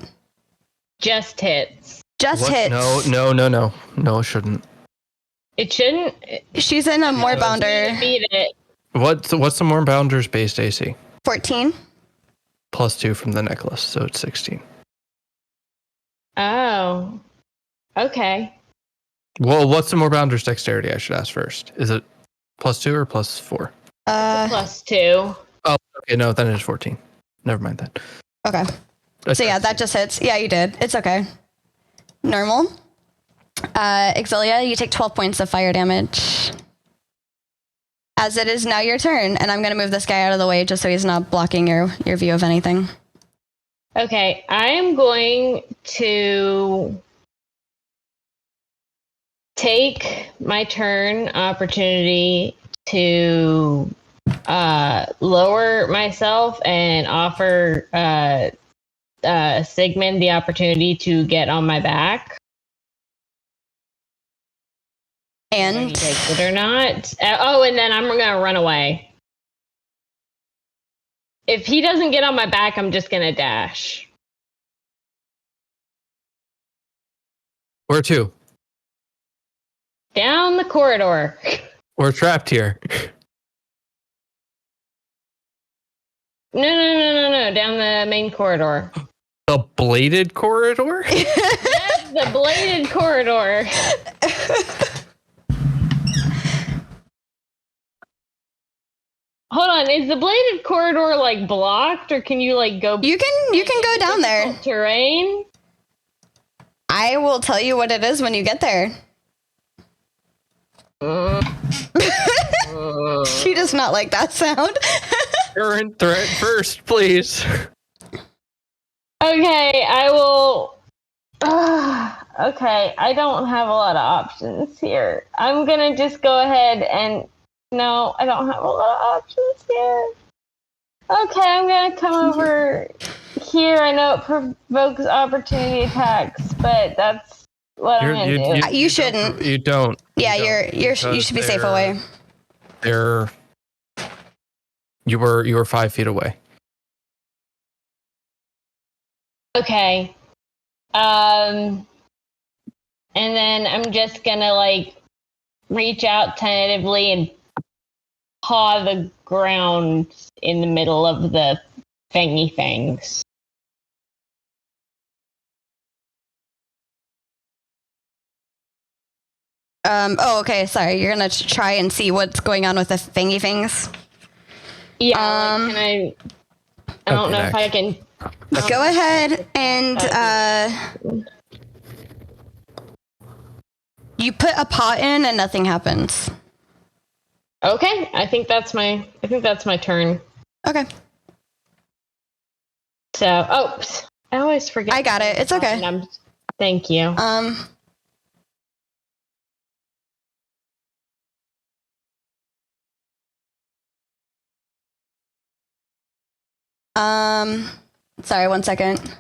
Just hits. Just What? hits. No, it shouldn't. It shouldn't. She's in a more bounder. Beat it. What's the more bounders based AC? 14. Plus 2 from the necklace, so it's 16. Oh. Okay. Well, what's the more bounders dexterity? I should ask first. Is it plus 2 or plus 4? Plus 2. Oh, okay. No, then it's 14. Never mind that. Okay. So yeah, that just hits. Yeah, you did. It's okay. Normal. Exilia, you take 12 points of fire damage. As it is now your turn, and I'm going to move this guy out of the way just so he's not blocking your view of anything. Okay, I am going to take my turn opportunity to lower myself and offer Sigmund the opportunity to get on my back. Whether he And takes it or not. And then I'm gonna run away. If he doesn't get on my back, I'm just gonna dash. Where to? Down the corridor. We're trapped here. No. Down the main corridor. The bladed corridor? Yes, the bladed corridor. Hold on, is the bladed corridor like blocked, or can you like go? You can go down there. Terrain. I will tell you what it is when you get there. She does not like that sound. Current threat first, please. Okay, I will. Okay, I don't have a lot of options here. I'm gonna just go ahead and. No, I don't have a lot of options here. Okay, I'm gonna come over here. I know it provokes opportunity attacks, but that's what I'm gonna do. You shouldn't. You don't. Yeah, you should be safe away. You were 5 feet away. Okay. And then I'm just gonna like reach out tentatively and paw the ground in the middle of the fangy fangs. Oh, okay. Sorry. You're gonna try and see what's going on with the fangy things. Yeah. Can I don't know if I can. Go ahead and you put a pot in and nothing happens. Okay, I think that's my turn. Okay. So, I always forget. I got it. It's okay. Thank you. Sorry, 1 second.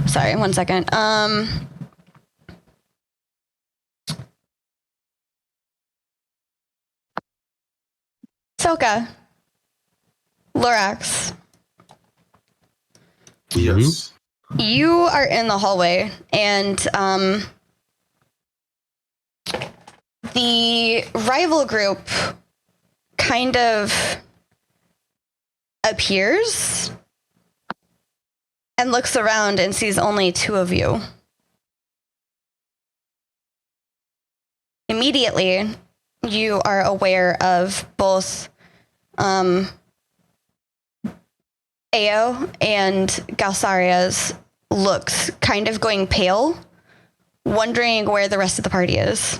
Sorry, 1 second. Soka. Lorax. Yes. You are in the hallway, and the rival group kind of appears and looks around and sees only two of you. Immediately, you are aware of both Ao and Galsaria's looks kind of going pale, wondering where the rest of the party is,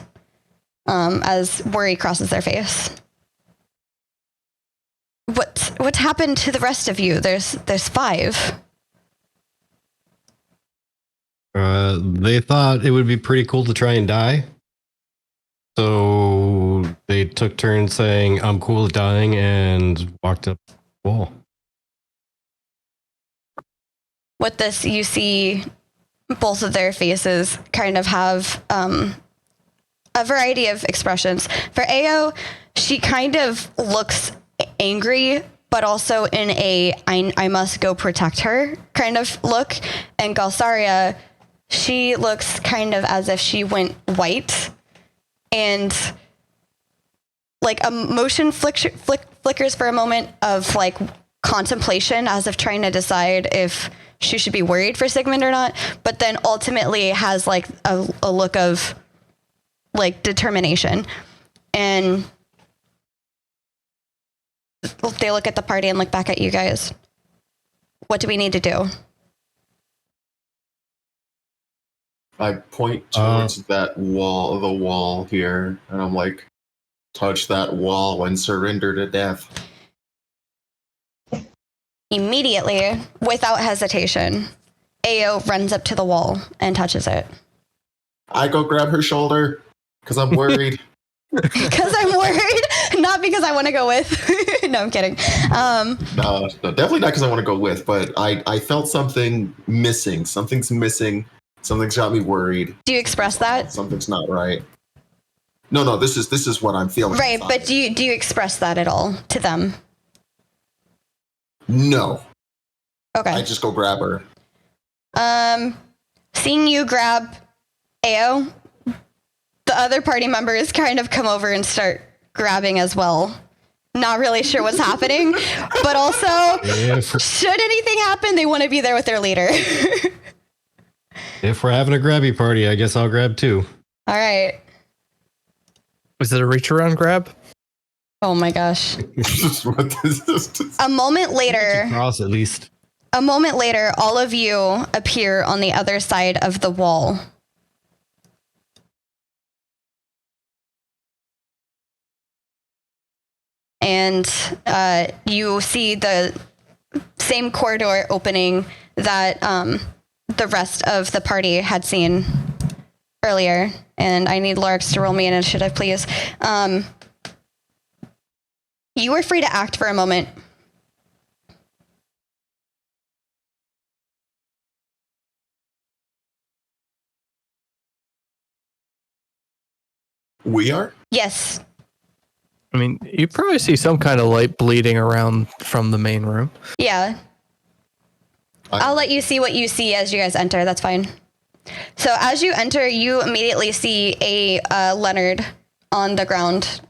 as worry crosses their face. What's happened to the rest of you? There's 5. They thought it would be pretty cool to try and die. So they took turns saying, I'm cool with dying, and walked up the wall. With this, you see both of their faces kind of have a variety of expressions. For Ao, she kind of looks angry, but also in a I must go protect her kind of look. And Galsaria, she looks kind of as if she went white, and like a motion flickers for a moment of like contemplation, as if trying to decide if she should be worried for Sigmund or not, but then ultimately has like a look of like determination. And they look at the party and look back at you guys. What do we need to do? I point towards that wall, the wall here, and I'm like, touch that wall and surrender to death. Immediately, without hesitation, Ao runs up to the wall and touches it. I go grab her shoulder, because I'm worried. Because I'm worried, not because I want to go with. No, I'm kidding. No, definitely not because I want to go with, but I felt something missing. Something's missing. Something's got me worried. Do you express that? Something's not right. No, this is what I'm feeling. Right, inside. but do you express that at all to them? No. Okay. I just go grab her. Seeing you grab Ao, the other party members kind of come over and start grabbing as well. Not really sure what's happening, but also, should anything happen, they want to be there with their leader. If we're having a grabby party, I guess I'll grab too. All right. Was it a reach around grab? Oh my gosh. What is this? A moment later, Cross at least. all of you appear on the other side of the wall. And you see the same corridor opening that the rest of the party had seen earlier. And I need Lorix to roll me initiative, please. You were free to act for a moment. We are? Yes. I mean, you probably see some kind of light bleeding around from the main room. Yeah. I'll let you see what you see as you guys enter. That's fine. So as you enter, you immediately see a Leonard on the ground.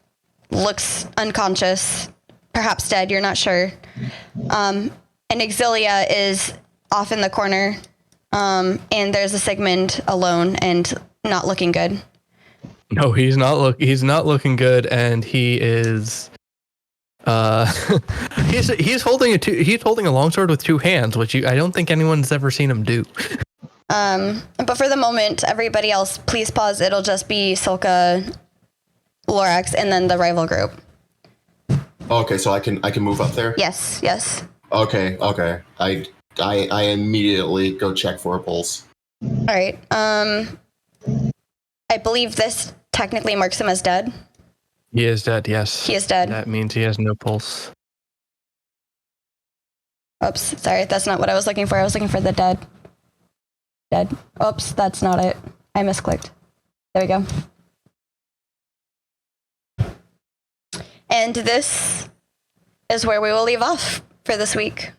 Looks unconscious, perhaps dead. You're not sure. And Exilia is off in the corner. And there's a Sigmund alone and not looking good. No, he's not looking good, and he is he's holding a longsword with two hands, which I don't think anyone's ever seen him do. But for the moment, everybody else, please pause. It'll just be Silka, Lorax, and then the rival group. Okay, so I can move up there? Yes. Okay. I immediately go check for a pulse. All right. I believe this technically marks him as dead. He is dead, yes. He is dead. That means he has no pulse. Oops, sorry, that's not what I was looking for. I was looking for the dead. Oops, that's not it. I misclicked. There we go. And this is where we will leave off for this week.